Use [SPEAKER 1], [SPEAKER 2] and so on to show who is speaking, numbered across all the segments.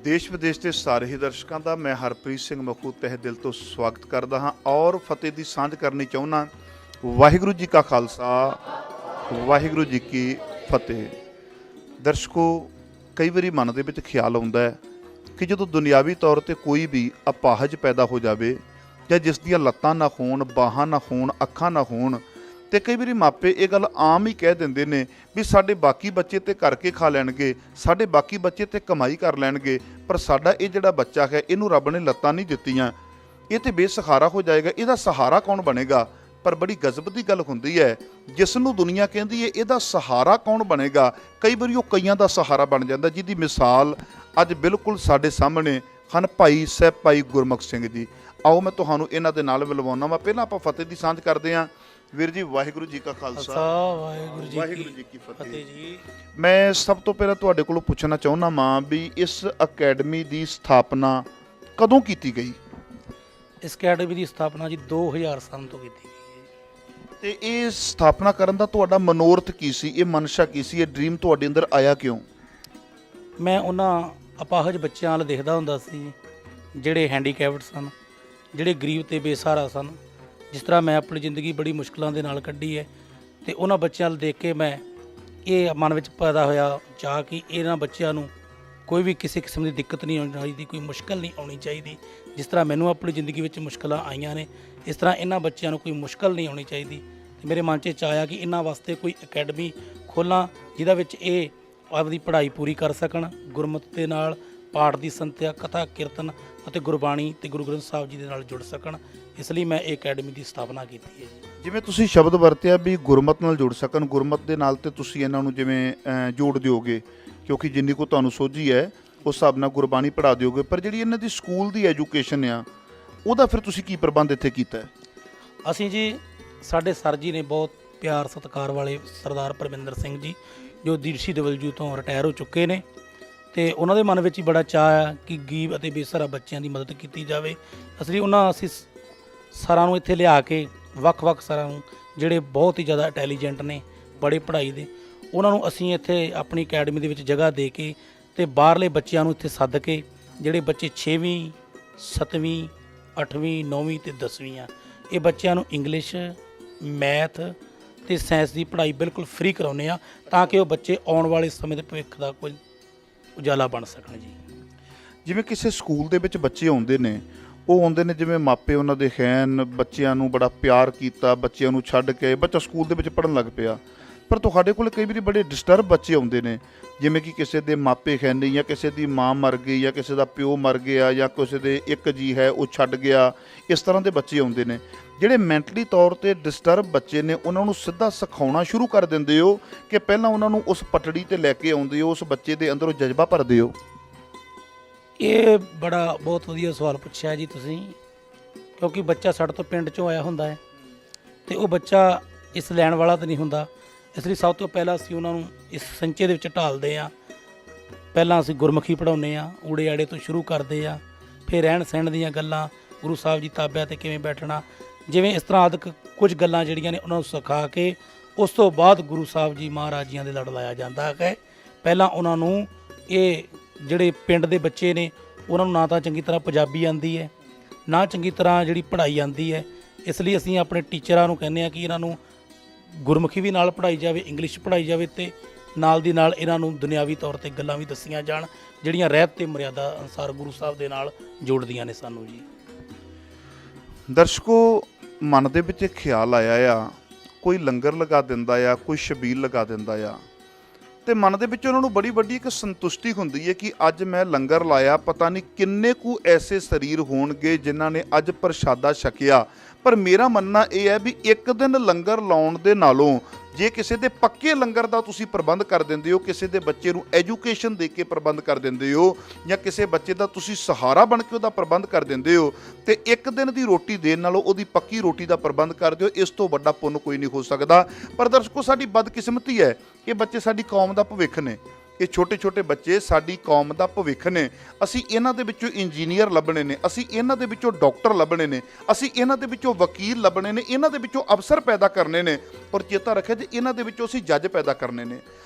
[SPEAKER 1] ਦੇਸ਼ ਵਿਦੇਸ਼ ਦੇ ਸਾਰੇ ਹੀ ਦਰਸ਼ਕਾਂ ਦਾ ਮੈਂ ਹਰਪ੍ਰੀਤ ਸਿੰਘ ਮਖੂ ਤਹਿ ਦਿਲ ਤੋਂ ਸਵਾਗਤ ਕਰਦਾ ਹਾਂ ਔਰ ਫਤਿਹ ਦੀ ਸਾਂਝ ਕਰਨੀ ਚਾਹੁੰਦਾ। ਵਾਹਿਗੁਰੂ ਜੀ ਕਾ ਖਾਲਸਾ, ਵਾਹਿਗੁਰੂ ਜੀ ਕੀ ਫਤਿਹ। ਦਰਸ਼ਕੋ, ਕਈ ਵਾਰੀ ਮਨ ਦੇ ਵਿੱਚ ਖਿਆਲ ਆਉਂਦਾ ਹੈ ਕਿ ਜਦੋਂ ਦੁਨਿਆਵੀ ਤੌਰ 'ਤੇ ਕੋਈ ਵੀ ਅਪਾਹਜ ਪੈਦਾ ਹੋ ਜਾਵੇ ਜਾਂ ਜਿਸ ਦੀਆਂ ਲੱਤਾਂ ਨਾ ਹੋਣ, ਬਾਹਾਂ ਨਾ ਹੋਣ, ਅੱਖਾਂ ਨਾ ਹੋਣ, ਤੇ ਕਈ ਵਾਰੀ ਮਾਪੇ ਇਹ ਗੱਲ ਆਮ ਹੀ ਕਹਿ ਦਿੰਦੇ ਨੇ ਵੀ ਸਾਡੇ ਬਾਕੀ ਬੱਚੇ ਤੇ ਕਰਕੇ ਖਾ ਲੈਣਗੇ, ਸਾਡੇ ਬਾਕੀ ਬੱਚੇ ਤੇ ਕਮਾਈ ਕਰ ਲੈਣਗੇ, ਪਰ ਸਾਡਾ ਇਹ ਜਿਹੜਾ ਬੱਚਾ ਹੈ ਇਹਨੂੰ ਰੱਬ ਨੇ ਲੱਤਾਂ ਨਹੀਂ ਦਿੱਤੀਆਂ, ਇਹ ਤੇ ਬੇਸਹਾਰਾ ਹੋ ਜਾਏਗਾ, ਇਹਦਾ ਸਹਾਰਾ ਕੌਣ ਬਣੇਗਾ। ਪਰ ਬੜੀ ਗਜ਼ਬ ਦੀ ਗੱਲ ਹੁੰਦੀ ਹੈ, ਜਿਸ ਨੂੰ ਦੁਨੀਆ ਕਹਿੰਦੀ ਹੈ ਇਹਦਾ ਸਹਾਰਾ ਕੌਣ ਬਣੇਗਾ, ਕਈ ਵਾਰੀ ਉਹ ਕਈਆਂ ਦਾ ਸਹਾਰਾ ਬਣ ਜਾਂਦਾ, ਜਿਹਦੀ ਮਿਸਾਲ ਅੱਜ ਬਿਲਕੁਲ ਸਾਡੇ ਸਾਹਮਣੇ ਹਨ ਭਾਈ ਸਾਹਿਬ ਭਾਈ ਗੁਰਮੁਖ ਸਿੰਘ ਜੀ। ਆਓ ਮੈਂ ਤੁਹਾਨੂੰ ਇਹਨਾਂ ਦੇ ਨਾਲ ਮਿਲਵਾਉਣਾ ਵਾ। ਪਹਿਲਾਂ ਆਪਾਂ ਫਤਿਹ ਦੀ ਸਾਂਝ ਕਰਦੇ ਹਾਂ। ਵੀਰ ਜੀ, ਵਾਹਿਗੁਰੂ ਜੀ ਕਾ ਖਾਲਸਾ, ਵਾਹਿਗੁਰੂ ਜੀ ਕੀ ਫਤਿਹ ਜੀ। ਮੈਂ ਸਭ ਤੋਂ ਪਹਿਲਾਂ ਤੁਹਾਡੇ ਕੋਲੋਂ ਪੁੱਛਣਾ ਚਾਹੁੰਦਾ ਵਾਂ ਵੀ ਇਸ ਅਕੈਡਮੀ ਦੀ ਸਥਾਪਨਾ ਕਦੋਂ ਕੀਤੀ ਗਈ?
[SPEAKER 2] ਇਸ ਅਕੈਡਮੀ ਦੀ ਸਥਾਪਨਾ ਜੀ 2000 ਸਾਲ ਤੋਂ ਕੀਤੀ ਗਈ ਹੈ।
[SPEAKER 1] ਤੇ ਇਹ ਸਥਾਪਨਾ ਕਰਨ ਦਾ ਤੁਹਾਡਾ ਮਨੋਰਥ ਕੀ ਸੀ, ਇਹ ਮਨਸ਼ਾ ਕੀ ਸੀ, ਇਹ ਡ੍ਰੀਮ ਤੁਹਾਡੇ ਅੰਦਰ ਆਇਆ ਕਿਉਂ?
[SPEAKER 2] ਮੈਂ ਉਹਨਾਂ ਅਪਾਹਜ ਬੱਚਿਆਂ ਵੱਲ ਦੇਖਦਾ ਹੁੰਦਾ ਸੀ ਜਿਹੜੇ ਹੈਂਡੀਕੈਪਡ ਸਨ, ਜਿਹੜੇ ਗਰੀਬ ਤੇ ਬੇਸਹਾਰਾ ਸਨ। ਜਿਸ ਤਰ੍ਹਾਂ ਮੈਂ ਆਪਣੀ ਜ਼ਿੰਦਗੀ ਬੜੀ ਮੁਸ਼ਕਲਾਂ ਦੇ ਨਾਲ ਕੱਢੀ ਹੈ, ਤੇ ਉਹਨਾਂ ਬੱਚਿਆਂ ਵੱਲ ਦੇਖ ਕੇ ਮੈਂ ਇਹ ਮਨ ਵਿੱਚ ਪੈਦਾ ਹੋਇਆ ਚਾਹ ਕਿ ਇਹਨਾਂ ਬੱਚਿਆਂ ਨੂੰ ਕੋਈ ਵੀ ਕਿਸੇ ਕਿਸਮ ਦੀ ਦਿੱਕਤ ਨਹੀਂ ਆਉਣੀ ਚਾਹੀਦੀ, ਕੋਈ ਮੁਸ਼ਕਲ ਨਹੀਂ ਆਉਣੀ ਚਾਹੀਦੀ। ਜਿਸ ਤਰ੍ਹਾਂ ਮੈਨੂੰ ਆਪਣੀ ਜ਼ਿੰਦਗੀ ਵਿੱਚ ਮੁਸ਼ਕਲਾਂ ਆਈਆਂ ਨੇ, ਇਸ ਤਰ੍ਹਾਂ ਇਹਨਾਂ ਬੱਚਿਆਂ ਨੂੰ ਕੋਈ ਮੁਸ਼ਕਲ ਨਹੀਂ ਆਉਣੀ ਚਾਹੀਦੀ। ਤੇ ਮੇਰੇ ਮਨ 'ਚ ਚਾਹਿਆ ਕਿ ਇਹਨਾਂ ਵਾਸਤੇ ਕੋਈ ਅਕੈਡਮੀ ਖੋਲ੍ਹਾਂ ਜਿਹਦਾ ਵਿੱਚ ਇਹ ਆਪਦੀ ਪੜ੍ਹਾਈ ਪੂਰੀ ਕਰ ਸਕਣ, ਗੁਰਮਤਿ ਦੇ ਨਾਲ ਪਾਠ ਦੀ ਸੰਥਿਆ, ਕਥਾ ਕੀਰਤਨ ਅਤੇ ਗੁਰਬਾਣੀ ਤੇ ਗੁਰੂ ਗ੍ਰੰਥ ਸਾਹਿਬ ਜੀ ਦੇ ਨਾਲ ਜੁੜ ਸਕਣ। ਇਸ ਲਈ ਮੈਂ ਇਹ ਅਕੈਡਮੀ ਦੀ ਸਥਾਪਨਾ ਕੀਤੀ ਹੈ।
[SPEAKER 1] ਜਿਵੇਂ ਤੁਸੀਂ ਸ਼ਬਦ ਵਰਤਿਆ ਵੀ ਗੁਰਮਤਿ ਨਾਲ ਜੁੜ ਸਕਣ, ਗੁਰਮਤਿ ਦੇ ਨਾਲ ਤੇ ਤੁਸੀਂ ਇਹਨਾਂ ਨੂੰ ਜਿਵੇਂ ਜੋੜ ਦਿਓਗੇ, ਕਿਉਂਕਿ ਜਿੰਨੀ ਕੋ ਤੁਹਾਨੂੰ ਸੋਝੀ ਹੈ ਉਸ ਹਿਸਾਬ ਨਾਲ ਗੁਰਬਾਣੀ ਪੜ੍ਹਾ ਦਿਓਗੇ, ਪਰ ਜਿਹੜੀ ਇਹਨਾਂ ਦੀ ਸਕੂਲ ਦੀ ਐਜੂਕੇਸ਼ਨ ਆ ਉਹਦਾ ਫਿਰ ਤੁਸੀਂ ਕੀ ਪ੍ਰਬੰਧ ਇੱਥੇ ਕੀਤਾ ਹੈ?
[SPEAKER 2] ਅਸੀਂ ਜੀ, ਸਾਡੇ ਸਰ ਜੀ ਨੇ ਬਹੁਤ ਪਿਆਰ ਸਤਿਕਾਰ ਵਾਲੇ ਸਰਦਾਰ ਪਰਮਿੰਦਰ ਸਿੰਘ ਜੀ, ਜੋ DCW ਤੋਂ ਰਿਟਾਇਰ ਹੋ ਚੁੱਕੇ ਨੇ, ਤੇ ਉਹਨਾਂ ਦੇ ਮਨ ਵਿੱਚ ਹੀ ਬੜਾ ਚਾਅ ਆ ਕਿ ਗਰੀਬ ਅਤੇ ਬੇਸਹਾਰਾ ਬੱਚਿਆਂ ਦੀ ਮਦਦ ਕੀਤੀ ਜਾਵੇ। ਅਸੀਂ ਸਰਾਂ ਨੂੰ ਇੱਥੇ ਲਿਆ ਕੇ, ਵੱਖ-ਵੱਖ ਸਰਾਂ ਨੂੰ ਜਿਹੜੇ ਬਹੁਤ ਹੀ ਜ਼ਿਆਦਾ ਇੰਟੈਲੀਜੈਂਟ ਨੇ, ਬੜੇ ਪੜ੍ਹਾਈ ਦੇ, ਉਹਨਾਂ ਨੂੰ ਅਸੀਂ ਇੱਥੇ ਆਪਣੀ ਅਕੈਡਮੀ ਦੇ ਵਿੱਚ ਜਗ੍ਹਾ ਦੇ ਕੇ ਤੇ ਬਾਹਰਲੇ ਬੱਚਿਆਂ ਨੂੰ ਇੱਥੇ ਸੱਦ ਕੇ, ਜਿਹੜੇ ਬੱਚੇ 6ਵੀਂ 7ਵੀਂ 8ਵੀਂ 9ਵੀਂ ਤੇ 10ਵੀਂ ਆ, ਇਹ ਬੱਚਿਆਂ ਨੂੰ ਇੰਗਲਿਸ਼, ਮੈਥ ਤੇ ਸਾਇੰਸ ਦੀ ਪੜ੍ਹਾਈ ਬਿਲਕੁਲ ਫ੍ਰੀ ਕਰਾਉਂਦੇ ਆ, ਤਾਂ ਕਿ ਉਹ ਬੱਚੇ ਆਉਣ ਵਾਲੇ ਸਮੇਂ ਦੇ ਭਵਿੱਖ ਦਾ ਕੋਈ ਉਜਾਲਾ ਬਣ ਸਕਣ ਜੀ।
[SPEAKER 1] ਜਿਵੇਂ ਕਿਸੇ ਸਕੂਲ ਦੇ ਵਿੱਚ ਬੱਚੇ ਆਉਂਦੇ ਨੇ, ਉਹ ਆਉਂਦੇ ਨੇ ਜਿਵੇਂ ਮਾਪੇ ਉਹਨਾਂ ਦੇ ਖੈਨ, ਬੱਚਿਆਂ ਨੂੰ ਬੜਾ ਪਿਆਰ ਕੀਤਾ, ਬੱਚਿਆਂ ਨੂੰ ਛੱਡ ਕੇ ਬੱਚਾ ਸਕੂਲ ਦੇ ਵਿੱਚ ਪੜ੍ਹਨ ਲੱਗ ਪਿਆ, ਪਰ ਤੁਹਾਡੇ ਕੋਲ ਕਈ ਵਾਰੀ ਬੜੇ ਡਿਸਟਰਬ ਬੱਚੇ ਆਉਂਦੇ ਨੇ, ਜਿਵੇਂ ਕਿ ਕਿਸੇ ਦੇ ਮਾਪੇ ਖੈਨੀ, ਜਾਂ ਕਿਸੇ ਦੀ ਮਾਂ ਮਰ ਗਈ, ਜਾਂ ਕਿਸੇ ਦਾ ਪਿਓ ਮਰ ਗਿਆ, ਜਾਂ ਕਿਸੇ ਦੇ ਇੱਕ ਜੀ ਹੈ ਉਹ ਛੱਡ ਗਿਆ, ਇਸ ਤਰ੍ਹਾਂ ਦੇ ਬੱਚੇ ਆਉਂਦੇ ਨੇ। ਜਿਹੜੇ ਮੈਂਟਲੀ ਤੌਰ 'ਤੇ ਡਿਸਟਰਬ ਬੱਚੇ ਨੇ, ਉਹਨਾਂ ਨੂੰ ਸਿੱਧਾ ਸਿਖਾਉਣਾ ਸ਼ੁਰੂ ਕਰ ਦਿੰਦੇ ਹੋ ਕਿ ਪਹਿਲਾਂ ਉਹਨਾਂ ਨੂੰ ਉਸ ਪਟੜੀ 'ਤੇ ਲੈ ਕੇ ਆਉਂਦੇ ਹੋ, ਉਸ ਬੱਚੇ ਦੇ ਅੰਦਰੋਂ ਜਜ਼ਬਾ ਭਰਦੇ ਹੋ?
[SPEAKER 2] ਇਹ ਬਹੁਤ ਵਧੀਆ ਸਵਾਲ ਪੁੱਛਿਆ ਜੀ ਤੁਸੀਂ, ਕਿਉਂਕਿ ਬੱਚਾ ਸਾਡੇ ਤੋਂ ਪਿੰਡ 'ਚੋਂ ਆਇਆ ਹੁੰਦਾ ਹੈ ਅਤੇ ਉਹ ਬੱਚਾ ਇਸ ਲੈਣ ਵਾਲਾ ਤਾਂ ਨਹੀਂ ਹੁੰਦਾ। ਇਸ ਲਈ ਸਭ ਤੋਂ ਪਹਿਲਾਂ ਅਸੀਂ ਉਹਨਾਂ ਨੂੰ ਇਸ ਸੰਚੇ ਦੇ ਵਿੱਚ ਢਾਲਦੇ ਹਾਂ। ਪਹਿਲਾਂ ਅਸੀਂ ਗੁਰਮੁਖੀ ਪੜ੍ਹਾਉਂਦੇ ਹਾਂ, ਊੜੇ ਆੜੇ ਤੋਂ ਸ਼ੁਰੂ ਕਰਦੇ ਹਾਂ, ਫਿਰ ਰਹਿਣ ਸਹਿਣ ਦੀਆਂ ਗੱਲਾਂ, ਗੁਰੂ ਸਾਹਿਬ ਜੀ ਤਾਬਿਆਂ 'ਤੇ ਕਿਵੇਂ ਬੈਠਣਾ, ਜਿਵੇਂ ਇਸ ਤਰ੍ਹਾਂ ਆਦਿਕ ਕੁਝ ਗੱਲਾਂ ਜਿਹੜੀਆਂ ਨੇ ਉਹਨਾਂ ਨੂੰ ਸਿਖਾ ਕੇ ਉਸ ਤੋਂ ਬਾਅਦ ਗੁਰੂ ਸਾਹਿਬ ਜੀ ਮਹਾਰਾਜ ਜੀਆਂ ਦੇ ਲੜ ਲਾਇਆ ਜਾਂਦਾ ਹੈ। ਪਹਿਲਾਂ ਉਹਨਾਂ ਨੂੰ, ਇਹ ਜਿਹੜੇ ਪਿੰਡ ਦੇ ਬੱਚੇ ਨੇ, ਉਹਨਾਂ ਨੂੰ ਨਾ ਤਾਂ ਚੰਗੀ ਤਰ੍ਹਾਂ ਪੰਜਾਬੀ ਆਉਂਦੀ ਹੈ, ਨਾ ਚੰਗੀ ਤਰ੍ਹਾਂ ਜਿਹੜੀ ਪੜ੍ਹਾਈ ਆਉਂਦੀ ਹੈ। ਇਸ ਲਈ ਅਸੀਂ ਆਪਣੇ ਟੀਚਰਾਂ ਨੂੰ ਕਹਿੰਦੇ ਹਾਂ ਕਿ ਇਹਨਾਂ ਨੂੰ ਗੁਰਮੁਖੀ ਵੀ ਨਾਲ ਪੜ੍ਹਾਈ ਜਾਵੇ, ਇੰਗਲਿਸ਼ ਪੜ੍ਹਾਈ ਜਾਵੇ, ਅਤੇ ਨਾਲ ਦੀ ਨਾਲ ਇਹਨਾਂ ਨੂੰ ਦੁਨਿਆਵੀ ਤੌਰ 'ਤੇ ਗੱਲਾਂ ਵੀ ਦੱਸੀਆਂ ਜਾਣ, ਜਿਹੜੀਆਂ ਰਹਿਤ ਤੇ ਮਰਿਆਦਾ ਅਨੁਸਾਰ ਗੁਰੂ ਸਾਹਿਬ ਦੇ ਨਾਲ ਜੋੜਦੀਆਂ ਨੇ ਸਾਨੂੰ ਜੀ।
[SPEAKER 1] ਦਰਸ਼ਕੋ, ਮਨ ਦੇ ਵਿੱਚ ਖਿਆਲ ਆਇਆ ਆ, ਕੋਈ ਲੰਗਰ ਲਗਾ ਦਿੰਦਾ ਆ, ਕੋਈ ਛਬੀਲ ਲਗਾ ਦਿੰਦਾ ਆ, ਤੇ ਮਨ ਦੇ ਵਿੱਚ ਉਹਨਾਂ ਨੂੰ ਬੜੀ ਵੱਡੀ ਇੱਕ ਸੰਤੁਸ਼ਟੀ ਹੁੰਦੀ ਹੈ ਕਿ ਅੱਜ ਮੈਂ ਲੰਗਰ ਲਾਇਆ, ਪਤਾ ਨਹੀਂ ਕਿੰਨੇ ਕੁ ਐਸੇ ਸਰੀਰ ਹੋਣਗੇ ਜਿਨ੍ਹਾਂ ਨੇ ਅੱਜ ਪ੍ਰਸ਼ਾਦਾ ਛਕਿਆ। ਪਰ ਮੇਰਾ ਮੰਨਣਾ ਇਹ ਹੈ ਵੀ ਇੱਕ ਦਿਨ ਲੰਗਰ ਲਾਉਣ ਦੇ ਨਾਲੋਂ ਜੇ ਕਿਸੇ ਦੇ ਪੱਕੇ ਲੰਗਰ ਦਾ ਤੁਸੀਂ ਪ੍ਰਬੰਧ ਕਰ ਦਿੰਦੇ ਹੋ, ਕਿਸੇ ਦੇ ਬੱਚੇ ਨੂੰ ਐਜੂਕੇਸ਼ਨ ਦੇ ਕੇ ਪ੍ਰਬੰਧ ਕਰ ਦਿੰਦੇ ਹੋ, ਜਾਂ ਕਿਸੇ ਬੱਚੇ ਦਾ ਤੁਸੀਂ ਸਹਾਰਾ ਬਣ ਕੇ ਉਹਦਾ ਪ੍ਰਬੰਧ ਕਰ ਦਿੰਦੇ ਹੋ, ਤੇ ਇੱਕ ਦਿਨ ਦੀ ਰੋਟੀ ਦੇਣ ਨਾਲੋਂ ਉਹਦੀ ਪੱਕੀ ਰੋਟੀ ਦਾ ਪ੍ਰਬੰਧ ਕਰ ਦਿਓ, ਇਸ ਤੋਂ ਵੱਡਾ ਪੁੰਨ ਕੋਈ ਨਹੀਂ ਹੋ ਸਕਦਾ। ਪਰ ਦਰਸ਼ਕੋ, ਸਾਡੀ ਬਦਕਿਸਮਤੀ ਹੈ, ਇਹ ਬੱਚੇ ਸਾਡੀ ਕੌਮ ਦਾ ਭਵਿੱਖ ਨੇ, ਇਹ ਛੋਟੇ ਛੋਟੇ ਬੱਚੇ ਸਾਡੀ ਕੌਮ ਦਾ ਭਵਿੱਖ ਨੇ। ਅਸੀਂ ਇਹਨਾਂ ਦੇ ਵਿੱਚੋਂ ਇੰਜੀਨੀਅਰ ਲੱਭਣੇ ਨੇ, ਅਸੀਂ ਇਹਨਾਂ ਦੇ ਵਿੱਚੋਂ ਡਾਕਟਰ ਲੱਭਣੇ ਨੇ, ਅਸੀਂ ਇਹਨਾਂ ਦੇ ਵਿੱਚੋਂ ਵਕੀਲ ਲੱਭਣੇ ਨੇ, ਇਹਨਾਂ ਦੇ ਵਿੱਚੋਂ ਅਫਸਰ ਪੈਦਾ ਕਰਨੇ ਨੇ, ਔਰ ਚੇਤਾ ਰੱਖਿਆ ਜੀ ਇਹਨਾਂ ਦੇ ਵਿੱਚੋਂ ਅਸੀਂ ਜੱਜ ਪੈਦਾ ਕਰਨੇ ਨੇ।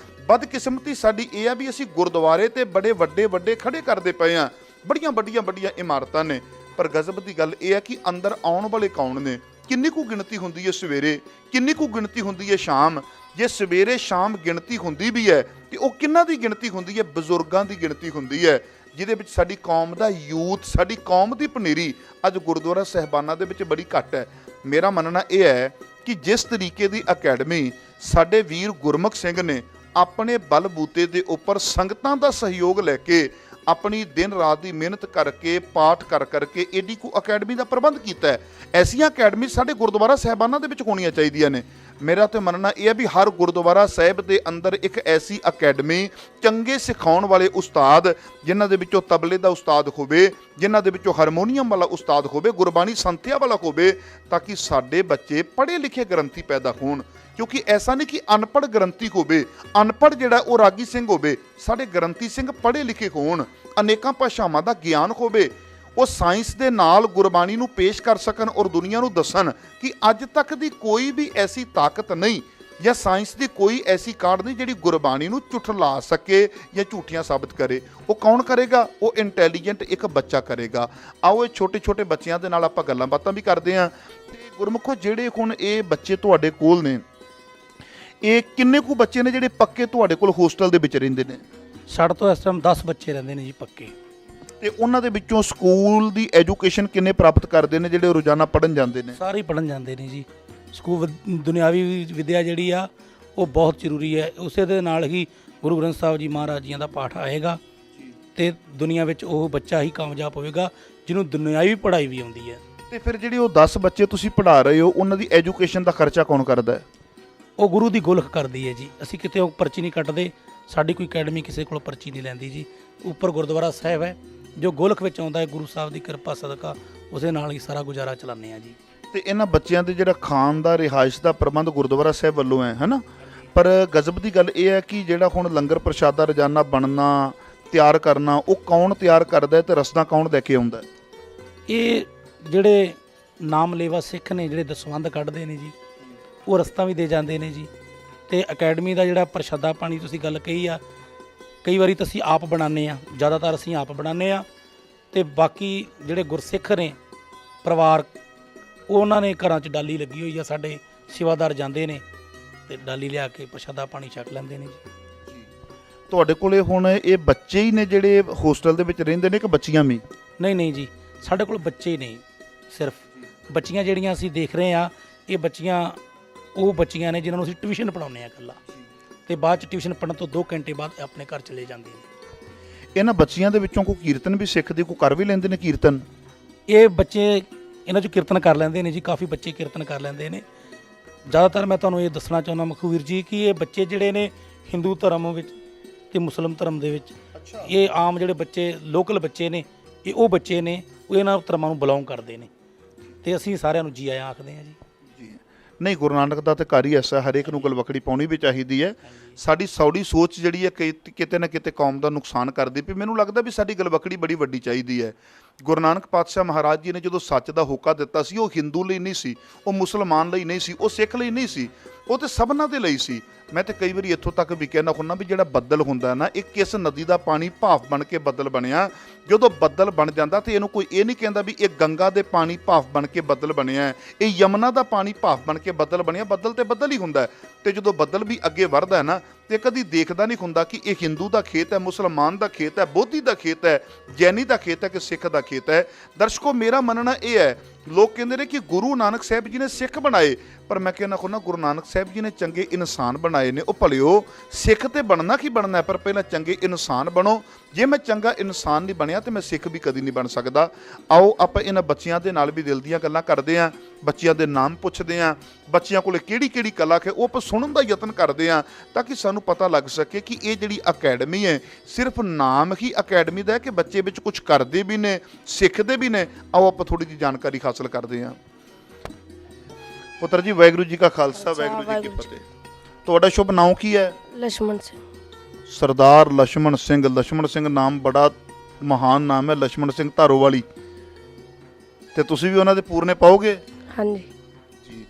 [SPEAKER 1] ਬਦਕਿਸਮਤੀ ਸਾਡੀ ਇਹ ਆ ਵੀ ਅਸੀਂ ਗੁਰਦੁਆਰੇ ਤੇ ਬੜੇ ਵੱਡੇ ਵੱਡੇ ਖੜੇ ਕਰਦੇ ਪਏ ਆ, ਬੜੀਆਂ ਵੱਡੀਆਂ ਇਮਾਰਤਾਂ ਨੇ, ਪਰ ਗਜ਼ਬ ਦੀ ਗੱਲ ਇਹ ਹੈ ਕਿ ਅੰਦਰ ਆਉਣ ਵਾਲੇ ਕੌਣ ਨੇ? ਕਿੰਨੀ ਕੁ ਗਿਣਤੀ ਹੁੰਦੀ ਹੈ ਸਵੇਰੇ, ਕਿੰਨੀ ਕੁ ਗਿਣਤੀ ਹੁੰਦੀ ਹੈ ਸ਼ਾਮ? ਜੇ ਸਵੇਰੇ ਸ਼ਾਮ ਗਿਣਤੀ ਹੁੰਦੀ ਵੀ ਹੈ ਤੇ ਉਹ ਕਿੰਨਾਂ ਦੀ ਗਿਣਤੀ ਹੁੰਦੀ ਹੈ? ਬਜ਼ੁਰਗਾਂ ਦੀ ਗਿਣਤੀ ਹੁੰਦੀ ਹੈ, ਜਿਹਦੇ ਵਿੱਚ ਸਾਡੀ ਕੌਮ ਦਾ ਯੂਥ, ਸਾਡੀ ਕੌਮ ਦੀ ਪਨੀਰੀ ਅੱਜ ਗੁਰਦੁਆਰਾ ਸਾਹਿਬਾਨਾਂ ਦੇ ਵਿੱਚ ਬੜੀ ਘੱਟ ਹੈ। ਮੇਰਾ ਮੰਨਣਾ ਇਹ ਹੈ ਕਿ ਜਿਸ ਤਰੀਕੇ ਦੀ ਅਕੈਡਮੀ ਸਾਡੇ ਵੀਰ ਗੁਰਮੁਖ ਸਿੰਘ ਨੇ ਆਪਣੇ ਬਲਬੂਤੇ ਦੇ ਉੱਪਰ ਸੰਗਤਾਂ ਦਾ ਸਹਿਯੋਗ ਲੈ ਕੇ ਆਪਣੀ ਦਿਨ ਰਾਤ ਦੀ ਮਿਹਨਤ ਕਰਕੇ ਪਾਠ ਕਰਕੇ ਏਡੀ ਕੋ ਅਕੈਡਮੀ ਦਾ ਪ੍ਰਬੰਧ ਕੀਤਾ ਹੈ, ਐਸੀਆਂ ਅਕੈਡਮੀ ਸਾਡੇ ਗੁਰਦੁਆਰਾ ਸਾਹਿਬਾਨਾਂ ਦੇ ਵਿੱਚ ਹੋਣੀਆਂ ਚਾਹੀਦੀਆਂ ਨੇ। ਮੇਰਾ ਤੇ ਮੰਨਣਾ ਇਹ ਹੈ ਵੀ ਹਰ ਗੁਰਦੁਆਰਾ ਸਾਹਿਬ ਦੇ ਅੰਦਰ ਇੱਕ ਐਸੀ ਅਕੈਡਮੀ, ਚੰਗੇ ਸਿਖਾਉਣ ਵਾਲੇ ਉਸਤਾਦ, ਜਿਨ੍ਹਾਂ ਦੇ ਵਿੱਚੋਂ ਤਬਲੇ ਦਾ ਉਸਤਾਦ ਹੋਵੇ, ਜਿਨ੍ਹਾਂ ਦੇ ਵਿੱਚੋਂ ਹਾਰਮੋਨੀਅਮ ਵਾਲਾ ਉਸਤਾਦ ਹੋਵੇ, ਗੁਰਬਾਣੀ ਸੰਥਿਆ ਵਾਲਾ ਹੋਵੇ, ਤਾਂ ਕਿ ਸਾਡੇ ਬੱਚੇ ਪੜ੍ਹੇ ਲਿਖੇ ਗ੍ਰੰਥੀ ਪੈਦਾ ਹੋਣ। ਕਿਉਂਕਿ ਐਸਾ ਨਹੀਂ ਕਿ ਅਨਪੜ੍ਹ ਗ੍ਰੰਥੀ ਹੋਵੇ, ਅਨਪੜ੍ਹ ਜਿਹੜਾ ਉਹ ਰਾਗੀ ਸਿੰਘ ਹੋਵੇ। ਸਾਡੇ ਗ੍ਰੰਥੀ ਸਿੰਘ ਪੜ੍ਹੇ ਲਿਖੇ ਹੋਣ, ਅਨੇਕਾਂ ਭਾਸ਼ਾਵਾਂ ਦਾ ਗਿਆਨ ਹੋਵੇ, ਉਹ ਸਾਇੰਸ ਦੇ ਨਾਲ ਗੁਰਬਾਣੀ ਨੂੰ ਪੇਸ਼ ਕਰ ਸਕਣ ਔਰ ਦੁਨੀਆ ਨੂੰ ਦੱਸਣ ਕਿ ਅੱਜ ਤੱਕ ਦੀ ਕੋਈ ਵੀ ਐਸੀ ਤਾਕਤ ਨਹੀਂ ਜਾਂ ਸਾਇੰਸ ਦੀ ਕੋਈ ਐਸੀ ਕਾਢ ਨਹੀਂ ਜਿਹੜੀ ਗੁਰਬਾਣੀ ਨੂੰ ਝੁਠਲਾ ਸਕੇ ਜਾਂ ਝੂਠੀਆਂ ਸਾਬਤ ਕਰੇ। ਉਹ ਕੌਣ ਕਰੇਗਾ? ਉਹ ਇੰਟੈਲੀਜੈਂਟ ਇੱਕ ਬੱਚਾ ਕਰੇਗਾ। ਆਓ ਇਹ ਛੋਟੇ ਛੋਟੇ ਬੱਚਿਆਂ ਦੇ ਨਾਲ ਆਪਾਂ ਗੱਲਾਂ ਬਾਤਾਂ ਵੀ ਕਰਦੇ ਹਾਂ। ਤੇ ਗੁਰਮੁਖੋ, ਜਿਹੜੇ ਹੁਣ ਇਹ ਬੱਚੇ ਤੁਹਾਡੇ ਕੋਲ ਨੇ, ਇਹ ਕਿੰਨੇ ਕੁ ਬੱਚੇ ਨੇ ਜਿਹੜੇ ਪੱਕੇ ਤੁਹਾਡੇ ਕੋਲ ਹੋਸਟਲ ਦੇ ਵਿੱਚ ਰਹਿੰਦੇ ਨੇ?
[SPEAKER 2] ਸਾਡੇ ਤੋਂ ਇਸ ਟਾਈਮ 10 ਬੱਚੇ ਰਹਿੰਦੇ ਨੇ ਜੀ ਪੱਕੇ।
[SPEAKER 1] ਤੇ ਉਹਨਾਂ ਦੇ ਵਿੱਚੋਂ ਸਕੂਲ ਦੀ ਐਜੂਕੇਸ਼ਨ ਕਿੰਨੇ ਪ੍ਰਾਪਤ ਕਰਦੇ ਨੇ ਜਿਹੜੇ ਰੋਜ਼ਾਨਾ ਪੜ੍ਹਨ ਜਾਂਦੇ ਨੇ?
[SPEAKER 2] ਸਾਰੇ ਪੜ੍ਹਨ ਜਾਂਦੇ ਨੇ ਜੀ। ਸਕੂਲ ਦੁਨਿਆਵੀ ਵਿਦਿਆ ਜਿਹੜੀ ਆ ਉਹ ਬਹੁਤ ਜ਼ਰੂਰੀ ਹੈ। ਉਸੇ ਦੇ ਨਾਲ ਹੀ ਗੁਰੂ ਗ੍ਰੰਥ ਸਾਹਿਬ ਜੀ ਮਹਾਰਾਜ ਜੀਆਂ ਦਾ ਪਾਠ ਆਏਗਾ ਤੇ ਦੁਨੀਆ ਵਿੱਚ ਉਹ ਬੱਚਾ ਹੀ ਕਾਮਯਾਬ ਹੋਵੇਗਾ ਜਿਹਨੂੰ ਦੁਨਿਆਵੀ ਪੜ੍ਹਾਈ ਵੀ ਆਉਂਦੀ ਹੈ।
[SPEAKER 1] ਤੇ ਫਿਰ ਜਿਹੜੀ ਉਹ 10 ਬੱਚੇ ਤੁਸੀਂ ਪੜ੍ਹਾ ਰਹੇ ਹੋ, ਉਹਨਾਂ ਦੀ ਐਜੂਕੇਸ਼ਨ ਦਾ ਖਰਚਾ ਕੌਣ ਕਰਦਾ ਹੈ?
[SPEAKER 2] ਉਹ ਗੁਰੂ ਦੀ ਗੋਲਖ ਕਰਦੀ ਹੈ ਜੀ। ਅਸੀਂ ਕਿਤੇ ਉਹ ਪਰਚੀ ਨਹੀਂ ਕੱਟਦੇ, ਸਾਡੀ ਕੋਈ ਅਕੈਡਮੀ ਕਿਸੇ ਕੋਲੋਂ ਪਰਚੀ ਨਹੀਂ ਲੈਂਦੀ ਜੀ। ਉੱਪਰ ਗੁਰਦੁਆਰਾ ਸਾਹਿਬ ਹੈ, ਜੋ ਗੋਲਖ ਵਿੱਚ ਆਉਂਦਾ ਹੈ, ਗੁਰੂ ਸਾਹਿਬ ਦੀ ਕਿਰਪਾ ਸਦਕਾ ਉਸੇ ਨਾਲ ਹੀ ਸਾਰਾ ਗੁਜ਼ਾਰਾ ਚਲਾਉਂਦੇ ਹਾਂ ਜੀ।
[SPEAKER 1] ਤੇ ਇਹਨਾਂ ਬੱਚਿਆਂ ਦੇ ਜਿਹੜਾ ਖਾਣ ਦਾ, ਰਿਹਾਇਸ਼ ਦਾ ਪ੍ਰਬੰਧ ਗੁਰਦੁਆਰਾ ਸਾਹਿਬ ਵੱਲੋਂ ਹੈ ਨਾ? ਪਰ ਗਜ਼ਬ ਦੀ ਗੱਲ ਇਹ ਹੈ ਕਿ ਜਿਹੜਾ ਹੁਣ ਲੰਗਰ ਪ੍ਰਸ਼ਾਦਾ ਰੋਜ਼ਾਨਾ ਬਣਨਾ, ਤਿਆਰ ਕਰਨਾ, ਉਹ ਕੌਣ ਤਿਆਰ ਕਰਦਾ ਹੈ ਤੇ ਰਸਦਾਂ ਕੌਣ ਲੈ ਕੇ ਆਉਂਦਾ ਹੈ?
[SPEAKER 2] ਇਹ ਜਿਹੜੇ ਨਾਮਲੇਵਾ ਸਿੱਖ ਨੇ, ਜਿਹੜੇ ਦਸਵੰਧ ਕੱਢਦੇ ਨੇ ਜੀ, ਉਹ ਰਸਤਾ ਵੀ ਦੇ ਜਾਂਦੇ ਨੇ ਜੀ। ਤੇ ਅਕੈਡਮੀ ਦਾ ਜਿਹੜਾ ਪ੍ਰਸ਼ਾਦਾ ਪਾਣੀ ਤੁਸੀਂ ਗੱਲ ਕਹੀ ਆ, ਕਈ ਵਾਰੀ ਤਾਂ ਅਸੀਂ ਆਪ ਬਣਾਉਂਦੇ ਆ, ਜ਼ਿਆਦਾਤਰ ਅਸੀਂ ਆਪ ਬਣਾਉਂਦੇ ਆ। ਤੇ ਬਾਕੀ ਜਿਹੜੇ ਗੁਰਸਿੱਖ ਨੇ ਪਰਿਵਾਰ, ਉਹਨਾਂ ਨੇ ਘਰਾਂ 'ਚ ਡਾਲੀ ਲੱਗੀ ਹੋਈ ਆ, ਸਾਡੇ ਸੇਵਾਦਾਰ ਜਾਂਦੇ ਨੇ ਤੇ ਡਾਲੀ ਲਿਆ ਕੇ ਪ੍ਰਸ਼ਾਦਾ ਪਾਣੀ ਛਕ ਲੈਂਦੇ ਨੇ ਜੀ।
[SPEAKER 1] ਤੁਹਾਡੇ ਕੋਲੇ ਹੁਣ ਇਹ ਬੱਚੇ ਹੀ ਨੇ ਜਿਹੜੇ ਹੋਸਟਲ ਦੇ ਵਿੱਚ ਰਹਿੰਦੇ ਨੇ ਕਿ ਬੱਚੀਆਂ ਵੀ?
[SPEAKER 2] ਨਹੀਂ ਜੀ, ਸਾਡੇ ਕੋਲ ਬੱਚੇ ਹੀ ਨਹੀਂ, ਸਿਰਫ ਬੱਚੀਆਂ ਜਿਹੜੀਆਂ ਅਸੀਂ ਦੇਖ ਰਹੇ ਆ, ਇਹ ਬੱਚੀਆਂ ਉਹ ਬੱਚੀਆਂ ਨੇ ਜਿਨ੍ਹਾਂ ਨੂੰ ਅਸੀਂ ਟਿਊਸ਼ਨ ਪੜ੍ਹਾਉਂਦੇ ਆ ਇਕੱਲਾ, ਤੇ ਬਾਅਦ 'ਚ ਟਿਊਸ਼ਨ ਪੜ੍ਹਨ ਤੋਂ 2 ਘੰਟੇ ਬਾਅਦ ਆਪਣੇ ਘਰ ਚਲੇ ਜਾਂਦੇ ਨੇ।
[SPEAKER 1] ਇਹਨਾਂ ਬੱਚੀਆਂ ਦੇ ਵਿੱਚੋਂ ਕੋਈ ਕੀਰਤਨ ਵੀ ਸਿੱਖਦੇ, ਕੋਈ ਕਰ ਵੀ ਲੈਂਦੇ ਨੇ ਕੀਰਤਨ?
[SPEAKER 2] ਇਹ ਬੱਚੇ ਇਹਨਾਂ 'ਚ ਕੀਰਤਨ ਕਰ ਲੈਂਦੇ ਨੇ ਜੀ, ਕਾਫੀ ਬੱਚੇ ਕੀਰਤਨ ਕਰ ਲੈਂਦੇ ਨੇ। ਜ਼ਿਆਦਾਤਰ ਮੈਂ ਤੁਹਾਨੂੰ ਇਹ ਦੱਸਣਾ ਚਾਹੁੰਦਾ ਮਖਵੀਰ ਜੀ ਕਿ ਇਹ ਬੱਚੇ ਜਿਹੜੇ ਨੇ ਹਿੰਦੂ ਧਰਮ ਵਿੱਚ ਤੇ ਮੁਸਲਿਮ ਧਰਮ ਦੇ ਵਿੱਚ, ਇਹ ਆਮ ਜਿਹੜੇ ਬੱਚੇ ਲੋਕਲ ਬੱਚੇ ਨੇ, ਇਹ ਉਹ ਬੱਚੇ ਨੇ, ਉਹ ਇਹਨਾਂ ਧਰਮਾਂ ਨੂੰ ਬਿਲੋਂਗ ਕਰਦੇ ਨੇ, ਤੇ ਅਸੀਂ ਸਾਰਿਆਂ ਨੂੰ ਜੀ ਆਇਆਂ ਆਖਦੇ ਹਾਂ ਜੀ।
[SPEAKER 1] ਨਹੀਂ, ਗੁਰੂ ਨਾਨਕ ਦਾ ਤਾਂ ਘਰ ਹੀ ਐਸਾ, ਹਰੇਕ ਨੂੰ ਗਲਵਕੜੀ ਪਾਉਣੀ ਵੀ ਚਾਹੀਦੀ ਹੈ। ਸਾਡੀ ਸੌੜੀ ਸੋਚ ਜਿਹੜੀ ਹੈ ਕਿਤੇ ਨਾ ਕਿਤੇ ਕੌਮ ਦਾ ਨੁਕਸਾਨ ਕਰਦੀ ਪਈ। ਮੈਨੂੰ ਲੱਗਦਾ ਵੀ ਸਾਡੀ ਗਲਵਕੜੀ ਬੜੀ ਵੱਡੀ ਚਾਹੀਦੀ ਹੈ। ਗੁਰੂ ਨਾਨਕ ਪਾਤਸ਼ਾਹ ਮਹਾਰਾਜ ਜੀ ਨੇ ਜਦੋਂ ਸੱਚ ਦਾ ਹੋਕਾ ਦਿੱਤਾ ਸੀ, ਉਹ ਹਿੰਦੂ ਲਈ ਨਹੀਂ ਸੀ, ਉਹ ਮੁਸਲਮਾਨ ਲਈ ਨਹੀਂ ਸੀ, ਉਹ ਸਿੱਖ ਲਈ ਨਹੀਂ ਸੀ, ਉਹ ਤੇ ਸਭਨਾਂ ਦੇ ਲਈ ਸੀ। ਮੈਂ ਤੇ ਕਈ ਵਾਰੀ ਇੱਥੋਂ ਤੱਕ ਵੀ ਕਹਿੰਦਾ ਹੁੰਦਾ ਵੀ ਜਿਹੜਾ ਬੱਦਲ ਹੁੰਦਾ ਨਾ, ਇਹ ਕਿਸ ਨਦੀ ਦਾ ਪਾਣੀ ਭਾਫ ਬਣ ਕੇ ਬੱਦਲ ਬਣਿਆ। ਜਦੋਂ ਬੱਦਲ ਬਣ ਜਾਂਦਾ ਤੇ ਇਹਨੂੰ ਕੋਈ ਇਹ ਨਹੀਂ ਕਹਿੰਦਾ ਵੀ ਇਹ ਗੰਗਾ ਦੇ ਪਾਣੀ ਭਾਫ ਬਣ ਕੇ ਬੱਦਲ ਬਣਿਆ, ਇਹ ਯਮਨਾ ਦਾ ਪਾਣੀ ਭਾਫ ਬਣ ਕੇ ਬੱਦਲ ਬਣਿਆ। ਬੱਦਲ ਤੇ ਬੱਦਲ ਹੀ ਹੁੰਦਾ। ਤੇ ਜਦੋਂ ਬੱਦਲ ਵੀ ਅੱਗੇ ਵਧਦਾ ਹੈ ਨਾ, ਤੇ ਕਦੀ ਦੇਖਦਾ ਨਹੀਂ ਹੁੰਦਾ ਕਿ ਇਹ ਹਿੰਦੂ ਦਾ ਖੇਤ ਹੈ, ਮੁਸਲਮਾਨ ਦਾ ਖੇਤ ਹੈ, ਬੋਧੀ ਦਾ ਖੇਤ ਹੈ, ਜੈਨੀ ਦਾ ਖੇਤ ਹੈ ਕਿ ਸਿੱਖ ਦਾ ਖੇਤ ਹੈ। ਦਰਸ਼ਕੋ, ਮੇਰਾ ਮੰਨਣਾ ਇਹ ਹੈ, ਲੋਕ ਕਹਿੰਦੇ ਨੇ ਕਿ ਗੁਰੂ ਨਾਨਕ ਸਾਹਿਬ ਜੀ ਨੇ ਸਿੱਖ ਬਣਾਏ, ਪਰ ਮੈਂ ਕਹਿੰਦਾ ਹੁੰਦਾ ਗੁਰੂ ਨਾਨਕ ਸਾਹਿਬ ਜੀ ਨੇ ਚੰਗੇ ਇਨਸਾਨ ਬਣਾਏ ਨੇ। ਉਹ ਭਲਿਓ, ਸਿੱਖ ਤੇ ਬਣਨਾ ਕੀ ਬਣਨਾ, ਪਰ ਪਹਿਲਾਂ ਚੰਗੇ ਇਨਸਾਨ ਬਣੋ। ਜੇ ਮੈਂ ਚੰਗਾ ਇਨਸਾਨ ਨਹੀਂ ਬਣਿਆ ਤੇ ਮੈਂ ਸਿੱਖ ਵੀ ਕਦੀ ਨਹੀਂ ਬਣ ਸਕਦਾ। ਆਓ ਆਪਾਂ ਇਹਨਾਂ ਬੱਚਿਆਂ ਦੇ ਨਾਲ ਵੀ ਦਿਲ ਦੀਆਂ ਗੱਲਾਂ ਕਰਦੇ ਹਾਂ, ਬੱਚਿਆਂ ਦੇ ਨਾਮ ਪੁੱਛਦੇ ਹਾਂ, ਬੱਚਿਆਂ ਕੋਲ ਕਿਹੜੀ ਕਿਹੜੀ ਕਲਾ ਹੈ ਉਹ ਆਪਾਂ ਸੁਣਨ ਦਾ ਯਤਨ ਕਰਦੇ ਹਾਂ, ਤਾਂ ਕਿ ਸਾਨੂੰ ਪਤਾ ਲੱਗ ਸਕੇ ਕਿ ਇਹ ਜਿਹੜੀ ਅਕੈਡਮੀ ਹੈ ਸਿਰਫ ਨਾਮ ਹੀ ਅਕੈਡਮੀ ਦਾ ਹੈ ਕਿ ਬੱਚੇ ਵਿੱਚ ਕੁਝ ਕਰਦੇ ਵੀ ਨੇ, ਸਿੱਖਦੇ ਵੀ ਨੇ। ਆਓ ਆਪਾਂ ਥੋੜੀ ਜਿਹੀ ਜਾਣਕਾਰੀ ਹਾਸਲ ਕਰਦੇ ਹਾਂ। ਪੁੱਤਰ ਜੀ, ਵਾਹਿਗੁਰੂ ਜੀ ਕਾ ਖਾਲਸਾ, ਵਾਹਿਗੁਰੂ ਜੀ ਕੀ ਫਤਿਹ। ਤੁਹਾਡਾ ਸ਼ੁਭ ਨਾਮ ਕੀ ਹੈ?
[SPEAKER 3] ਲక్ష్మణ ਸਿੰਘ।
[SPEAKER 1] ਸਰਦਾਰ ਲక్ష్మణ ਸਿੰਘ। ਲక్ష్మణ ਸਿੰਘ ਨਾਮ ਬੜਾ ਮਹਾਨ ਨਾਮ ਹੈ, ਲక్ష్మణ ਸਿੰਘ ਧਾਰੋਵਾਲੀ। ਤੇ ਤੁਸੀਂ ਵੀ ਉਹਨਾਂ ਦੇ ਪੂਰਨੇ ਪਾਓਗੇ?
[SPEAKER 3] ਹਾਂਜੀ
[SPEAKER 1] ਜੀ।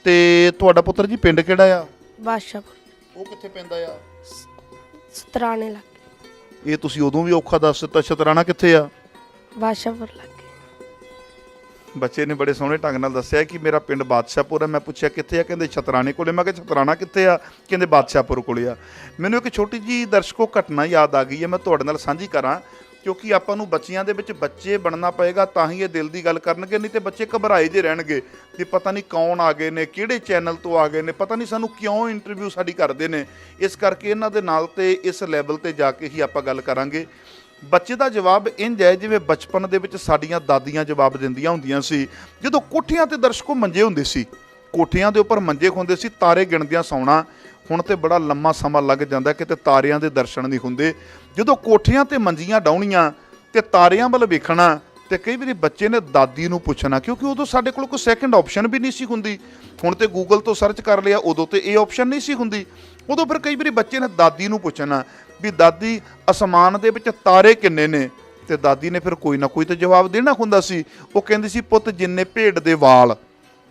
[SPEAKER 1] ਤੇ ਤੁਹਾਡਾ ਪੁੱਤਰ ਜੀ ਪਿੰਡ ਕਿਹੜਾ ਆ?
[SPEAKER 3] ਬਾਦਸ਼ਾਹਪੁਰ।
[SPEAKER 1] ਉਹ ਕਿੱਥੇ ਪੈਂਦਾ ਆ?
[SPEAKER 3] ਸਤਰਾਣੇ ਲੱਗੇ
[SPEAKER 1] ਇਹ ਤੁਸੀਂ ਉਦੋਂ ਵੀ ਔਖਾ ਦੱਸ ਦਿੱਤਾ। ਸ਼ਤਰਾਣਾ ਕਿੱਥੇ ਆ?
[SPEAKER 3] ਬਾਦਸ਼ਾਹਪੁਰ ਲੱਗੇ।
[SPEAKER 1] ਬੱਚੇ ਨੇ ਬੜੇ ਸੋਹਣੇ ਢੰਗ ਨਾਲ ਦੱਸਿਆ ਕਿ ਮੇਰਾ ਪਿੰਡ ਬਾਦਸ਼ਾਹਪੁਰ ਹੈ। ਮੈਂ ਪੁੱਛਿਆ ਕਿੱਥੇ ਆ? ਕਹਿੰਦੇ ਸ਼ਤਰਾਣੇ ਕੋਲੇ। ਮੈਂ ਕਿਹਾ ਸ਼ਤਰਾਣਾ ਕਿੱਥੇ ਆ? ਕਹਿੰਦੇ ਬਾਦਸ਼ਾਹਪੁਰ ਕੋਲੇ ਆ। ਮੈਨੂੰ ਇੱਕ ਛੋਟੀ ਜੀ ਦਰਸ਼ਕੋ ਘਟਨਾ ਯਾਦ ਆ ਗਈ ਹੈ, ਮੈਂ ਤੁਹਾਡੇ ਨਾਲ ਸਾਂਝੀ ਕਰਾਂ, ਕਿਉਂਕਿ ਆਪਾਂ ਨੂੰ ਬੱਚਿਆਂ ਦੇ ਵਿੱਚ ਬੱਚੇ ਬਣਨਾ ਪਏਗਾ ਤਾਂ ਹੀ ਇਹ ਦਿਲ ਦੀ ਗੱਲ ਕਰਨਗੇ, ਨਹੀਂ ਤੇ ਬੱਚੇ ਘਬਰਾਏ ਜੇ ਰਹਿਣਗੇ ਕਿ ਪਤਾ ਨਹੀਂ ਕੌਣ ਆ ਗਏ ਨੇ, ਕਿਹੜੇ ਚੈਨਲ ਤੋਂ ਆ ਗਏ ਨੇ, ਪਤਾ ਨਹੀਂ ਸਾਨੂੰ ਕਿਉਂ ਇੰਟਰਵਿਊ ਸਾਡੀ ਕਰਦੇ ਨੇ। ਇਸ ਕਰਕੇ ਇਹਨਾਂ ਦੇ ਨਾਲ ਤੇ ਇਸ ਲੈਵਲ ਤੇ ਜਾ ਕੇ ਹੀ ਆਪਾਂ ਗੱਲ ਕਰਾਂਗੇ। ਬੱਚੇ ਦਾ ਜਵਾਬ ਇੰਝ ਹੈ ਜਿਵੇਂ ਬਚਪਨ ਦੇ ਵਿੱਚ ਸਾਡੀਆਂ ਦਾਦੀਆਂ ਜਵਾਬ ਦਿੰਦੀਆਂ ਹੁੰਦੀਆਂ ਸੀ। ਜਦੋਂ ਕੋਠੀਆਂ ਤੇ ਦਰਸ਼ਕੋ ਮੰਜੇ ਹੁੰਦੇ ਸੀ, ਕੋਠੀਆਂ ਦੇ ਉੱਪਰ ਮੰਜੇ ਹੁੰਦੇ ਸੀ, ਤਾਰੇ ਗਿਣਦਿਆਂ ਸੌਣਾ। ਹੁਣ ਤੇ ਬੜਾ ਲੰਮਾ ਸਮਾਂ ਲੱਗ ਜਾਂਦਾ, ਕਿਤੇ ਤਾਰਿਆਂ ਦੇ ਦਰਸ਼ਨ ਨਹੀਂ ਹੁੰਦੇ। ਜਦੋਂ ਕੋਠੀਆਂ ਤੇ ਮੰਜੀਆਂ ਡਾਉਣੀਆਂ ਤੇ ਤਾਰਿਆਂ ਵੱਲ ਵੇਖਣਾ, ਤੇ ਕਈ ਵਾਰੀ ਬੱਚੇ ਨੇ ਦਾਦੀ ਨੂੰ ਪੁੱਛਣਾ, ਕਿਉਂਕਿ ਉਦੋਂ ਸਾਡੇ ਕੋਲ ਕੋਈ ਸੈਕੰਡ ਆਪਸ਼ਨ ਵੀ ਨਹੀਂ ਸੀ ਹੁੰਦੀ। ਹੁਣ ਤੇ ਗੂਗਲ ਤੋਂ ਸਰਚ ਕਰ ਲਿਆ, ਉਦੋਂ ਤੇ ਇਹ ਆਪਸ਼ਨ ਨਹੀਂ ਸੀ ਹੁੰਦੀ। ਉਦੋਂ ਫਿਰ ਕਈ ਵਾਰੀ ਬੱਚੇ ਨੇ ਦਾਦੀ ਨੂੰ ਪੁੱਛਣਾ ਵੀ ਦਾਦੀ ਅਸਮਾਨ ਦੇ ਵਿੱਚ ਤਾਰੇ ਕਿੰਨੇ ਨੇ, ਤੇ ਦਾਦੀ ਨੇ ਫਿਰ ਕੋਈ ਨਾ ਕੋਈ ਤਾਂ ਜਵਾਬ ਦੇਣਾ ਹੁੰਦਾ ਸੀ। ਉਹ ਕਹਿੰਦੀ ਸੀ ਪੁੱਤ ਜਿੰਨੇ ਭੇਡ ਦੇ ਵਾਲ।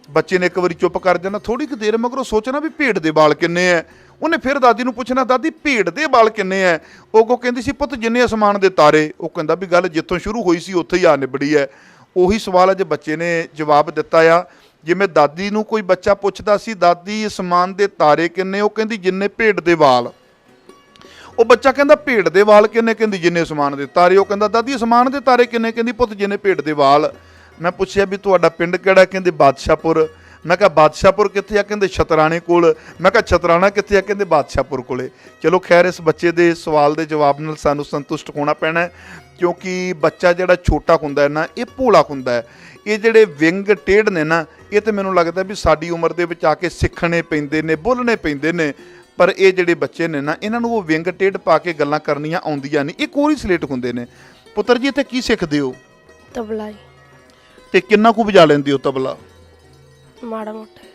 [SPEAKER 1] ਬੱਚੇ ਨੇ ਇੱਕ ਵਾਰੀ ਚੁੱਪ ਕਰ ਜਾਣਾ, ਥੋੜੀ ਕੁ ਦੇਰ ਮਗਰੋਂ ਸੋਚਣਾ ਵੀ ਭੇਡ ਦੇ ਵਾਲ ਕਿੰਨੇ ਐ। ਉਹਨੇ ਫਿਰ ਦਾਦੀ ਨੂੰ ਪੁੱਛਣਾ ਦਾਦੀ ਭੇਡ ਦੇ ਵਾਲ ਕਿੰਨੇ ਐ? ਉਹ ਕਹਿੰਦੀ ਸੀ ਪੁੱਤ ਜਿੰਨੇ ਅਸਮਾਨ ਦੇ ਤਾਰੇ। ਉਹ ਕਹਿੰਦਾ ਵੀ ਗੱਲ ਜਿੱਥੋਂ ਸ਼ੁਰੂ ਹੋਈ ਸੀ ਉੱਥੇ ਹੀ ਆ ਨਿਬੜੀ ਐ। ਉਹੀ ਸਵਾਲ ਅੱਜ ਬੱਚੇ ਨੇ ਜਵਾਬ ਦਿੱਤਾ ਆ। ਜਿਵੇਂ ਦਾਦੀ ਨੂੰ ਕੋਈ ਬੱਚਾ ਪੁੱਛਦਾ ਸੀ ਦਾਦੀ ਅਸਮਾਨ ਦੇ ਤਾਰੇ ਕਿੰਨੇ, ਉਹ ਕਹਿੰਦੀ ਜਿੰਨੇ ਭੇਡ ਦੇ ਵਾਲ। ਉਹ ਬੱਚਾ ਕਹਿੰਦਾ ਭੇਡ ਦੇ ਵਾਲ ਕਿੰਨੇ? ਕਹਿੰਦੀ ਜਿੰਨੇ ਅਸਮਾਨ ਦੇ ਤਾਰੇ। ਉਹ ਕਹਿੰਦਾ ਦਾਦੀ ਅਸਮਾਨ ਦੇ ਤਾਰੇ ਕਿੰਨੇ? ਕਹਿੰਦੀ ਪੁੱਤ ਜਿੰਨੇ ਭੇਡ ਦੇ ਵਾਲ। ਮੈਂ ਪੁੱਛਿਆ ਵੀ ਤੁਹਾਡਾ ਪਿੰਡ ਕਿਹੜਾ? ਕਹਿੰਦੇ ਬਾਦਸ਼ਾਹਪੁਰ। ਮੈਂ ਕਿਹਾ ਬਾਦਸ਼ਾਹਪੁਰ ਕਿੱਥੇ ਆ? ਕਹਿੰਦੇ ਸ਼ਤਰਾਣੇ ਕੋਲ। ਮੈਂ ਕਿਹਾ ਸ਼ਤਰਾਣਾ ਕਿੱਥੇ ਆ? ਕਹਿੰਦੇ ਬਾਦਸ਼ਾਹਪੁਰ ਕੋਲੇ। ਚਲੋ ਖੈਰ, ਇਸ ਬੱਚੇ ਦੇ ਸਵਾਲ ਦੇ ਜਵਾਬ ਨਾਲ ਸਾਨੂੰ ਸੰਤੁਸ਼ਟ ਹੋਣਾ ਪੈਣਾ, ਕਿਉਂਕਿ ਬੱਚਾ ਜਿਹੜਾ ਛੋਟਾ ਹੁੰਦਾ ਹੈ ਨਾ, ਇਹ ਭੋਲਾ ਹੁੰਦਾ ਹੈ। ਇਹ ਜਿਹੜੇ ਵਿੰਗ ਟੇਢ ਨੇ ਨਾ, ਇਹ ਤੇ ਮੈਨੂੰ ਲੱਗਦਾ ਵੀ ਸਾਡੀ ਉਮਰ ਦੇ ਵਿੱਚ ਆ ਕੇ ਸਿੱਖਣੇ ਪੈਂਦੇ ਨੇ, ਬੋਲਣੇ ਪੈਂਦੇ ਨੇ। ਪਰ ਇਹ ਜਿਹੜੇ ਬੱਚੇ ਨੇ ਨਾ, ਇਹਨਾਂ ਨੂੰ ਉਹ ਵਿੰਗ ਟੇਢ ਪਾ ਕੇ ਗੱਲਾਂ ਕਰਨੀਆਂ ਆਉਂਦੀਆਂ ਨਹੀਂ, ਇਹ ਕੋਰੀ ਸਲੇਟ ਹੁੰਦੇ ਨੇ। ਪੁੱਤਰ ਜੀ ਇੱਥੇ ਕੀ ਸਿੱਖਦੇ ਹੋ?
[SPEAKER 3] ਤਬਲਾ ਜੀ।
[SPEAKER 1] ਤੇ ਕਿੰਨਾ ਕੁ ਵਜਾ ਲੈਂਦੇ ਹੋ ਤਬਲਾ?
[SPEAKER 3] ਮਾੜਾ ਮੋਟਾ।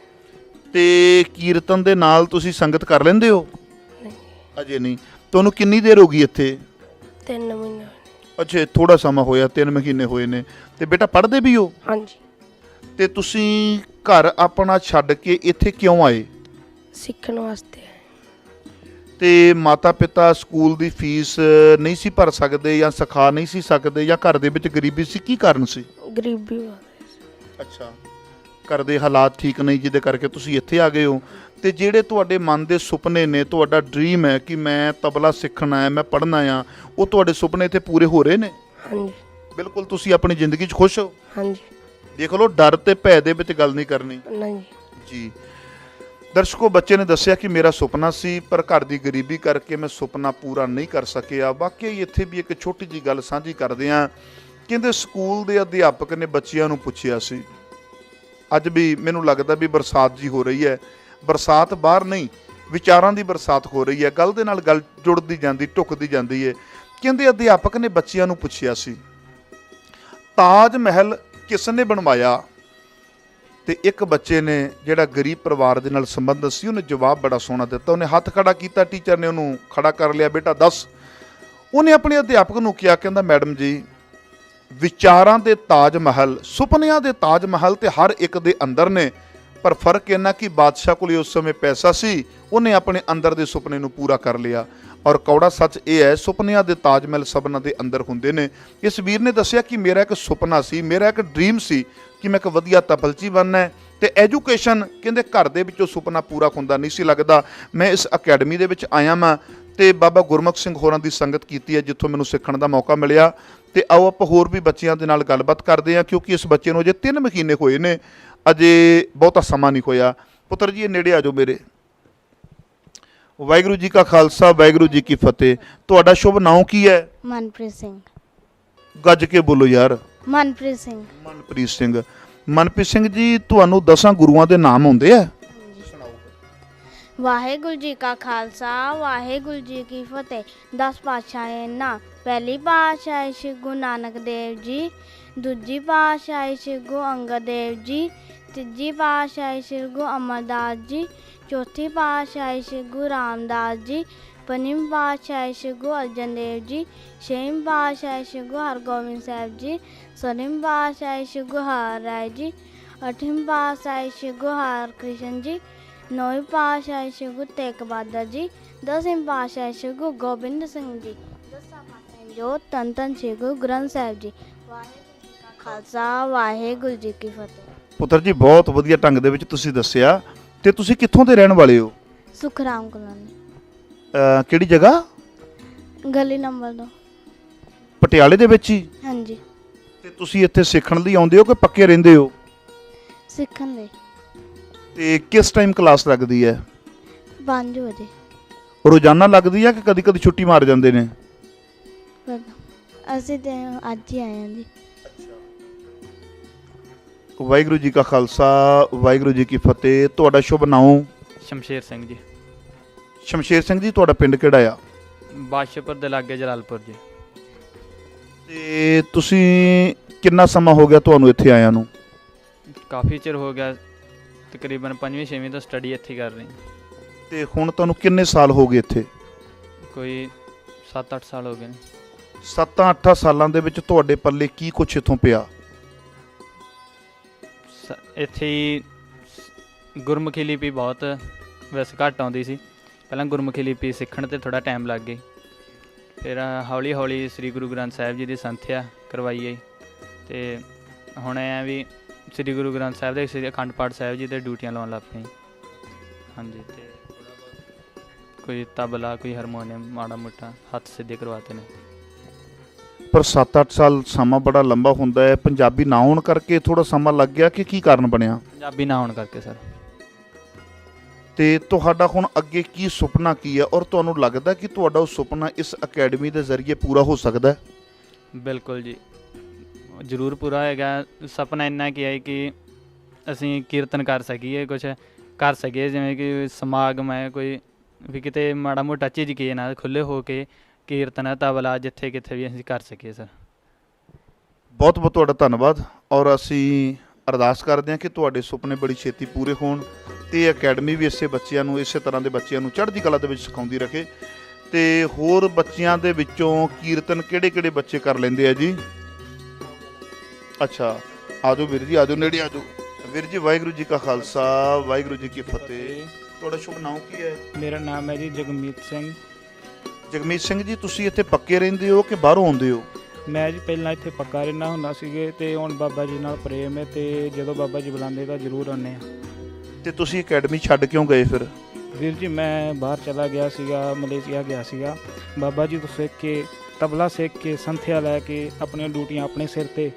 [SPEAKER 1] ਤੇ ਕੀਰਤਨ ਦੇ ਨਾਲ ਤੁਸੀਂ ਸੰਗਤ ਕਰ ਲੈਂਦੇ ਹੋ?
[SPEAKER 3] ਨਹੀਂ,
[SPEAKER 1] ਅਜੇ ਨਹੀਂ। ਤੁਹਾਨੂੰ ਕਿੰਨੀ ਦੇਰ ਹੋ ਗਈ ਇੱਥੇ?
[SPEAKER 3] 3 ਮਹੀਨੇ।
[SPEAKER 1] ਅੱਛਾ, ਥੋੜਾ ਸਮਾਂ ਹੋਇਆ, 3 ਮਹੀਨੇ ਹੋਏ ਨੇ। ਤੇ ਬੇਟਾ ਪੜ੍ਹਦੇ ਵੀ ਹੋ?
[SPEAKER 3] ਹਾਂਜੀ।
[SPEAKER 1] ਤੇ ਤੁਸੀਂ ਘਰ ਆਪਣਾ ਛੱਡ ਕੇ ਇੱਥੇ ਕਿਉਂ ਆਏ?
[SPEAKER 3] ਸਿੱਖਣ ਵਾਸਤੇ।
[SPEAKER 1] ਤੇ ਮਾਤਾ ਪਿਤਾ ਸਕੂਲ ਦੀ ਫੀਸ ਨਹੀਂ ਸੀ ਭਰ ਸਕਦੇ ਜਾਂ ਸਿਖਾ ਨਹੀਂ ਸੀ ਸਕਦੇ, ਜਾਂ ਘਰ ਦੇ ਵਿੱਚ ਗਰੀਬੀ ਸੀ? ਕੀ ਕਾਰਨ ਸੀ?
[SPEAKER 3] ਗਰੀਬੀ ਵਾਲੇ।
[SPEAKER 1] ਅੱਛਾ, ਘਰ ਦੇ ਹਾਲਾਤ ਠੀਕ ਨਹੀਂ ਜਿਹਦੇ ਕਰਕੇ ਤੁਸੀਂ ਇੱਥੇ ਆ ਗਏ ਹੋ। ਤੇ ਜਿਹੜੇ ਤੁਹਾਡੇ ਮਨ ਦੇ ਸੁਪਨੇ ਨੇ, ਤੁਹਾਡਾ ਡ੍ਰੀਮ ਹੈ ਕਿ ਮੈਂ ਤਬਲਾ ਸਿੱਖਣਾ ਹੈ, ਮੈਂ ਪੜ੍ਹਨਾ ਆ, ਉਹ ਤੁਹਾਡੇ ਸੁਪਨੇ ਇੱਥੇ ਪੂਰੇ ਹੋ ਰਹੇ ਨੇ?
[SPEAKER 3] ਹਾਂਜੀ।
[SPEAKER 1] ਬਿਲਕੁਲ। ਤੁਸੀਂ ਆਪਣੀ ਜ਼ਿੰਦਗੀ 'ਚ ਖੁਸ਼ ਹੋ?
[SPEAKER 3] ਹਾਂਜੀ।
[SPEAKER 1] ਦੇਖ ਲਓ, ਡਰ ਤੇ ਭੈ ਦੇ ਵਿੱਚ ਗੱਲ ਨਹੀਂ ਕਰਨੀ
[SPEAKER 3] ਨਹੀਂ
[SPEAKER 1] ਜੀ। ਦਰਸ਼ਕੋ, ਬੱਚੇ ਨੇ ਦੱਸਿਆ ਕਿ ਮੇਰਾ ਸੁਪਨਾ ਸੀ, ਪਰ ਘਰ ਦੀ ਗਰੀਬੀ ਕਰਕੇ ਮੈਂ ਸੁਪਨਾ ਪੂਰਾ ਨਹੀਂ ਕਰ ਸਕਿਆ। ਵਾਕਈ ਇੱਥੇ ਵੀ ਇੱਕ ਛੋਟੀ ਜੀ ਗੱਲ ਸਾਂਝੀ ਕਰਦੇ ਹਾਂ। ਕਹਿੰਦੇ ਸਕੂਲ ਦੇ ਅਧਿਆਪਕ ਨੇ ਬੱਚਿਆਂ ਨੂੰ ਪੁੱਛਿਆ ਸੀ, ਅੱਜ ਵੀ ਮੈਨੂੰ ਲੱਗਦਾ ਵੀ ਬਰਸਾਤ ਜੀ ਹੋ ਰਹੀ ਹੈ, ਬਰਸਾਤ ਬਾਹਰ ਨਹੀਂ, ਵਿਚਾਰਾਂ ਦੀ ਬਰਸਾਤ ਹੋ ਰਹੀ ਹੈ, ਗੱਲ ਦੇ ਨਾਲ ਗੱਲ ਜੁੜਦੀ ਜਾਂਦੀ, ਢੁੱਕਦੀ ਜਾਂਦੀ ਹੈ। ਕਹਿੰਦੇ ਅਧਿਆਪਕ ਨੇ ਬੱਚਿਆਂ ਨੂੰ ਪੁੱਛਿਆ ਸੀ, ਤਾਜ ਮਹਿਲ ਕਿਸ ਨੇ ਬਣਵਾਇਆ? ਤੇ ਇੱਕ ਬੱਚੇ ਨੇ ਜਿਹੜਾ ਗਰੀਬ ਪਰਿਵਾਰ ਦੇ ਨਾਲ ਸੰਬੰਧਿਤ ਸੀ, ਉਹਨੇ ਜਵਾਬ ਬੜਾ ਸੋਹਣਾ ਦਿੱਤਾ। ਉਹਨੇ ਹੱਥ ਖੜਾ ਕੀਤਾ, ਟੀਚਰ ਨੇ ਉਹਨੂੰ ਖੜਾ ਕਰ ਲਿਆ, ਬੇਟਾ ਦੱਸ। ਉਹਨੇ ਆਪਣੇ ਅਧਿਆਪਕ ਨੂੰ ਕਿਹਾ, ਕਹਿੰਦਾ ਮੈਡਮ ਜੀ, ਵਿਚਾਰਾਂ ਦੇ ਤਾਜ ਮਹਿਲ, ਸੁਪਨਿਆਂ ਦੇ ਤਾਜ ਮਹਿਲ ਤੇ ਹਰ ਇੱਕ ਦੇ ਅੰਦਰ ਨੇ, ਪਰ ਫਰਕ ਇਹਨਾਂ ਕਿ ਬਾਦਸ਼ਾਹ ਕੋਲ ਉਸ ਸਮੇਂ ਪੈਸਾ ਸੀ, ਉਹਨੇ ਆਪਣੇ ਅੰਦਰ ਦੇ ਸੁਪਨੇ ਨੂੰ ਪੂਰਾ ਕਰ ਲਿਆ। ਔਰ ਕੌੜਾ ਸੱਚ ਇਹ ਹੈ, ਸੁਪਨਿਆਂ ਦੇ ਤਾਜ ਮਹਿਲ ਸਭਨਾਂ ਦੇ ਅੰਦਰ ਹੁੰਦੇ ਨੇ। ਇਸ ਵੀਰ ਨੇ ਦੱਸਿਆ ਕਿ ਮੇਰਾ ਇੱਕ ਸੁਪਨਾ ਸੀ, ਮੇਰਾ ਇੱਕ ਡ੍ਰੀਮ ਸੀ ਕਿ ਮੈਂ ਇੱਕ ਵਧੀਆ ਤਬਲਚੀ ਬਣਨਾ ਹੈ। ਤੇ ਐਜੂਕੇਸ਼ਨ, ਕਹਿੰਦੇ ਘਰ ਦੇ ਵਿੱਚੋਂ ਸੁਪਨਾ ਪੂਰਾ ਹੁੰਦਾ ਨਹੀਂ ਸੀ ਲੱਗਦਾ। ਮੈਂ ਇਸ ਅਕੈਡਮੀ ਦੇ ਵਿੱਚ ਆਇਆ ਮੈਂ ਤੇ ਬਾਬਾ ਗੁਰਮੁਖ ਸਿੰਘ ਹੋਰਾਂ ਦੀ ਸੰਗਤ ਕੀਤੀ ਹੈ, ਜਿੱਥੋਂ ਮੈਨੂੰ ਸਿੱਖਣ ਦਾ ਮੌਕਾ ਮਿਲਿਆ। ਤੇ ਆਓ ਆਪਾਂ ਹੋਰ ਵੀ ਬੱਚਿਆਂ ਦੇ ਨਾਲ ਗੱਲਬਾਤ ਕਰਦੇ ਹਾਂ, ਕਿਉਂਕਿ ਇਸ ਬੱਚੇ ਨੂੰ ਅਜੇ 3 ਮਹੀਨੇ ਹੋਏ ਨੇ, ਅਜੇ ਬਹੁਤਾ ਸਮਾਂ ਨਹੀਂ ਹੋਇਆ। ਪੁੱਤਰ ਜੀ, ਇਹ ਨੇੜੇ ਆ ਜਾਓ ਮੇਰੇ। ਵਾਹਿਗੁਰੂ ਜੀ ਕਾ ਖਾਲਸਾ, ਵਾਹਿਗੁਰੂ ਜੀ ਕੀ ਫਤਿਹ। ਤੁਹਾਡਾ ਸ਼ੁਭ ਨਾਮ ਕੀ ਹੈ?
[SPEAKER 4] ਮਨਪ੍ਰੀਤ ਸਿੰਘ।
[SPEAKER 1] ਗੱਜ ਕੇ ਬੋਲੋ ਯਾਰ।
[SPEAKER 4] ਮਨਪ੍ਰੀਤ ਸਿੰਘ।
[SPEAKER 1] ਮਨਪ੍ਰੀਤ ਸਿੰਘ। ਮਨਪ੍ਰੀਤ ਸਿੰਘ ਜੀ, ਤੁਹਾਨੂੰ 10 ਗੁਰੂਆਂ ਦੇ ਨਾਮ ਆਉਂਦੇ ਆ?
[SPEAKER 4] ਵਾਹਿਗੁਰੂ ਜੀ ਕਾ ਖਾਲਸਾ, ਵਾਹਿਗੁਰੂ ਜੀ ਕੀ ਫਤਿਹ। 10 ਪਾਤਸ਼ਾਹਾਂ ਨਾ। ਪਹਿਲੀ ਪਾਤਸ਼ਾਹੀ ਸ਼੍ਰੀ ਗੁਰੂ ਨਾਨਕ ਦੇਵ ਜੀ, ਦੂਜੀ ਪਾਤਸ਼ਾਹੀ ਸ਼੍ਰੀ ਗੁਰੂ ਅੰਗਦ ਦੇਵ ਜੀ, ਤੀਜੀ ਪਾਤਸ਼ਾਹੀ ਸ਼੍ਰੀ ਗੁਰੂ ਅਮਰਦਾਸ ਜੀ, ਚੌਥੀ ਪਾਤਸ਼ਾਹੀ ਸ਼੍ਰੀ ਗੁਰੂ ਰਾਮਦਾਸ ਜੀ, ਪੰਜਵੀਂ ਪਾਤਸ਼ਾਹੀ ਸ਼੍ਰੀ ਗੁਰੂ ਅਰਜਨ ਦੇਵ ਜੀ, ਛੇਵੀਂ ਪਾਤਸ਼ਾਹੀ ਸ਼੍ਰੀ ਗੁਰੂ ਹਰਗੋਬਿੰਦ ਸਾਹਿਬ ਜੀ, ਸੱਤਵੀਂ ਪਾਤਸ਼ਾਹੀ ਸ਼੍ਰੀ ਗੁਰੂ ਹਰਿਰਾਏ ਜੀ, ਅੱਠਵੀਂ ਪਾਤਸ਼ਾਹੀ ਸ਼੍ਰੀ ਗੁਰੂ ਹਰਕ੍ਰਿਸ਼ਨ ਜੀ, ਨੌਵੀਂ ਪਾਤਸ਼ਾਹੀ ਸ੍ਰੀ ਗੁਰੂ ਤੇਗ ਬਹਾਦਰ ਜੀ, ਦਸਵੀਂ ਪਾਤਸ਼ਾਹੀ ਸ੍ਰੀ ਗੁਰੂ ਗੋਬਿੰਦ ਸਿੰਘ ਜੀ, ਦਸਾਂ ਪਾਤਸ਼ਾਹੀ ਜੋ ਧੰਨ ਧੰਨ ਸ੍ਰੀ ਗੁਰੂ ਗ੍ਰੰਥ ਸਾਹਿਬ ਜੀ। ਵਾਹਿਗੁਰੂ ਜੀ ਕਾ ਖਾਲਸਾ, ਵਾਹਿਗੁਰੂ ਜੀ ਕੀ ਫਤਿਹ।
[SPEAKER 1] ਪੁੱਤਰ ਜੀ ਬਹੁਤ ਵਧੀਆ ਢੰਗ ਦੇ ਵਿੱਚ ਤੁਸੀਂ ਦੱਸਿਆ। ਤੇ ਤੁਸੀਂ ਕਿੱਥੋਂ ਦੇ ਰਹਿਣ ਵਾਲੇ ਹੋ?
[SPEAKER 4] ਸੁਖਰਾਮ ਕਲੋਨੀ,
[SPEAKER 1] ਕਿਹੜੀ ਜਗ੍ਹਾ?
[SPEAKER 4] ਗਲੀ ਨੰਬਰ 2।
[SPEAKER 1] ਪਟਿਆਲੇ ਦੇ ਵਿੱਚ ਹੀ?
[SPEAKER 4] ਹਾਂਜੀ,
[SPEAKER 1] ਤੇ ਤੁਸੀਂ ਇੱਥੇ ਸਿੱਖਣ ਲਈ ਆਉਂਦੇ ਹੋ ਕਿ ਪੱਕੇ ਰਹਿੰਦੇ ਹੋ?
[SPEAKER 4] ਸਿੱਖਣ ਲਈ।
[SPEAKER 1] ਤੇ ਕਿਸ ਟਾਈਮ ਕਲਾਸ ਲੱਗਦੀ ਹੈ?
[SPEAKER 4] 5 ਵਜੇ।
[SPEAKER 1] ਰੋਜ਼ਾਨਾ ਲੱਗਦੀ ਹੈ ਕਿ ਕਦੀ ਕਦੀ ਛੁੱਟੀ ਮਾਰ ਜਾਂਦੇ ਨੇ?
[SPEAKER 4] ਅਸੀਂ ਤੇ ਅੱਜ ਹੀ ਆਏ ਹਾਂ ਜੀ।
[SPEAKER 1] ਵਾਹਿਗੁਰੂ ਜੀ ਕਾ ਖਾਲਸਾ, ਵਾਹਿਗੁਰੂ ਜੀ ਕੀ ਫਤਿਹ। ਤੁਹਾਡਾ ਸ਼ੁਭ ਨਾਮ?
[SPEAKER 5] ਸ਼ਮਸ਼ੇਰ ਸਿੰਘ ਜੀ।
[SPEAKER 1] ਸ਼ਮਸ਼ੇਰ ਸਿੰਘ ਜੀ, ਤੁਹਾਡਾ ਪਿੰਡ ਕਿਹੜਾ ਆ?
[SPEAKER 5] ਬਾਦਸ਼ਾਹਪੁਰ ਦੇ ਲਾਗੇ ਜਲਾਲਪੁਰ ਜੀ।
[SPEAKER 1] ਤੇ ਤੁਸੀਂ ਕਿੰਨਾ ਸਮਾਂ ਹੋ ਗਿਆ ਤੁਹਾਨੂੰ ਇੱਥੇ ਆਇਆਂ ਨੂੰ?
[SPEAKER 5] ਕਾਫੀ ਚਿਰ ਹੋ ਗਿਆ, ਤਕਰੀਬਨ 5ਵੀਂ 6ਵੀਂ ਤੋਂ ਸਟੱਡੀ ਇੱਥੇ ਕਰ ਰਹੀ।
[SPEAKER 1] ਤੇ ਹੁਣ ਤੁਹਾਨੂੰ ਕਿੰਨੇ ਸਾਲ ਹੋ ਗਏ ਇੱਥੇ?
[SPEAKER 5] ਕੋਈ 7-8 ਸਾਲ ਹੋ ਗਏ ਨੇ।
[SPEAKER 1] 7-8 ਸਾਲਾਂ ਦੇ ਵਿੱਚ ਤੁਹਾਡੇ ਪੱਲੇ ਕੀ ਕੁਛ ਇੱਥੋਂ ਪਿਆ?
[SPEAKER 5] ਇੱਥੇ ਹੀ ਗੁਰਮੁਖੀ ਲਿਪੀ ਬਹੁਤ ਵੈਸੇ ਘੱਟ ਆਉਂਦੀ ਸੀ। ਪਹਿਲਾਂ ਗੁਰਮੁਖੀ ਲਿਪੀ ਸਿੱਖਣ 'ਤੇ ਥੋੜ੍ਹਾ ਟਾਈਮ ਲੱਗ ਗਿਆ। ਫਿਰ ਹੌਲੀ ਹੌਲੀ ਸ੍ਰੀ ਗੁਰੂ ਗ੍ਰੰਥ ਸਾਹਿਬ ਜੀ ਦੀ ਸੰਥਿਆ ਕਰਵਾਈ ਹੈ। ਅਤੇ ਹੁਣ ਐਂ ਵੀ ਸ੍ਰੀ ਗੁਰੂ ਗ੍ਰੰਥ ਸਾਹਿਬ ਦੇ ਸ੍ਰੀ ਅਖੰਡ ਪਾਠ ਸਾਹਿਬ ਜੀ 'ਤੇ ਡਿਊਟੀਆਂ ਲਾਉਣ ਲੱਗ ਪਏ। ਹਾਂਜੀ, ਅਤੇ ਕੋਈ ਤਬਲਾ, ਕੋਈ ਹਾਰਮੋਨੀਅਮ, ਮਾੜਾ ਮੋਟਾ ਹੱਥ ਸਿੱਧੇ ਕਰਵਾਤੇ ਨੇ।
[SPEAKER 1] ਪਰ 7-8 ਸਾਲ ਸਮਾਂ ਬੜਾ ਲੰਬਾ ਹੁੰਦਾ ਹੈ। ਪੰਜਾਬੀ ਨਾ ਹੋਣ ਕਰਕੇ ਥੋੜਾ ਸਮਾਂ ਲੱਗ ਗਿਆ ਕਿ ਕੀ ਕਾਰਨ ਬਣਿਆ?
[SPEAKER 5] ਪੰਜਾਬੀ ਨਾ ਹੋਣ ਕਰਕੇ ਸਰ।
[SPEAKER 1] ਤੇ ਤੁਹਾਡਾ ਹੁਣ ਅੱਗੇ ਕੀ ਸੁਪਨਾ ਕੀ ਹੈ, ਔਰ ਤੁਹਾਨੂੰ ਲੱਗਦਾ ਕਿ ਤੁਹਾਡਾ ਉਹ ਸੁਪਨਾ ਇਸ ਅਕੈਡਮੀ ਦੇ ਜ਼ਰੀਏ ਪੂਰਾ ਹੋ ਸਕਦਾ ਹੈ?
[SPEAKER 5] ਬਿਲਕੁਲ ਜੀ, ਜ਼ਰੂਰ ਪੂਰਾ ਹੋਏਗਾ। ਸੁਪਨਾ ਇੰਨਾ ਕੀ ਹੈ ਕਿ ਅਸੀਂ ਕੀਰਤਨ ਕਰ ਸਕੀਏ, ਕੁਛ ਕਰ ਸਕੀਏ, ਜਿਵੇਂ ਕਿ ਸਮਾਗਮ ਹੈ, ਕੋਈ ਵੀ ਕਿਤੇ ਮਾੜਾ ਮੋਟਾ ਝਿਜਕੇ ਨਾ, ਖੁੱਲ੍ਹੇ ਹੋ ਕੇ ਕੀਰਤਨ, ਤਬਲਾ, ਜਿੱਥੇ ਕਿਤੇ ਵੀ ਅਸੀਂ ਕਰ ਸਕੀਏ ਸਰ।
[SPEAKER 1] ਬਹੁਤ ਬਹੁਤ ਤੁਹਾਡਾ ਧੰਨਵਾਦ। ਔਰ ਅਸੀਂ ਅਰਦਾਸ ਕਰਦੇ ਹਾਂ ਕਿ ਤੁਹਾਡੇ ਸੁਪਨੇ ਬੜੀ ਛੇਤੀ ਪੂਰੇ ਹੋਣ ਤੇ ਅਕੈਡਮੀ ਵੀ ਇਸੇ ਬੱਚਿਆਂ ਨੂੰ, ਇਸੇ ਤਰ੍ਹਾਂ ਦੇ ਬੱਚਿਆਂ ਨੂੰ ਚੜ੍ਹਦੀ ਕਲਾ ਦੇ ਵਿੱਚ ਸਿਖਾਉਂਦੀ ਰੱਖੇ। ਤੇ ਹੋਰ ਬੱਚਿਆਂ ਦੇ ਵਿੱਚੋਂ ਕੀਰਤਨ ਕਿਹੜੇ ਬੱਚੇ ਕਰ ਲੈਂਦੇ ਆ ਜੀ? ਅੱਛਾ, ਆਜੋ ਵੀਰ ਜੀ, ਆਜੋ, ਨੇੜੇ ਆਜੋ। ਵੀਰ ਜੀ, ਵਾਹਿਗੁਰੂ ਜੀ ਕਾ ਖਾਲਸਾ, ਵਾਹਿਗੁਰੂ ਜੀ ਕੀ ਫਤਿਹ। ਤੁਹਾਡਾ ਸ਼ੁਭ ਨਾਮ ਕੀ ਹੈ?
[SPEAKER 6] ਮੇਰਾ ਨਾਮ ਹੈ ਜੀ ਜਗਮੀਤ ਸਿੰਘ।
[SPEAKER 1] ਜਗਮੀਤ ਸਿੰਘ ਜੀ, ਤੁਸੀਂ ਇੱਥੇ ਪੱਕੇ ਰਹਿੰਦੇ ਹੋ ਕਿ ਬਾਹਰੋਂ ਆਉਂਦੇ ਹੋ?
[SPEAKER 6] ਮੈਂ ਜੀ ਪਹਿਲਾਂ ਇੱਥੇ ਪੱਕਾ ਰਹਿਣਾ ਹੁੰਦਾ ਸੀਗੇ, ਤੇ ਹੁਣ ਬਾਬਾ ਜੀ ਨਾਲ ਪ੍ਰੇਮ ਹੈ, ਤੇ ਜਦੋਂ ਬਾਬਾ ਜੀ ਬੁਲਾਉਂਦੇ ਤਾਂ ਜ਼ਰੂਰ ਆਉਂਦੇ ਹਾਂ।
[SPEAKER 1] ਤੇ ਤੁਸੀਂ ਅਕੈਡਮੀ ਛੱਡ ਕਿਉਂ ਗਏ ਫਿਰ?
[SPEAKER 6] ਵੀਰ ਜੀ, ਮੈਂ ਬਾਹਰ ਚਲਾ ਗਿਆ ਸੀਗਾ, ਮਲੇਸ਼ੀਆ ਗਿਆ ਸੀਗਾ। ਬਾਬਾ ਜੀ ਤੋਂ ਸਿੱਖ ਕੇ, ਤਬਲਾ ਸਿੱਖ ਕੇ, ਸੰਥਿਆ ਲੈ ਕੇ, ਆਪਣੀਆਂ ਡਿਊਟੀਆਂ ਆਪਣੇ ਸਿਰ 'ਤੇ,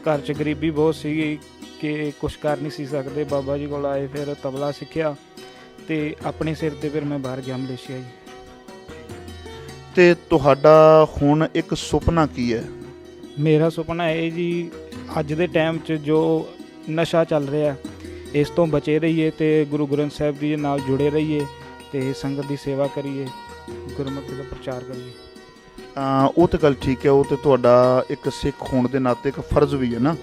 [SPEAKER 6] ਘਰ 'ਚ ਗਰੀਬੀ ਬਹੁਤ ਸੀਗੀ ਕਿ ਕੁਛ ਕਰ ਨਹੀਂ ਸੀ ਸਕਦੇ। ਬਾਬਾ ਜੀ ਕੋਲ ਆਏ, ਫਿਰ ਤਬਲਾ ਸਿੱਖਿਆ ਤੇ ਆਪਣੇ ਸਿਰ 'ਤੇ ਫਿਰ ਮੈਂ ਬਾਹਰ ਗਿਆ ਮਲੇਸ਼ੀਆ ਜੀ।
[SPEAKER 1] ਤੇ ਤੁਹਾਡਾ ਹੁਣ ਇੱਕ ਸੁਪਨਾ ਕੀ ਹੈ?
[SPEAKER 6] ਮੇਰਾ ਸੁਪਨਾ ਇਹ ਜੀ, ਅੱਜ ਦੇ ਟਾਈਮ 'ਚ ਜੋ ਨਸ਼ਾ ਚੱਲ ਰਿਹਾ, ਇਸ ਤੋਂ ਬਚੇ ਰਹੀਏ ਤੇ ਗੁਰੂ ਗ੍ਰੰਥ ਸਾਹਿਬ ਜੀ ਦੇ ਨਾਲ ਜੁੜੇ ਰਹੀਏ ਤੇ ਸੰਗਤ ਦੀ ਸੇਵਾ ਕਰੀਏ, ਗੁਰਮਤਿ ਦਾ ਪ੍ਰਚਾਰ ਕਰੀਏ।
[SPEAKER 1] ਉਹ ਤਾਂ ਗੱਲ ਠੀਕ ਹੈ। ਉਹ ਤਾਂ ਤੁਹਾਡਾ ਇੱਕ ਸਿੱਖ ਹੋਣ ਦੇ ਨਾਤੇ ਇੱਕ ਫਰਜ਼ ਵੀ ਹੈ ਨਾ,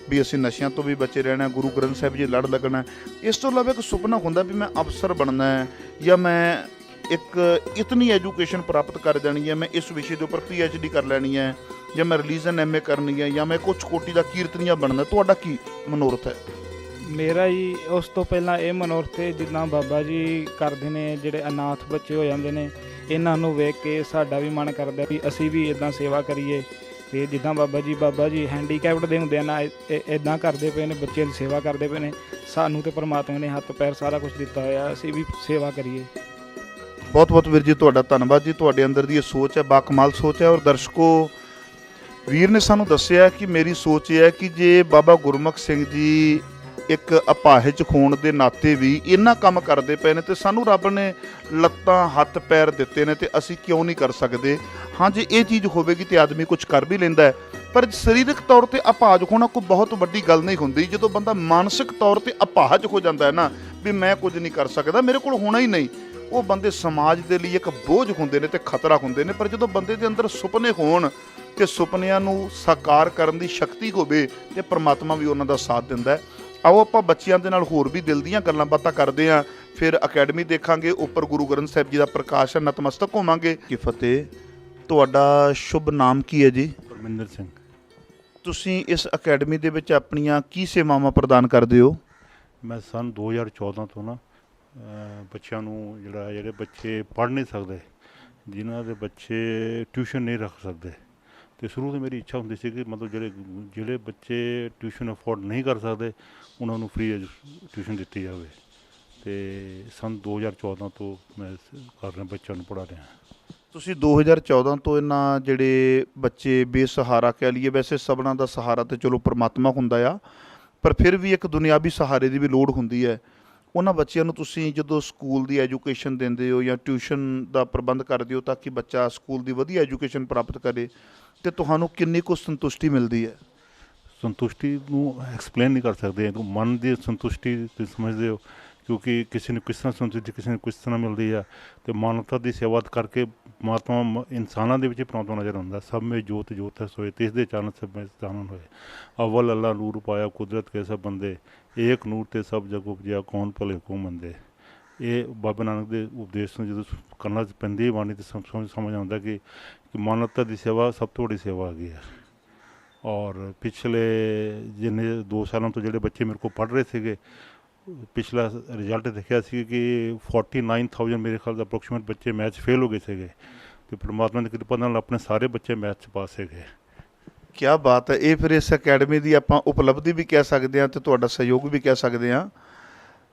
[SPEAKER 1] ਵੀ ਅਸੀਂ ਨਸ਼ਿਆਂ ਤੋਂ ਵੀ ਬਚੇ ਰਹਿਣਾ, ਗੁਰੂ ਗ੍ਰੰਥ ਸਾਹਿਬ ਜੀ ਲੜ ਲੱਗਣਾ। ਇਸ ਤੋਂ ਇਲਾਵਾ ਇੱਕ ਸੁਪਨਾ ਹੁੰਦਾ ਵੀ ਮੈਂ ਅਫਸਰ ਬਣਨਾ ਹੈ, ਜਾਂ ਮੈਂ ਇੱਕ ਇਤਨੀ ਐਜੂਕੇਸ਼ਨ ਪ੍ਰਾਪਤ ਕਰ ਜਾਣੀ ਹੈ, ਮੈਂ ਇਸ ਵਿਸ਼ੇ ਦੇ ਉੱਪਰ PhD ਕਰ ਲੈਣੀ ਹੈ, ਜਾਂ ਮੈਂ ਰਿਲੀਜਨ MA ਕਰਨੀ ਹੈ, ਜਾਂ ਮੈਂ ਕੁਛ ਕੋਟੀ ਦਾ ਕੀਰਤਨੀਆ ਬਣਨਾ। ਤੁਹਾਡਾ ਕੀ ਮਨੋਰਥ ਹੈ?
[SPEAKER 6] ਮੇਰਾ ਜੀ ਉਸ ਤੋਂ ਪਹਿਲਾਂ ਇਹ ਮਨੋਰਥ ਹੈ, ਜਿੱਦਾਂ ਬਾਬਾ ਜੀ ਕਰਦੇ ਨੇ, ਜਿਹੜੇ ਅਨਾਥ ਬੱਚੇ ਹੋ ਜਾਂਦੇ ਨੇ, ਇਹਨਾਂ ਨੂੰ ਵੇਖ ਕੇ ਸਾਡਾ ਵੀ ਮਨ ਕਰਦਾ ਵੀ ਅਸੀਂ ਵੀ ਇੱਦਾਂ ਸੇਵਾ ਕਰੀਏ। ਤੇ ਜਿੱਦਾਂ ਬਾਬਾ ਜੀ ਹੈਂਡੀਕੈਪਡ ਦੇ ਹੁੰਦੇ ਆ ਨਾ, ਇੱਦਾਂ ਕਰਦੇ ਪਏ ਨੇ, ਬੱਚਿਆਂ ਦੀ ਸੇਵਾ ਕਰਦੇ ਪਏ ਨੇ। ਸਾਨੂੰ ਤੇ ਪਰਮਾਤਮਾ ਨੇ ਹੱਥ ਪੈਰ ਸਾਰਾ ਕੁਝ ਦਿੱਤਾ ਹੋਇਆ, ਅਸੀਂ ਵੀ ਸੇਵਾ ਕਰੀਏ।
[SPEAKER 1] ਬਹੁਤ ਬਹੁਤ ਵੀਰ ਜੀ ਤੁਹਾਡਾ ਧੰਨਵਾਦ ਜੀ। ਤੁਹਾਡੇ ਅੰਦਰ ਦੀ ਇਹ ਸੋਚ ਹੈ, ਬਾਕਮਾਲ ਸੋਚ ਹੈ। ਔਰ ਦਰਸ਼ਕੋ, ਵੀਰ ਨੇ ਸਾਨੂੰ ਦੱਸਿਆ ਕਿ ਮੇਰੀ ਸੋਚ ਇਹ ਹੈ ਕਿ ਜੇ ਬਾਬਾ ਗੁਰਮੁਖ ਸਿੰਘ ਜੀ ਇੱਕ ਅਪਾਹਿਜ ਹੋਣ ਦੇ ਨਾਤੇ ਵੀ ਇੰਨਾ ਕੰਮ ਕਰਦੇ ਪਏ ਨੇ, ਤੇ ਸਾਨੂੰ ਰੱਬ ਨੇ ਲੱਤਾਂ, ਹੱਥ, ਪੈਰ ਦਿੱਤੇ ਨੇ, ਤੇ ਅਸੀਂ ਕਿਉਂ ਨਹੀਂ ਕਰ ਸਕਦੇ? ਹਾਂ, ਜੇ ਇਹ ਚੀਜ਼ ਹੋਵੇਗੀ ਤੇ ਆਦਮੀ ਕੁਝ ਕਰ ਵੀ ਲੈਂਦਾ ਹੈ। ਪਰ ਸਰੀਰਕ ਤੌਰ ਤੇ ਅਪਾਹਜ ਹੋਣਾ ਕੋਈ ਬਹੁਤ ਵੱਡੀ ਗੱਲ ਨਹੀਂ ਹੁੰਦੀ। ਜਦੋਂ ਬੰਦਾ ਮਾਨਸਿਕ ਤੌਰ ਤੇ ਅਪਾਹਜ ਹੋ ਜਾਂਦਾ ਹੈ ਨਾ, ਵੀ ਮੈਂ ਕੁਝ ਨਹੀਂ ਕਰ ਸਕਦਾ, ਮੇਰੇ ਕੋਲ ਹੋਣਾ ਹੀ ਨਹੀਂ, ਉਹ ਬੰਦੇ ਸਮਾਜ ਦੇ ਲਈ ਇੱਕ ਬੋਝ ਹੁੰਦੇ ਨੇ ਤੇ ਖਤਰਾ ਹੁੰਦੇ ਨੇ। ਪਰ ਜਦੋਂ ਬੰਦੇ ਦੇ ਅੰਦਰ ਸੁਪਨੇ ਹੋਣ ਤੇ ਸੁਪਨਿਆਂ ਨੂੰ ਸਾਕਾਰ ਕਰਨ ਦੀ ਸ਼ਕਤੀ ਹੋਵੇ, ਤੇ ਪ੍ਰਮਾਤਮਾ ਵੀ ਉਹਨਾਂ ਦਾ ਸਾਥ ਦਿੰਦਾ ਹੈ। ਆਓ ਆਪਾਂ ਬੱਚਿਆਂ ਦੇ ਨਾਲ ਹੋਰ ਵੀ ਦਿਲ ਦੀਆਂ ਗੱਲਾਂ ਬਾਤਾਂ ਕਰਦੇ ਹਾਂ, ਫਿਰ ਅਕੈਡਮੀ ਦੇਖਾਂਗੇ, ਉੱਪਰ ਗੁਰੂ ਗ੍ਰੰਥ ਸਾਹਿਬ ਜੀ ਦਾ ਪ੍ਰਕਾਸ਼ ਹੈ, ਨਤਮਸਤਕ ਹੋਵਾਂਗੇ। ਕੀ ਫਤਿਹ। ਤੁਹਾਡਾ ਸ਼ੁਭ ਨਾਮ ਕੀ ਹੈ ਜੀ?
[SPEAKER 7] ਪਰਮਿੰਦਰ ਸਿੰਘ।
[SPEAKER 1] ਤੁਸੀਂ ਇਸ ਅਕੈਡਮੀ ਦੇ ਵਿੱਚ ਆਪਣੀਆਂ ਕੀ ਸੇਵਾਵਾਂ ਪ੍ਰਦਾਨ ਕਰਦੇ ਹੋ?
[SPEAKER 7] ਮੈਂ ਸੰਨ 2014 ਤੋਂ ਨਾ ਬੱਚਿਆਂ ਨੂੰ ਜਿਹੜੇ ਬੱਚੇ ਪੜ੍ਹ ਨਹੀਂ ਸਕਦੇ, ਜਿਨ੍ਹਾਂ ਦੇ ਬੱਚੇ ਟਿਊਸ਼ਨ ਨਹੀਂ ਰੱਖ ਸਕਦੇ, ਅਤੇ ਸ਼ੁਰੂ ਤੋਂ ਮੇਰੀ ਇੱਛਾ ਹੁੰਦੀ ਸੀ ਕਿ ਮਤਲਬ ਜਿਹੜੇ ਬੱਚੇ ਟਿਊਸ਼ਨ ਅਫੋਰਡ ਨਹੀਂ ਕਰ ਸਕਦੇ ਉਹਨਾਂ ਨੂੰ ਫ੍ਰੀ ਟਿਊਸ਼ਨ ਦਿੱਤੀ ਜਾਵੇ। ਅਤੇ ਸੰਨ 2014 ਤੋਂ ਮੈਂ ਕਰ ਰਿਹਾ, ਬੱਚਿਆਂ ਨੂੰ ਪੜ੍ਹਾ ਰਿਹਾ।
[SPEAKER 1] ਤੁਸੀਂ 2014 ਤੋਂ ਇਹਨਾਂ ਜਿਹੜੇ ਬੱਚੇ ਬੇਸਹਾਰਾ ਕਹਿ ਲਈਏ, ਵੈਸੇ ਸਭਨਾਂ ਦਾ ਸਹਾਰਾ ਤੇ ਚਲੋ ਪਰਮਾਤਮਾ ਹੁੰਦਾ ਆ, ਪਰ ਫਿਰ ਵੀ ਇੱਕ ਦੁਨਿਆਵੀ ਸਹਾਰੇ ਦੀ ਵੀ ਲੋੜ ਹੁੰਦੀ ਹੈ। ਉਹਨਾਂ ਬੱਚਿਆਂ ਨੂੰ ਤੁਸੀਂ ਜਦੋਂ ਸਕੂਲ ਦੀ ਐਜੂਕੇਸ਼ਨ ਦਿੰਦੇ ਹੋ ਜਾਂ ਟਿਊਸ਼ਨ ਦਾ ਪ੍ਰਬੰਧ ਕਰਦੇ ਹੋ ਤਾਂ ਕਿ ਬੱਚਾ ਸਕੂਲ ਦੀ ਵਧੀਆ ਐਜੂਕੇਸ਼ਨ ਪ੍ਰਾਪਤ ਕਰੇ, ਅਤੇ ਤੁਹਾਨੂੰ ਕਿੰਨੀ ਕੁ ਸੰਤੁਸ਼ਟੀ ਮਿਲਦੀ ਹੈ?
[SPEAKER 7] ਸੰਤੁਸ਼ਟੀ ਨੂੰ ਐਕਸਪਲੇਨ ਨਹੀਂ ਕਰ ਸਕਦੇ, ਮਨ ਦੀ ਸੰਤੁਸ਼ਟੀ ਤੁਸੀਂ ਸਮਝਦੇ ਹੋ, ਕਿਉਂਕਿ ਕਿਸੇ ਨੂੰ ਕਿਸ ਤਰ੍ਹਾਂ ਸੰਤੁਸ਼ਟੀ, ਕਿਸੇ ਨੂੰ ਕਿਸ ਤਰ੍ਹਾਂ ਮਿਲਦੀ ਆ। ਅਤੇ ਮਾਨਵਤਾ ਦੀ ਸੇਵਾ ਕਰਕੇ ਪਰਮਾਤਮਾ ਇਨਸਾਨਾਂ ਦੇ ਵਿੱਚ ਪਰਮਾਤਮਾ ਨਜ਼ਰ ਆਉਂਦਾ। ਸਭ ਮੇਂ ਜੋਤ ਜੋਤ ਹੈ ਸੋਏ, ਤਿਸ ਦੇ ਚਾਨਣ ਸਭ ਮੇਂ ਚਾਨਣ ਹੋਏ। ਅਵਲ ਅੱਲਾ ਨੂਰ ਪਾਇਆ ਕੁਦਰਤ ਕੇ ਸਭ ਬੰਦੇ, ਏਕ ਨੂਰ ਤੇ ਸਭ ਜਗ ਉਪਜਿਆ ਕੌਣ ਭਲੇ ਕੋ ਮੰਦੇ। ਇਹ ਬਾਬਾ ਨਾਨਕ ਦੇ ਉਪਦੇਸ਼ ਨੂੰ ਜਦੋਂ ਕਰਨਾ ਪੈਂਦੀ ਹੈ ਬਾਣੀ, ਤਾਂ ਸਮਝ ਆਉਂਦਾ ਕਿ ਮਾਨਵਤਾ ਦੀ ਸੇਵਾ ਸਭ ਤੋਂ ਵੱਡੀ ਸੇਵਾ ਹੈਗੀ ਹੈ। ਔਰ ਪਿਛਲੇ ਜਿੰਨੇ 2 ਸਾਲਾਂ ਤੋਂ ਜਿਹੜੇ ਬੱਚੇ ਮੇਰੇ ਕੋਲ ਪੜ੍ਹ ਰਹੇ ਸੀਗੇ, ਪਿਛਲਾ ਰਿਜ਼ਲਟ ਦੇਖਿਆ ਸੀ ਕਿ 49,000 ਮੇਰੇ ਖਿਆਲ ਦਾ ਅਪਰੋਕਸੀਮੇਟ ਬੱਚੇ ਮੈਥ 'ਚ ਫੇਲ ਹੋ ਗਏ ਸੀਗੇ, ਅਤੇ ਪਰਮਾਤਮਾ ਦੀ ਕਿਰਪਾ ਨਾਲ ਆਪਣੇ ਸਾਰੇ ਬੱਚੇ ਮੈਥ 'ਚ ਪਾਸ ਸੀਗੇ।
[SPEAKER 1] ਕਿਆ ਬਾਤ ਹੈ! ਇਹ ਫਿਰ ਇਸ ਅਕੈਡਮੀ ਦੀ ਆਪਾਂ ਉਪਲਬਧੀ ਵੀ ਕਹਿ ਸਕਦੇ ਹਾਂ ਅਤੇ ਤੁਹਾਡਾ ਸਹਿਯੋਗ ਵੀ ਕਹਿ ਸਕਦੇ ਹਾਂ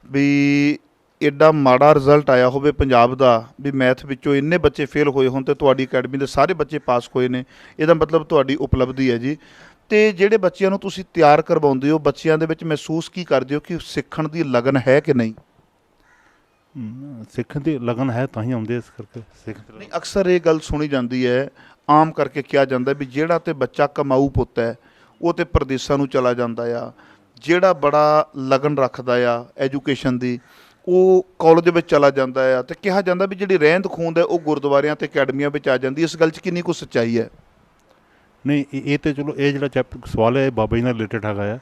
[SPEAKER 1] ਵੀ ਐਡਾ ਮਾੜਾ ਰਿਜ਼ਲਟ ਆਇਆ ਹੋਵੇ ਪੰਜਾਬ ਦਾ, ਵੀ ਮੈਥ ਵਿੱਚੋਂ ਇੰਨੇ ਬੱਚੇ ਫੇਲ ਹੋਏ ਹੋਣ ਅਤੇ ਤੁਹਾਡੀ ਅਕੈਡਮੀ ਦੇ ਸਾਰੇ ਬੱਚੇ ਪਾਸ ਹੋਏ ਨੇ, ਇਹਦਾ ਮਤਲਬ ਤੁਹਾਡੀ ਉਪਲਬਧੀ ਹੈ ਜੀ। ਅਤੇ ਜਿਹੜੇ ਬੱਚਿਆਂ ਨੂੰ ਤੁਸੀਂ ਤਿਆਰ ਕਰਵਾਉਂਦੇ ਹੋ, ਬੱਚਿਆਂ ਦੇ ਵਿੱਚ ਮਹਿਸੂਸ ਕੀ ਕਰਦੇ ਹੋ ਕਿ ਸਿੱਖਣ ਦੀ ਲਗਨ ਹੈ ਕਿ ਨਹੀਂ?
[SPEAKER 7] ਸਿੱਖਣ ਦੀ ਲਗਨ ਹੈ ਤਾਂ ਹੀ ਆਉਂਦੇ, ਇਸ ਕਰਕੇ
[SPEAKER 1] ਨਹੀਂ, ਅਕਸਰ ਇਹ ਗੱਲ ਸੁਣੀ ਜਾਂਦੀ ਹੈ, ਆਮ ਕਰਕੇ ਕਿਹਾ ਜਾਂਦਾ ਵੀ ਜਿਹੜਾ ਤੇ ਬੱਚਾ ਕਮਾਊ ਪੁੱਤ ਹੈ ਉਹ ਤੇ ਪ੍ਰਦੇਸਾਂ ਨੂੰ ਚਲਾ ਜਾਂਦਾ ਆ, ਜਿਹੜਾ ਬੜਾ ਲਗਨ ਰੱਖਦਾ ਆ ਐਜੂਕੇਸ਼ਨ ਦੀ ਉਹ ਕਾਲਜ ਵਿੱਚ ਚਲਾ ਜਾਂਦਾ ਆ, ਅਤੇ ਕਿਹਾ ਜਾਂਦਾ ਵੀ ਜਿਹੜੀ ਰਹਿੰਦ ਖੂੰਹਦ ਹੈ ਉਹ ਗੁਰਦੁਆਰਿਆਂ ਅਤੇ ਅਕੈਡਮੀਆਂ ਵਿੱਚ ਆ ਜਾਂਦੀ। ਇਸ ਗੱਲ 'ਚ ਕਿੰਨੀ ਕੁ ਸੱਚਾਈ ਹੈ?
[SPEAKER 7] ਨਹੀਂ, ਇਹ ਤਾਂ ਚਲੋ ਇਹ ਜਿਹੜਾ ਸਵਾਲ ਹੈ ਇਹ ਬਾਬਾ ਜੀ ਨਾਲ ਰਿਲੇਟਡ ਹੈਗਾ ਆ,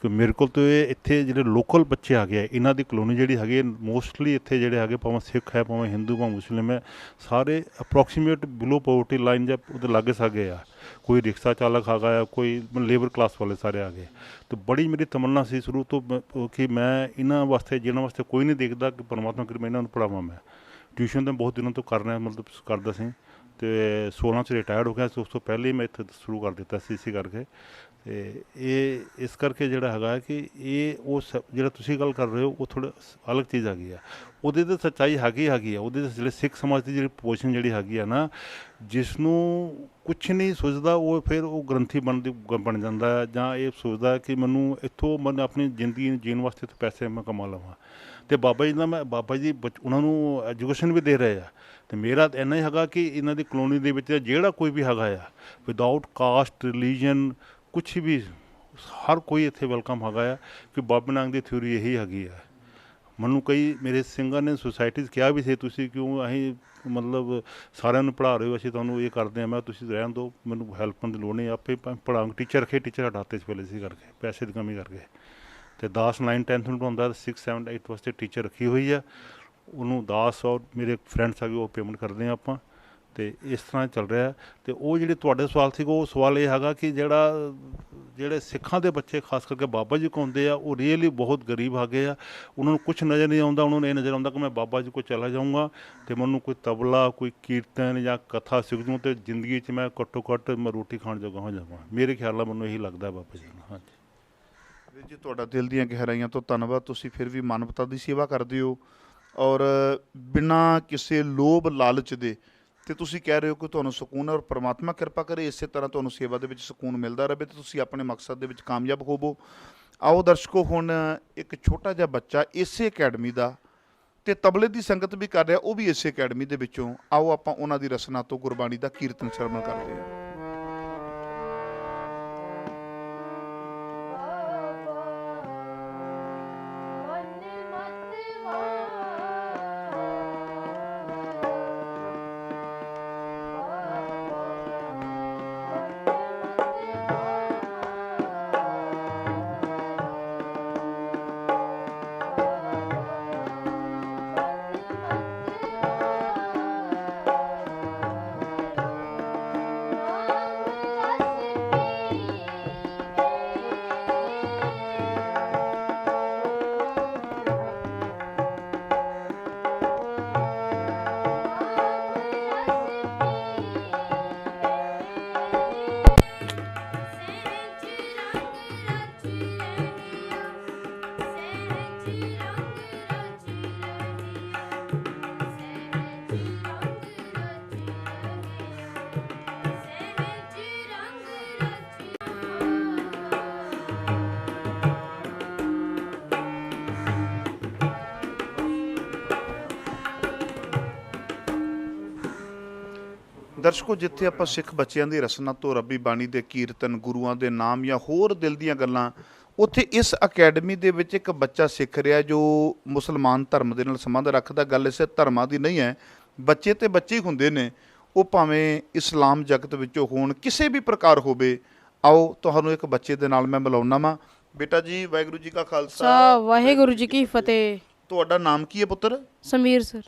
[SPEAKER 7] ਕਿ ਮੇਰੇ ਕੋਲ ਤਾਂ ਇਹ ਇੱਥੇ ਜਿਹੜੇ ਲੋਕਲ ਬੱਚੇ ਆ ਗਏ, ਇਹਨਾਂ ਦੀ ਕਲੋਨੀ ਜਿਹੜੀ ਹੈਗੀ ਹੈ ਮੋਸਟਲੀ ਇੱਥੇ ਜਿਹੜੇ ਹੈਗੇ, ਭਾਵੇਂ ਸਿੱਖ ਹੈ, ਭਾਵੇਂ ਹਿੰਦੂ, ਭਾਵੇਂ ਮੁਸਲਿਮ ਹੈ, ਸਾਰੇ ਅਪਰੋਕਸੀਮੇਟ ਬਿਲੋ ਪੋਵਰਟੀ ਲਾਈਨ ਜਾਂ ਉਹਦੇ ਲਾਗੇ ਸਾਗੇ ਆ। ਕੋਈ ਰਿਕਸ਼ਾ ਚਾਲਕ ਹੈਗਾ ਆ, ਕੋਈ ਲੇਬਰ ਕਲਾਸ ਵਾਲੇ ਸਾਰੇ ਆ ਗਏ। ਅਤੇ ਬੜੀ ਮੇਰੀ ਤਮੰਨਾ ਸੀ ਸ਼ੁਰੂ ਤੋਂ ਕਿ ਮੈਂ ਇਹਨਾਂ ਵਾਸਤੇ, ਜਿਹਨਾਂ ਵਾਸਤੇ ਕੋਈ ਨਹੀਂ ਦੇਖਦਾ, ਕਿ ਪਰਮਾਤਮਾ ਕਰੇ ਮੈਂ ਇਹਨਾਂ ਨੂੰ ਪੜ੍ਹਾਵਾਂ। ਮੈਂ ਟਿਊਸ਼ਨ ਤਾਂ ਬਹੁਤ ਦਿਨਾਂ ਤੋਂ ਕਰ ਰਿਹਾ, ਮਤਲਬ ਕਰਦਾ ਸੀ, ਅਤੇ 16 'ਚ ਰਿਟਾਇਰਡ ਹੋ ਗਿਆ ਸੀ। ਉਸ ਤੋਂ ਪਹਿਲੇ ਹੀ ਮੈਂ ਇੱਥੇ ਸ਼ੁਰੂ ਕਰ ਦਿੱਤਾ ਸੀ, ਇਸੇ ਕਰਕੇ। ਅਤੇ ਇਹ ਇਸ ਕਰਕੇ ਜਿਹੜਾ ਹੈਗਾ ਕਿ ਇਹ ਜਿਹੜਾ ਤੁਸੀਂ ਗੱਲ ਕਰ ਰਹੇ ਹੋ ਉਹ ਥੋੜ੍ਹਾ ਅਲੱਗ ਚੀਜ਼ ਹੈਗੀ ਆ। ਉਹਦੇ 'ਤੇ ਸੱਚਾਈ ਹੈਗੀ ਆ। ਉਹਦੇ 'ਤੇ ਜਿਹੜੇ ਸਿੱਖ ਸਮਾਜ ਦੀ ਜਿਹੜੀ ਪੋਜੀਸ਼ਨ ਜਿਹੜੀ ਹੈਗੀ ਆ ਨਾ, ਜਿਸ ਨੂੰ ਕੁਛ ਨਹੀਂ ਸੋਚਦਾ ਉਹ ਫਿਰ ਉਹ ਗ੍ਰੰਥੀ ਬਣ ਜਾਂਦਾ ਹੈ, ਜਾਂ ਇਹ ਸੋਚਦਾ ਕਿ ਮੈਨੂੰ ਇੱਥੋਂ ਮੈਂ ਆਪਣੀ ਜ਼ਿੰਦਗੀ ਜੀਣ ਵਾਸਤੇ ਇੱਥੋਂ ਪੈਸੇ ਮੈਂ ਕਮਾ ਲਵਾਂ। ਅਤੇ ਬਾਬਾ ਜੀ ਦਾ ਬਾਬਾ ਜੀ ਉਹਨਾਂ ਨੂੰ ਐਜੂਕੇਸ਼ਨ ਵੀ ਦੇ ਰਹੇ ਆ। ਅਤੇ ਮੇਰਾ ਇੰਨਾ ਹੀ ਹੈਗਾ ਕਿ ਇਹਨਾਂ ਦੀ ਕਲੋਨੀ ਦੇ ਵਿੱਚ ਜਿਹੜਾ ਕੋਈ ਵੀ ਹੈਗਾ ਆ, ਵਿਦਾਊਟ ਕਾਸਟ, ਰਿਲੀਜਨ, ਕੁਛ ਵੀ, ਹਰ ਕੋਈ ਇੱਥੇ ਵੈਲਕਮ ਹੈਗਾ ਆ, ਕਿ ਬਾਬਾ ਨਾਨਕ ਦੀ ਥਿਊਰੀ ਇਹੀ ਹੈਗੀ ਆ। ਮੈਨੂੰ ਕਈ ਮੇਰੇ ਸਿੰਘਾਂ ਨੇ ਸੁਸਾਇਟੀ 'ਚ ਕਿਹਾ ਵੀ ਸੀ, ਤੁਸੀਂ ਕਿਉਂ ਅਸੀਂ ਮਤਲਬ ਸਾਰਿਆਂ ਨੂੰ ਪੜ੍ਹਾ ਰਹੇ ਹੋ, ਅਸੀਂ ਤੁਹਾਨੂੰ ਇਹ ਕਰਦੇ ਹਾਂ। ਮੈਂ ਤੁਸੀਂ ਰਹਿਣ ਦਿਓ, ਮੈਨੂੰ ਹੈਲਪ ਕਰਨ ਦੀ ਲੋੜ ਨਹੀਂ, ਆਪੇ ਪੜ੍ਹਾਵਾਂਗੇ। ਟੀਚਰ ਰੱਖੇ, ਟੀਚਰ ਹਟਾਤੇ ਇਸ ਵੇਲੇ ਸੀ ਕਰਕੇ, ਪੈਸੇ ਦੀ ਕਮੀ ਕਰਕੇ। ਅਤੇ 10, 9, 10th ਨੂੰ ਪੜ੍ਹਾਉਂਦਾ, 6, 7, 8 ਵਾਸਤੇ ਟੀਚਰ ਰੱਖੀ ਹੋਈ ਆ। ਉਹਨੂੰ 10 ਔਰ ਮੇਰੇ ਫਰੈਂਡਸ ਆ ਗਏ, ਉਹ ਪੇਮੈਂਟ ਕਰਦੇ ਹਾਂ ਆਪਾਂ। ਅਤੇ ਇਸ ਤਰ੍ਹਾਂ ਚੱਲ ਰਿਹਾ। ਅਤੇ ਉਹ ਜਿਹੜੇ ਤੁਹਾਡੇ ਸਵਾਲ ਸੀਗਾ, ਉਹ ਸਵਾਲ ਇਹ ਹੈਗਾ ਕਿ ਜਿਹੜੇ ਸਿੱਖਾਂ ਦੇ ਬੱਚੇ ਖਾਸ ਕਰਕੇ ਬਾਬਾ ਜੀ ਕੋਲ ਆਉਂਦੇ ਆ, ਉਹ ਰੀਅਲੀ ਬਹੁਤ ਗਰੀਬ ਹੈਗੇ ਆ। ਉਹਨਾਂ ਨੂੰ ਕੁਛ ਨਜ਼ਰ ਨਹੀਂ ਆਉਂਦਾ, ਉਹਨਾਂ ਨੂੰ ਇਹ ਨਜ਼ਰ ਆਉਂਦਾ ਕਿ ਮੈਂ ਬਾਬਾ ਜੀ ਕੋਲ ਚਲਾ ਜਾਊਂਗਾ ਅਤੇ ਮੈਨੂੰ ਕੋਈ ਤਬਲਾ, ਕੋਈ ਕੀਰਤਨ ਜਾਂ ਕਥਾ ਸਿੱਖ ਜੂੰ, ਅਤੇ ਜ਼ਿੰਦਗੀ 'ਚ ਮੈਂ ਘੱਟੋ ਘੱਟ ਮੈਂ ਰੋਟੀ ਖਾਣ ਜੋਗਾ ਹੋ ਜਾਵਾਂ। ਮੇਰੇ ਖਿਆਲ ਨਾਲ ਮੈਨੂੰ ਇਹੀ ਲੱਗਦਾ ਬਾਬਾ ਜੀ ਨੂੰ। ਹਾਂਜੀ
[SPEAKER 1] ਵੀਰ ਜੀ, ਤੁਹਾਡਾ ਦਿਲ ਦੀਆਂ ਗਹਿਰਾਈਆਂ ਤੋਂ ਧੰਨਵਾਦ। ਤੁਸੀਂ ਫਿਰ ਵੀ ਮਾਨਵਤਾ ਦੀ ਸੇਵਾ ਕਰਦੇ ਹੋ, ਔਰ ਬਿਨਾਂ ਕਿਸੇ ਲੋਭ ਲਾਲਚ ਦੇ, ਅਤੇ ਤੁਸੀਂ ਕਹਿ ਰਹੇ ਹੋ ਕਿ ਤੁਹਾਨੂੰ ਸਕੂਨ ਹੈ, ਔਰ ਪਰਮਾਤਮਾ ਕਿਰਪਾ ਕਰੇ ਇਸੇ ਤਰ੍ਹਾਂ ਤੁਹਾਨੂੰ ਸੇਵਾ ਦੇ ਵਿੱਚ ਸਕੂਨ ਮਿਲਦਾ ਰਹੇ ਅਤੇ ਤੁਸੀਂ ਆਪਣੇ ਮਕਸਦ ਦੇ ਵਿੱਚ ਕਾਮਯਾਬ ਹੋਵੋ। ਆਓ ਦਰਸ਼ਕੋ, ਹੁਣ ਇੱਕ ਛੋਟਾ ਜਿਹਾ ਬੱਚਾ ਇਸੇ ਅਕੈਡਮੀ ਦਾ ਅਤੇ ਤਬਲੇ ਦੀ ਸੰਗਤ ਵੀ ਕਰ ਰਿਹਾ, ਉਹ ਵੀ ਇਸੇ ਅਕੈਡਮੀ ਦੇ ਵਿੱਚੋਂ, ਆਓ ਆਪਾਂ ਉਹਨਾਂ ਦੀ ਰਸਨਾ ਤੋਂ ਗੁਰਬਾਣੀ ਦਾ ਕੀਰਤਨ ਸਰਵਣ ਕਰਦੇ ਹਾਂ। ਦਰਸ਼ਕੋ, ਜਿੱਥੇ ਆਪਾਂ ਸਿੱਖ ਬੱਚਿਆਂ ਦੀ ਰਸਨਾ ਤੋਂ ਰੱਬੀ ਬਾਣੀ ਦੇ ਕੀਰਤਨ, ਗੁਰੂਆਂ ਦੇ ਨਾਮ ਜਾਂ ਹੋਰ ਦਿਲ ਦੀਆਂ ਗੱਲਾਂ, ਉੱਥੇ ਇਸ ਅਕੈਡਮੀ ਦੇ ਵਿੱਚ ਇੱਕ ਬੱਚਾ ਸਿੱਖ ਰਿਹਾ ਜੋ ਮੁਸਲਮਾਨ ਧਰਮ ਦੇ ਨਾਲ ਸੰਬੰਧ ਰੱਖਦਾ। ਗੱਲ ਇਸੇ ਧਰਮਾਂ ਦੀ ਨਹੀਂ ਹੈ, ਬੱਚੇ ਤੇ ਬੱਚੇ ਹੀ ਹੁੰਦੇ ਨੇ, ਉਹ ਭਾਵੇਂ ਇਸਲਾਮ ਜਗਤ ਵਿੱਚੋਂ ਹੋਣ, ਕਿਸੇ ਵੀ ਪ੍ਰਕਾਰ ਹੋਵੇ। ਆਓ ਤੁਹਾਨੂੰ ਇੱਕ ਬੱਚੇ ਦੇ ਨਾਲ ਮੈਂ ਮਿਲਾਉਣਾ ਵਾਂ। ਬੇਟਾ ਜੀ, ਵਾਹਿਗੁਰੂ ਜੀ ਕਾ ਖਾਲਸਾ,
[SPEAKER 8] ਵਾਹਿਗੁਰੂ ਜੀ ਕੀ ਫਤਿਹ।
[SPEAKER 1] ਤੁਹਾਡਾ ਨਾਮ ਕੀ ਹੈ ਪੁੱਤਰ?
[SPEAKER 8] ਸਮੀਰ ਸਰ।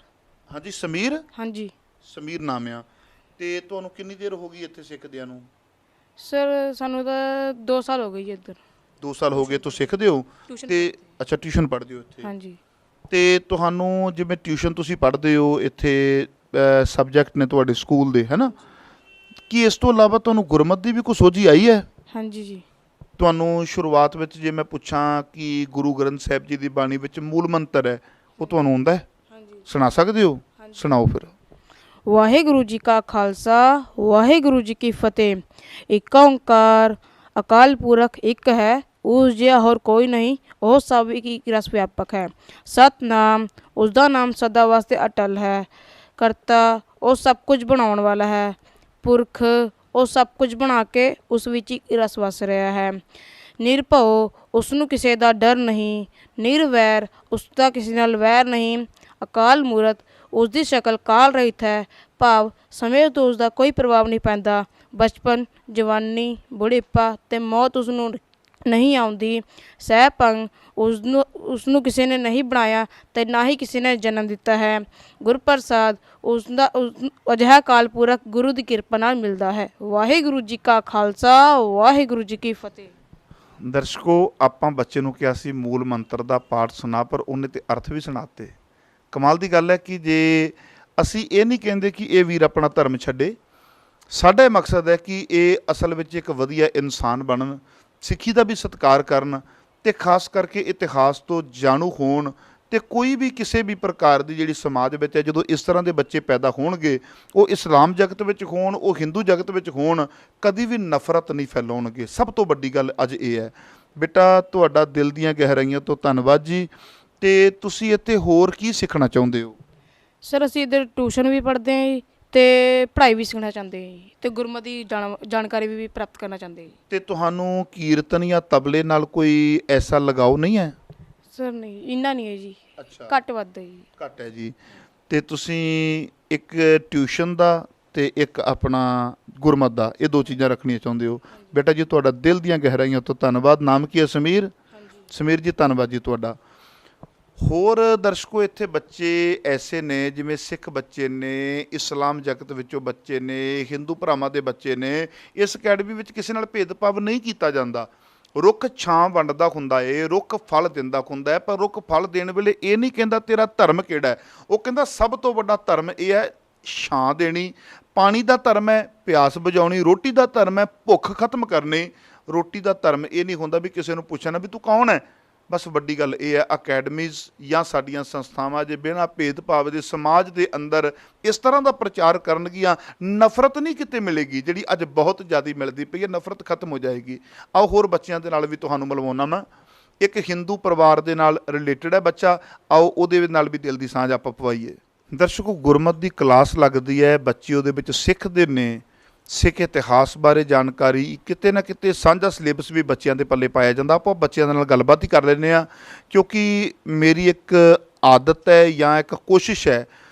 [SPEAKER 1] ਹਾਂਜੀ, ਸਮੀਰ।
[SPEAKER 8] ਹਾਂਜੀ
[SPEAKER 1] ਸਮੀਰ ਨਾਮ ਆ। ਤੇ ਤੁਹਾਨੂੰ ਕਿੰਨੀ ਦੇਰ ਹੋ ਗਈ ਇੱਥੇ ਸਿੱਖਦਿਆਂ ਨੂੰ?
[SPEAKER 8] ਸਰ, ਸਾਨੂੰ ਤਾਂ 2 ਸਾਲ ਹੋ ਗਏ ਜੀ ਇੱਧਰ।
[SPEAKER 1] 2 ਸਾਲ ਹੋ ਗਏ ਤੋਂ ਸਿੱਖਦੇ ਹੋ? ਤੇ ਅੱਛਾ, ਟਿਊਸ਼ਨ ਪੜ੍ਹਦੇ ਹੋ ਇੱਥੇ?
[SPEAKER 8] ਹਾਂਜੀ।
[SPEAKER 1] ਤੇ ਤੁਹਾਨੂੰ ਜਿਵੇਂ ਟਿਊਸ਼ਨ ਤੁਸੀਂ ਪੜ੍ਹਦੇ ਹੋ ਇੱਥੇ, ਸਬਜੈਕਟ ਨੇ ਤੁਹਾਡੇ ਸਕੂਲ ਦੇ, ਹੈ ਨਾ, ਕੀ ਇਸ ਤੋਂ ਇਲਾਵਾ ਤੁਹਾਨੂੰ ਗੁਰਮਤਿ ਦੀ ਵੀ ਕੋਈ ਸੋਝੀ ਆਈ ਹੈ?
[SPEAKER 8] ਹਾਂਜੀ ਜੀ।
[SPEAKER 1] ਤੁਹਾਨੂੰ ਸ਼ੁਰੂਆਤ ਵਿੱਚ ਜੇ ਮੈਂ ਪੁੱਛਾਂ ਕਿ ਗੁਰੂ ਗ੍ਰੰਥ ਸਾਹਿਬ ਜੀ ਦੀ ਬਾਣੀ ਵਿੱਚ ਮੂਲ ਮੰਤਰ ਹੈ, ਉਹ ਤੁਹਾਨੂੰ ਆਉਂਦਾ ਹੈ?
[SPEAKER 8] ਹਾਂਜੀ।
[SPEAKER 1] ਸੁਣਾ ਸਕਦੇ ਹੋ? ਸੁਣਾਓ ਫਿਰ।
[SPEAKER 8] ਵਾਹਿਗੁਰੂ ਜੀ ਕਾ ਖਾਲਸਾ, ਵਾਹਿਗੁਰੂ ਜੀ ਕੀ ਫਤਿਹ। ਏਕ ਓੰਕਾਰ ਅਕਾਲ ਪੁਰਖ ਇੱਕ ਹੈ, ਉਸ ਜਿਹਾ ਹੋਰ ਕੋਈ ਨਹੀਂ, ਉਹ ਸਭ ਇੱਕ ਰਸ ਵਿਆਪਕ ਹੈ। ਸਤਨਾਮ, ਉਸ ਦਾ ਨਾਮ ਸਦਾ ਵਾਸਤੇ ਅਟਲ ਹੈ। ਕਰਤਾ, ਉਹ ਸਭ ਕੁਝ ਬਣਾਉਣ ਵਾਲਾ ਹੈ। ਪੁਰਖ, ਉਹ ਸਭ ਕੁਝ ਬਣਾ ਕੇ ਉਸ ਵਿੱਚ ਇੱਕ ਰਸ ਵਸ ਰਿਹਾ ਹੈ। ਨਿਰਭਉ, ਉਸ ਨੂੰ ਕਿਸੇ ਦਾ ਡਰ ਨਹੀਂ। ਨਿਰਵੈਰ, ਉਸ ਦਾ ਕਿਸੇ ਨਾਲ ਵੈਰ ਨਹੀਂ। ਅਕਾਲ ਮੂਰਤ, ਉਸ ਦੀ ਸ਼ਕਲ ਕਾਲ ਰਹਿਤ ਹੈ, ਭਾਵ ਸਮੇਂ ਤੋਂ ਉਸ ਦਾ ਕੋਈ ਪ੍ਰਭਾਵ ਨਹੀਂ ਪੈਂਦਾ। ਬਚਪਨ, ਜਵਾਨੀ, ਬੁਢੇਪਾ ਤੇ ਮੌਤ ਉਸ ਨੂੰ ਨਹੀਂ ਆਉਂਦੀ। ਸਹਿਪੰਗ, ਉਸ ਨੂੰ ਕਿਸੇ ਨੇ ਨਹੀਂ ਬਣਾਇਆ ਤੇ ਨਾ ਹੀ ਕਿਸੇ ਨੇ ਜਨਮ ਦਿੱਤਾ ਹੈ। ਗੁਰਪ੍ਰਸਾਦ, ਉਸ ਅਜਿਹਾ ਕਾਲ ਪੁਰਖ ਗੁਰੂ ਦੀ ਕਿਰਪਾ ਨਾਲ ਮਿਲਦਾ ਹੈ। ਵਾਹਿਗੁਰੂ ਜੀ ਕਾ ਖਾਲਸਾ, ਵਾਹਿਗੁਰੂ ਜੀ ਕੀ ਫਤਿਹ।
[SPEAKER 1] ਦਰਸ਼ਕੋ, ਆਪਾਂ ਬੱਚੇ ਨੂੰ ਕਿਹਾ ਸੀ ਮੂਲ ਮੰਤਰ ਦਾ ਪਾਠ ਸੁਣਾ, ਪਰ ਉਹਨੇ ਤੇ ਅਰਥ ਵੀ ਸੁਣਾਤੇ। ਕਮਾਲ ਦੀ ਗੱਲ ਹੈ ਕਿ ਜੇ ਅਸੀਂ ਇਹ ਨਹੀਂ ਕਹਿੰਦੇ ਕਿ ਇਹ ਵੀਰ ਆਪਣਾ ਧਰਮ ਛੱਡੇ, ਸਾਡਾ ਇਹ ਮਕਸਦ ਹੈ ਕਿ ਇਹ ਅਸਲ ਵਿੱਚ ਇੱਕ ਵਧੀਆ ਇਨਸਾਨ ਬਣਨ, ਸਿੱਖੀ ਦਾ ਵੀ ਸਤਿਕਾਰ ਕਰਨ ਅਤੇ ਖਾਸ ਕਰਕੇ ਇਤਿਹਾਸ ਤੋਂ ਜਾਣੂ ਹੋਣ। ਅਤੇ ਕੋਈ ਵੀ ਕਿਸੇ ਵੀ ਪ੍ਰਕਾਰ ਦੀ ਜਿਹੜੀ ਸਮਾਜ ਵਿੱਚ ਹੈ, ਜਦੋਂ ਇਸ ਤਰ੍ਹਾਂ ਦੇ ਬੱਚੇ ਪੈਦਾ ਹੋਣਗੇ, ਉਹ ਇਸਲਾਮ ਜਗਤ ਵਿੱਚ ਹੋਣ, ਉਹ ਹਿੰਦੂ ਜਗਤ ਵਿੱਚ ਹੋਣ, ਕਦੀ ਵੀ ਨਫ਼ਰਤ ਨਹੀਂ ਫੈਲਾਉਣਗੇ। ਸਭ ਤੋਂ ਵੱਡੀ ਗੱਲ ਅੱਜ ਇਹ ਹੈ। ਬੇਟਾ, ਤੁਹਾਡਾ ਦਿਲ ਦੀਆਂ ਗਹਿਰਾਈਆਂ ਤੋਂ ਧੰਨਵਾਦ ਜੀ। ਅਤੇ ਤੁਸੀਂ ਇੱਥੇ ਹੋਰ ਕੀ ਸਿੱਖਣਾ ਚਾਹੁੰਦੇ ਹੋ?
[SPEAKER 8] ਸਰ, ਅਸੀਂ ਇੱਧਰ ਟਿਊਸ਼ਨ ਵੀ ਪੜ੍ਹਦੇ ਹਾਂ ਜੀ ਅਤੇ ਪੜ੍ਹਾਈ ਵੀ ਸਿੱਖਣਾ ਚਾਹੁੰਦੇ ਹਾਂ ਜੀ, ਅਤੇ ਗੁਰਮਤਿ ਦੀ ਜਾਣਕਾਰੀ ਵੀ ਪ੍ਰਾਪਤ ਕਰਨਾ ਚਾਹੁੰਦੇ ਹਾਂ ਜੀ।
[SPEAKER 1] ਅਤੇ ਤੁਹਾਨੂੰ ਕੀਰਤਨ ਜਾਂ ਤਬਲੇ ਨਾਲ ਕੋਈ ਐਸਾ ਲਗਾਓ ਨਹੀਂ ਹੈ?
[SPEAKER 8] ਸਰ ਨਹੀਂ, ਇੰਨਾ ਨਹੀਂ ਹੈ ਜੀ।
[SPEAKER 1] ਅੱਛਾ,
[SPEAKER 8] ਘੱਟ ਵੱਧ ਹੈ ਜੀ।
[SPEAKER 1] ਘੱਟ ਹੈ ਜੀ। ਅਤੇ ਤੁਸੀਂ ਇੱਕ ਟਿਊਸ਼ਨ ਦਾ ਅਤੇ ਇੱਕ ਆਪਣਾ ਗੁਰਮਤਿ ਦਾ, ਇਹ 2 ਚੀਜ਼ਾਂ ਰੱਖਣੀਆਂ ਚਾਹੁੰਦੇ ਹੋ? ਬੇਟਾ ਜੀ, ਤੁਹਾਡਾ ਦਿਲ ਦੀਆਂ ਗਹਿਰਾਈਆਂ ਤੋਂ ਧੰਨਵਾਦ। ਨਾਮ ਕੀ ਹੈ? ਸਮੀਰ। ਸਮੀਰ ਜੀ, ਧੰਨਵਾਦ ਜੀ ਤੁਹਾਡਾ। ਹੋਰ ਦਰਸ਼ਕੋ, ਇੱਥੇ ਬੱਚੇ ਐਸੇ ਨੇ ਜਿਵੇਂ ਸਿੱਖ ਬੱਚੇ ਨੇ, ਇਸਲਾਮ ਜਗਤ ਵਿੱਚੋਂ ਬੱਚੇ ਨੇ, ਹਿੰਦੂ ਭਰਾਵਾਂ ਦੇ ਬੱਚੇ ਨੇ। ਇਸ ਅਕੈਡਮੀ ਵਿੱਚ ਕਿਸੇ ਨਾਲ ਭੇਦਭਾਵ ਨਹੀਂ ਕੀਤਾ ਜਾਂਦਾ। ਰੁੱਖ ਛਾਂ ਵੰਡਦਾ ਹੁੰਦਾ ਏ, ਰੁੱਖ ਫਲ ਦਿੰਦਾ ਹੁੰਦਾ ਹੈ, ਪਰ ਰੁੱਖ ਫਲ ਦੇਣ ਵੇਲੇ ਇਹ ਨਹੀਂ ਕਹਿੰਦਾ ਤੇਰਾ ਧਰਮ ਕਿਹੜਾ ਹੈ, ਉਹ ਕਹਿੰਦਾ ਸਭ ਤੋਂ ਵੱਡਾ ਧਰਮ ਇਹ ਹੈ ਛਾਂ ਦੇਣੀ। ਪਾਣੀ ਦਾ ਧਰਮ ਹੈ ਪਿਆਸ ਬੁਝਾਉਣੀ। ਰੋਟੀ ਦਾ ਧਰਮ ਹੈ ਭੁੱਖ ਖਤਮ ਕਰਨੀ। ਰੋਟੀ ਦਾ ਧਰਮ ਇਹ ਨਹੀਂ ਹੁੰਦਾ ਵੀ ਕਿਸੇ ਨੂੰ ਪੁੱਛਣਾ ਵੀ ਤੂੰ ਕੌਣ ਹੈ। ਬਸ ਵੱਡੀ ਗੱਲ ਇਹ ਹੈ, ਅਕੈਡਮੀਜ਼ ਜਾਂ ਸਾਡੀਆਂ ਸੰਸਥਾਵਾਂ ਜੇ ਬਿਨਾਂ ਭੇਦਭਾਵ ਦੇ ਸਮਾਜ ਦੇ ਅੰਦਰ ਇਸ ਤਰ੍ਹਾਂ ਦਾ ਪ੍ਰਚਾਰ ਕਰਨਗੀਆਂ, ਨਫ਼ਰਤ ਨਹੀਂ ਕਿਤੇ ਮਿਲੇਗੀ, ਜਿਹੜੀ ਅੱਜ ਬਹੁਤ ਜ਼ਿਆਦਾ ਮਿਲਦੀ ਪਈ ਹੈ। ਨਫ਼ਰਤ ਖਤਮ ਹੋ ਜਾਏਗੀ। ਆਓ ਹੋਰ ਬੱਚਿਆਂ ਦੇ ਨਾਲ ਵੀ ਤੁਹਾਨੂੰ ਮਿਲਵਾਉਣਾ ਮੈਂ। ਇੱਕ ਹਿੰਦੂ ਪਰਿਵਾਰ ਦੇ ਨਾਲ ਰਿਲੇਟਡ ਹੈ ਬੱਚਾ, ਆਓ ਉਹਦੇ ਨਾਲ ਵੀ ਦਿਲ ਦੀ ਸਾਂਝ ਆਪਾਂ ਪਵਾਈਏ। ਦਰਸ਼ਕੋ, ਗੁਰਮਤਿ ਦੀ ਕਲਾਸ ਲੱਗਦੀ ਹੈ, ਬੱਚੇ ਉਹਦੇ ਵਿੱਚ ਸਿੱਖਦੇ ਨੇ, ਸਿੱਖ ਇਤਿਹਾਸ ਬਾਰੇ ਜਾਣਕਾਰੀ, ਕਿਤੇ ਨਾ ਕਿਤੇ ਸਾਂਝਾ ਸਿਲੇਬਸ ਵੀ ਬੱਚਿਆਂ ਦੇ ਪੱਲੇ ਪਾਇਆ ਜਾਂਦਾ। ਆਪਾਂ ਬੱਚਿਆਂ ਦੇ ਨਾਲ ਗੱਲਬਾਤ ਹੀ ਕਰ ਲੈਂਦੇ ਹਾਂ, ਕਿਉਂਕਿ ਮੇਰੀ ਇੱਕ ਆਦਤ ਹੈ ਜਾਂ ਇੱਕ ਕੋਸ਼ਿਸ਼ ਹੈ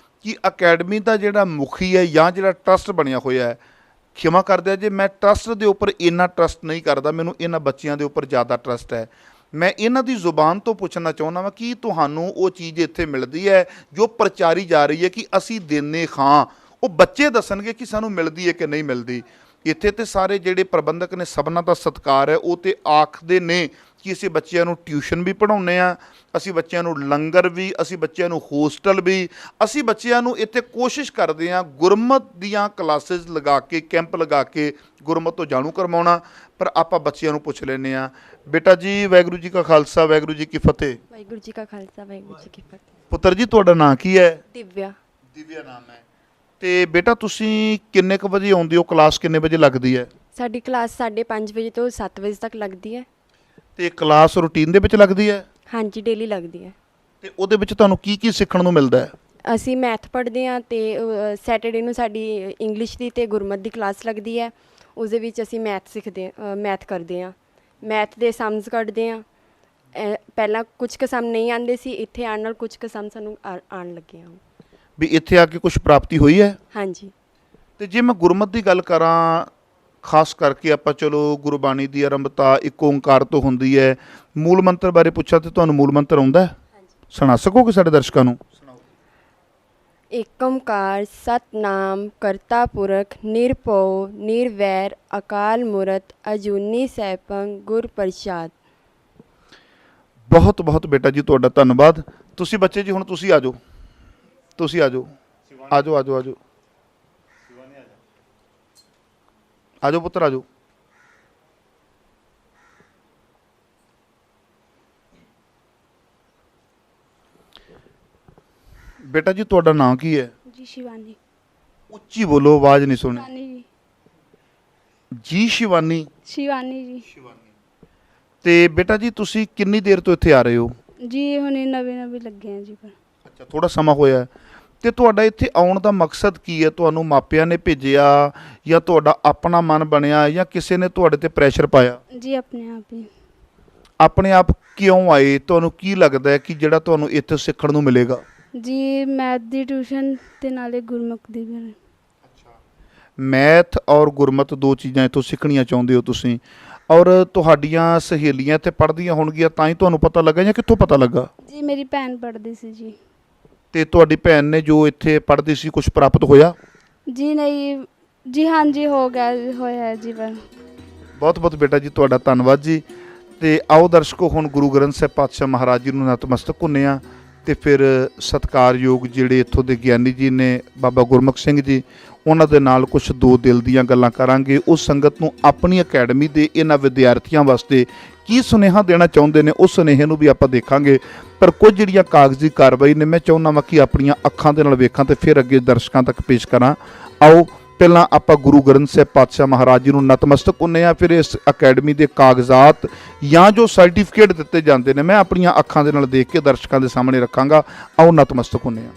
[SPEAKER 1] ਕਿ ਅਕੈਡਮੀ ਦਾ ਜਿਹੜਾ ਮੁਖੀ ਹੈ ਜਾਂ ਜਿਹੜਾ ਟਰਸਟ ਬਣਿਆ ਹੋਇਆ ਹੈ, ਖਿਮਾ ਕਰਦਿਆ ਜੇ ਮੈਂ ਟਰਸਟ ਦੇ ਉੱਪਰ ਇੰਨਾ ਟਰਸਟ ਨਹੀਂ ਕਰਦਾ, ਮੈਨੂੰ ਇਹਨਾਂ ਬੱਚਿਆਂ ਦੇ ਉੱਪਰ ਜ਼ਿਆਦਾ ਟਰਸਟ ਹੈ। ਮੈਂ ਇਹਨਾਂ ਦੀ ਜ਼ੁਬਾਨ ਤੋਂ ਪੁੱਛਣਾ ਚਾਹੁੰਦਾ ਵਾਂ ਕਿ ਤੁਹਾਨੂੰ ਉਹ ਚੀਜ਼ ਇੱਥੇ ਮਿਲਦੀ ਹੈ ਜੋ ਪ੍ਰਚਾਰੀ ਜਾ ਰਹੀ ਹੈ ਕਿ ਅਸੀਂ ਦਿੰਦੇ ਖਾਂ, ਉਹ ਬੱਚੇ ਦੱਸਣਗੇ ਕਿ ਸਾਨੂੰ ਮਿਲਦੀ ਹੈ ਕਿ ਨਹੀਂ ਮਿਲਦੀ। ਇੱਥੇ ਤੇ ਸਾਰੇ ਜਿਹੜੇ ਪ੍ਰਬੰਧਕ ਨੇ ਸਭਨਾਂ ਦਾ ਸਤਿਕਾਰ ਹੈ, ਉਹ ਤੇ ਆਖਦੇ ਨੇ ਕਿ ਅਸੀਂ ਬੱਚਿਆਂ ਨੂੰ ਟਿਊਸ਼ਨ ਵੀ ਪੜ੍ਹਾਉਂਦੇ ਹਾਂ, ਅਸੀਂ ਬੱਚਿਆਂ ਨੂੰ ਲੰਗਰ ਵੀ, ਅਸੀਂ ਬੱਚਿਆਂ ਨੂੰ ਹੋਸਟਲ ਵੀ, ਅਸੀਂ ਬੱਚਿਆਂ ਨੂੰ ਇੱਥੇ ਕੋਸ਼ਿਸ਼ ਕਰਦੇ ਹਾਂ ਗੁਰਮਤਿ ਦੀਆਂ ਕਲਾਸਿਸ ਲਗਾ ਕੇ, ਕੈਂਪ ਲਗਾ ਕੇ ਗੁਰਮਤਿ ਤੋਂ ਜਾਣੂ ਕਰਵਾਉਣਾ। ਪਰ ਆਪਾਂ ਬੱਚਿਆਂ ਨੂੰ ਪੁੱਛ ਲੈਂਦੇ ਹਾਂ। ਬੇਟਾ ਜੀ, ਵਾਹਿਗੁਰੂ ਜੀ ਕਾ ਖਾਲਸਾ, ਵਾਹਿਗੁਰੂ ਜੀ ਕੀ ਫਤਿਹ।
[SPEAKER 9] ਵਾਹਿਗੁਰੂ ਜੀ ਕਾ ਖਾਲਸਾ, ਵਾਹਿਗੁਰੂ ਜੀ ਕੀ ਫਤਿਹ।
[SPEAKER 1] ਪੁੱਤਰ ਜੀ, ਤੁਹਾਡਾ ਨਾਂ ਕੀ ਹੈ?
[SPEAKER 9] ਦਿਵਿਆ।
[SPEAKER 1] ਦਿਵਿਆ ਨਾਮ ਹੈ। ਤੇ ਬੇਟਾ, ਤੁਸੀਂ ਕਿੰਨੇ ਕੁ ਵਜੇ ਆਉਂਦੇ ਹੋ? ਕਲਾਸ ਕਿੰਨੇ ਵਜੇ ਲੱਗਦੀ ਹੈ?
[SPEAKER 9] ਸਾਡੀ ਕਲਾਸ 5:30 ਵਜੇ ਤੋਂ 7 ਵਜੇ ਤੱਕ ਲੱਗਦੀ ਹੈ।
[SPEAKER 1] ਤੇ ਕਲਾਸ ਰੂਟੀਨ ਦੇ ਵਿੱਚ ਲੱਗਦੀ ਹੈ?
[SPEAKER 9] ਹਾਂਜੀ, ਡੇਲੀ ਲੱਗਦੀ ਹੈ।
[SPEAKER 1] ਤੇ ਉਹਦੇ ਵਿੱਚ ਤੁਹਾਨੂੰ ਕੀ ਕੀ ਸਿੱਖਣ ਨੂੰ ਮਿਲਦਾ ਹੈ?
[SPEAKER 9] ਅਸੀਂ ਮੈਥ ਪੜ੍ਹਦੇ ਹਾਂ ਤੇ ਸੈਟਰਡੇ ਨੂੰ ਸਾਡੀ ਇੰਗਲਿਸ਼ ਦੀ ਤੇ ਗੁਰਮਤ ਦੀ ਕਲਾਸ ਲੱਗਦੀ ਹੈ। ਉਸ ਦੇ ਵਿੱਚ ਅਸੀਂ ਮੈਥ ਕਰਦੇ ਹਾਂ, ਮੈਥ ਦੇ ਸਮਸ ਕੱਢਦੇ ਹਾਂ। ਪਹਿਲਾਂ ਕੁਝ ਕੁ ਸਮ ਨਹੀਂ ਆਉਂਦੇ ਸੀ, ਇੱਥੇ ਆਉਣ ਨਾਲ ਕੁਝ ਕੁ ਸਮ ਸਾਨੂੰ ਆਉਣ ਲੱਗੇ ਆ।
[SPEAKER 1] ਵੀ ਇੱਥੇ ਆ ਕੇ ਕੁਝ ਪ੍ਰਾਪਤੀ ਹੋਈ ਹੈ?
[SPEAKER 9] ਹਾਂਜੀ।
[SPEAKER 1] ਤੇ ਜੇ ਮੈਂ ਗੁਰਮਤ ਦੀ ਗੱਲ ਕਰਾਂ, ਖਾਸ ਕਰਕੇ ਆਪਾਂ ਚਲੋ ਗੁਰਬਾਣੀ ਦੀ ਆਰੰਭਤਾ ਇੱਕ ਓਂਕਾਰ ਤੋਂ ਹੁੰਦੀ ਹੈ। ਮੂਲ ਮੰਤਰ ਬਾਰੇ ਪੁੱਛਾਂ ਤੇ ਤੁਹਾਨੂੰ ਮੂਲ ਮੰਤਰ ਆਉਂਦਾ ਹੈ? ਸੁਣਾ ਸਕੋਗੇ ਸਾਡੇ ਦਰਸ਼ਕਾਂ ਨੂੰ?
[SPEAKER 9] ਏਕ ਓਂਕਾਰ ਸਤਨਾਮ ਕਰਤਾ ਪੁਰਖ ਨਿਰਭਉ ਨਿਰਵੈਰ ਅਕਾਲ ਮੂਰਤ ਅਜੂਨੀ ਸੈਭੰ ਗੁਰ ਪ੍ਰਸਾਦ।
[SPEAKER 1] ਬਹੁਤ ਬਹੁਤ ਬੇਟਾ ਜੀ ਤੁਹਾਡਾ ਧੰਨਵਾਦ। ਤੁਸੀਂ ਬੱਚੇ ਜੀ ਹੁਣ ਤੁਸੀਂ ਆ ਜਾਓ, ਤੁਸੀਂ ਆ ਜਾਓ, ਆ ਜਾਓ, ਆ ਜਾਓ, ਆ ਜਾਓ, ਆ ਜਾਓ ਪੁੱਤਰ, ਆ ਜਾਓ। ਬੇਟਾ ਜੀ ਤੁਹਾਡਾ ਨਾਮ ਕੀ ਹੈ?
[SPEAKER 4] ਜੀ ਸ਼ਿਵਾਨੀ।
[SPEAKER 1] ਉੱਚੀ ਬੋਲੋ, ਆਵਾਜ਼ ਨਹੀਂ ਸੁਣੀ।
[SPEAKER 4] ਸ਼ਿਵਾਨੀ ਜੀ।
[SPEAKER 1] ਜੀ ਸ਼ਿਵਾਨੀ?
[SPEAKER 4] ਸ਼ਿਵਾਨੀ ਜੀ।
[SPEAKER 1] ਤੇ ਬੇਟਾ ਜੀ ਤੁਸੀਂ ਕਿੰਨੀ ਦੇਰ ਤੋਂ ਇੱਥੇ ਆ ਰਹੇ ਹੋ?
[SPEAKER 4] ਜੀ ਹੁਣੇ ਨਵੇਂ ਲੱਗੇ ਆ ਜੀ। ਪਰ
[SPEAKER 1] ਅੱਛਾ, ਥੋੜਾ ਸਮਾਂ ਹੋਇਆ ਹੈ। ਤੇ ਤੁਹਾਡਾ ਇੱਥੇ ਆਉਣ ਦਾ ਮਕਸਦ ਕੀ ਹੈ? ਤੁਹਾਨੂੰ ਮਾਪਿਆਂ ਨੇ ਭੇਜਿਆ ਜਾਂ ਤੁਹਾਡਾ ਆਪਣਾ ਮਨ ਬਣਿਆ ਜਾਂ ਕਿਸੇ ਨੇ ਤੁਹਾਡੇ ਤੇ ਪ੍ਰੈਸ਼ਰ ਪਾਇਆ?
[SPEAKER 4] ਜੀ ਆਪਣੇ ਆਪ ਹੀ।
[SPEAKER 1] ਆਪਣੇ ਆਪ ਕਿਉਂ ਆਏ? ਤੁਹਾਨੂੰ ਕੀ ਲੱਗਦਾ ਹੈ ਕਿ ਜਿਹੜਾ ਤੁਹਾਨੂੰ ਇੱਥੇ ਸਿੱਖਣ ਨੂੰ ਮਿਲੇਗਾ?
[SPEAKER 4] ਜੀ ਮੈਥ ਦੀ ਟਿਊਸ਼ਨ ਤੇ ਨਾਲੇ ਗੁਰਮੁਖ ਦੀ ਵੀ।
[SPEAKER 1] ਮੈਥ ਔਰ ਗੁਰਮਤ ਦੋ ਚੀਜ਼ਾਂ ਇੱਥੋਂ ਸਿੱਖਣੀਆਂ ਚਾਹੁੰਦੇ ਹੋ ਤੁਸੀਂ, ਔਰ ਤੁਹਾਡੀਆਂ ਸਹੇਲੀਆਂ ਇੱਥੇ ਪੜ੍ਹਦੀਆਂ ਹੋਣਗੀਆਂ ਤਾਂ ਹੀ ਤੁਹਾਨੂੰ ਪਤਾ ਲੱਗਾ ਜਾਂ ਕਿੱਥੋਂ ਪਤਾ ਲੱਗਾ?
[SPEAKER 4] ਜੀ ਮੇਰੀ ਭੈਣ ਪੜ੍ਹਦੀ ਸੀ ਜੀ।
[SPEAKER 1] ਤੇ ਤੁਹਾਡੀ ਭੈਣ ਨੇ ਜੋ ਇੱਥੇ ਪੜ੍ਹਦੀ ਸੀ ਕੁਝ ਪ੍ਰਾਪਤ ਹੋਇਆ?
[SPEAKER 4] ਜੀ ਨਹੀਂ ਜੀ, ਹਾਂਜੀ ਹੋਇਆ ਜੀ। ਪਰ
[SPEAKER 1] ਬਹੁਤ ਬਹੁਤ ਬੇਟਾ ਜੀ ਤੁਹਾਡਾ ਧੰਨਵਾਦ ਜੀ। ਤੇ ਆਓ ਦਰਸ਼ਕੋ, ਹੁਣ ਗੁਰੂ ਗ੍ਰੰਥ ਸਾਹਿਬ ਪਾਤਸ਼ਾਹ ਮਹਾਰਾਜ ਜੀ ਨੂੰ ਨਤਮਸਤਕ ਹੁੰਦੇ ਹਾਂ ਤੇ ਫਿਰ ਸਤਿਕਾਰਯੋਗ ਜਿਹੜੇ ਇੱਥੋਂ ਦੇ ਗਿਆਨੀ ਜੀ ਨੇ ਬਾਬਾ ਗੁਰਮੁਖ ਸਿੰਘ ਜੀ, ਉਹਨਾਂ ਦੇ ਨਾਲ ਕੁਝ ਦੋ ਦਿਲ ਦੀਆਂ ਗੱਲਾਂ ਕਰਾਂਗੇ। ਉਸ ਸੰਗਤ ਨੂੰ ਆਪਣੀ ਅਕੈਡਮੀ ਦੇ ਇਹਨਾਂ ਵਿਦਿਆਰਥੀਆਂ ਵਾਸਤੇ ਕੀ ਸੁਨੇਹਾ ਦੇਣਾ ਚਾਹੁੰਦੇ ਨੇ, ਉਸ ਸੁਨੇਹੇ ਨੂੰ ਵੀ ਆਪਾਂ ਦੇਖਾਂਗੇ। ਪਰ ਕੁਝ ਜਿਹੜੀਆਂ ਕਾਗਜ਼ੀ ਕਾਰਵਾਈ ਨੇ ਮੈਂ ਚਾਹੁੰਦਾ ਵਾਂ ਕਿ ਆਪਣੀਆਂ ਅੱਖਾਂ ਦੇ ਨਾਲ ਵੇਖਾਂ ਤੇ ਫਿਰ ਅੱਗੇ ਦਰਸ਼ਕਾਂ ਤੱਕ ਪੇਸ਼ ਕਰਾਂ। ਆਓ ਪਹਿਲਾਂ ਆਪਾਂ ਗੁਰੂ ਗ੍ਰੰਥ ਸਾਹਿਬ ਪਾਤਸ਼ਾਹ ਮਹਾਰਾਜ ਜੀ ਨੂੰ ਨਤਮਸਤਕ ਹੁੰਦੇ ਹਾਂ, ਫਿਰ ਇਸ ਅਕੈਡਮੀ ਦੇ ਕਾਗਜ਼ਾਤ ਜਾਂ ਜੋ ਸਰਟੀਫਿਕੇਟ ਦਿੱਤੇ ਜਾਂਦੇ ਨੇ ਮੈਂ ਆਪਣੀਆਂ ਅੱਖਾਂ ਦੇ ਨਾਲ ਦੇਖ ਕੇ ਦਰਸ਼ਕਾਂ ਦੇ ਸਾਹਮਣੇ ਰੱਖਾਂਗਾ। ਆਓ ਨਤਮਸਤਕ ਹੁੰਦੇ ਹਾਂ।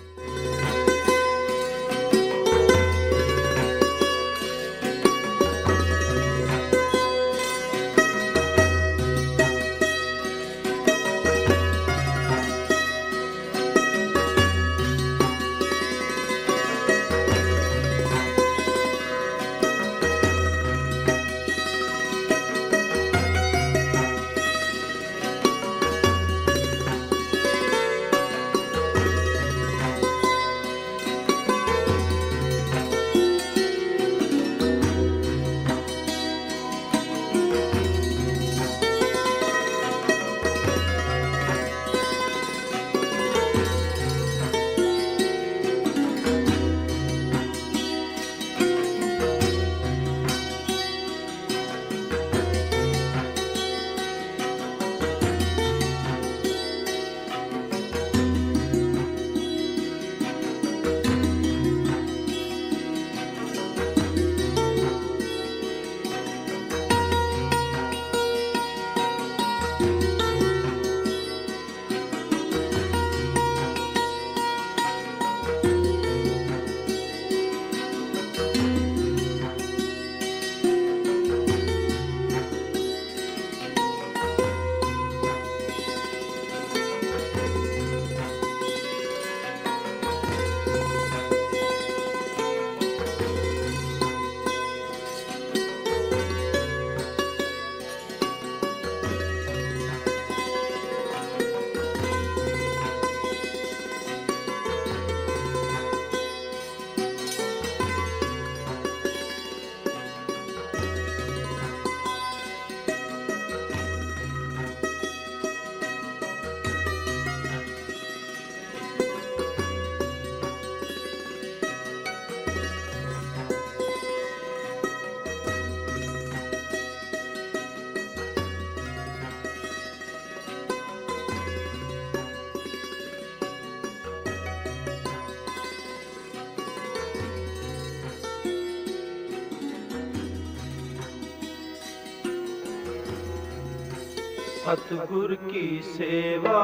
[SPEAKER 10] सतगुर की सेवा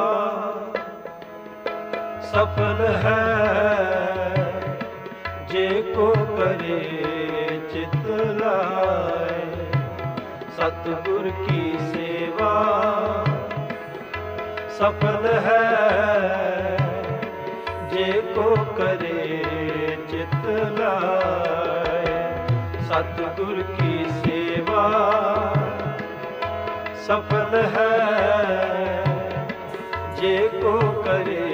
[SPEAKER 10] सफल है जे को करे चित लाए। सतगुर की सेवा सफल है जे को करे चित लाए। सतगुर की सेवा सफल है जे को करे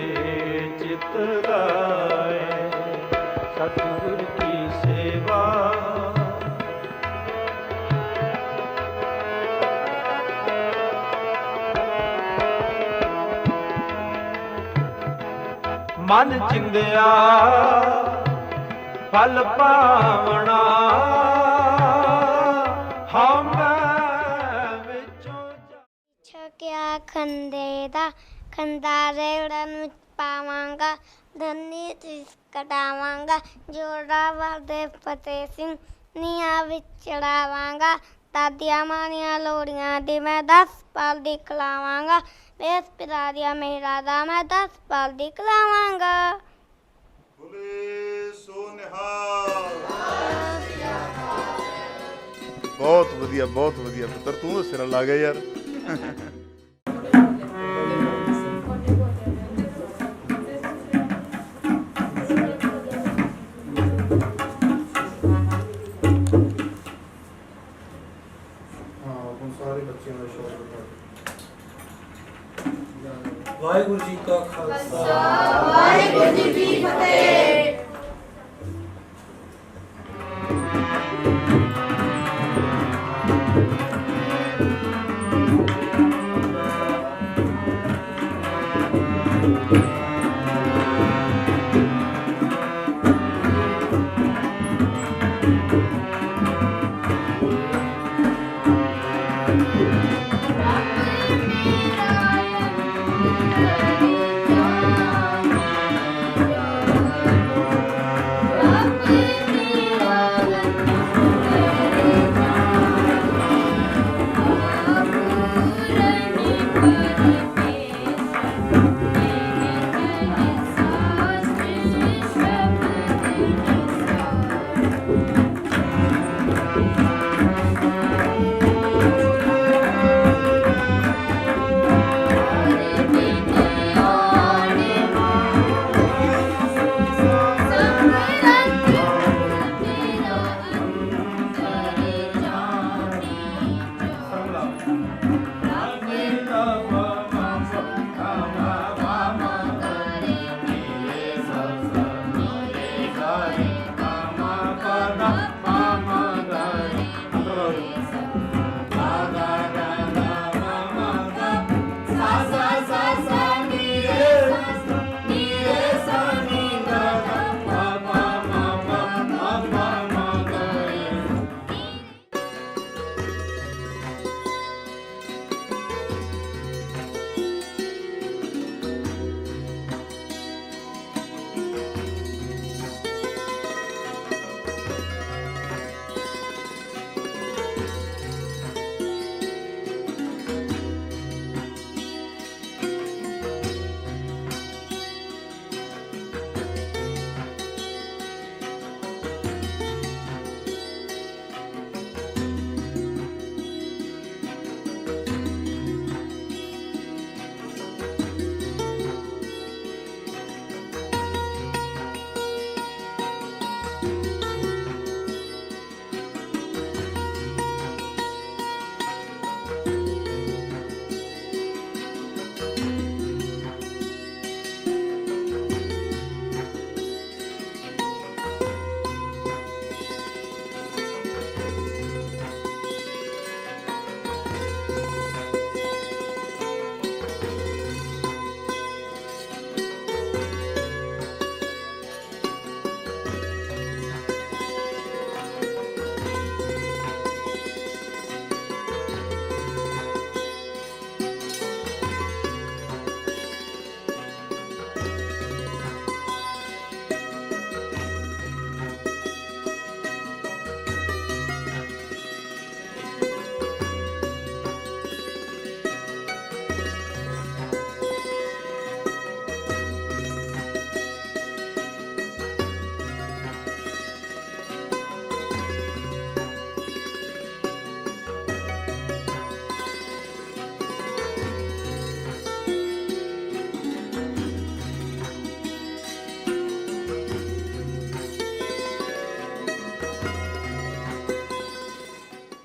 [SPEAKER 10] चित लाए। सतगुर की सेवा मन चिंदिया फल पावना। हम विचों
[SPEAKER 4] ਛਕਿਆ ਖੰਡੇ ਦਾ ਖੰਡਾ ਰੇੜਨ ਵਿੱਚ ਪਾਵਾਂਗਾ। ਧੰਨੀ ਤਿਸ ਕਟਾਵਾਂਗਾ ਜੋੜਾ ਵਾਦੇ ਫਤਿਹ ਸਿੰਘ ਨੀਆਂ ਵਿੱਚ ਚੜਾਵਾਂਗਾ। ਦਾਦੀਆਂ ਮਾਨੀਆਂ ਲੋੜੀਆਂ ਦੀ ਮੈਂ 10 ਪਾਲ ਦੀ ਖਲਾਵਾਂਗਾ। ਵੇਸ ਪਿਤਾ ਦੀਆਂ ਮੇਰਾ ਦਾ ਮੈਂ 10 ਪਾਲ ਦੀ ਖਲਾਵਾਂਗਾ।
[SPEAKER 1] ਬੋਲੇ ਸੋ ਨਿਹਾਲ। ਬਹੁਤ ਵਧੀਆ ਪੁੱਤਰ, ਤੂੰ ਤਾਂ ਸਿਰ ਲਾ ਗਿਆ ਯਾਰ। ਸਾਰੇ ਬੱਚਿਆਂ ਦਾ ਸ਼ੌਕ
[SPEAKER 2] ਵਾਹਿਗੁਰੂ ਜੀ ਕਾ ਖਾਲਸਾ
[SPEAKER 8] ਵਾਹਿਗੁਰੂ ਜੀ ਕੀ ਫਤਿਹ।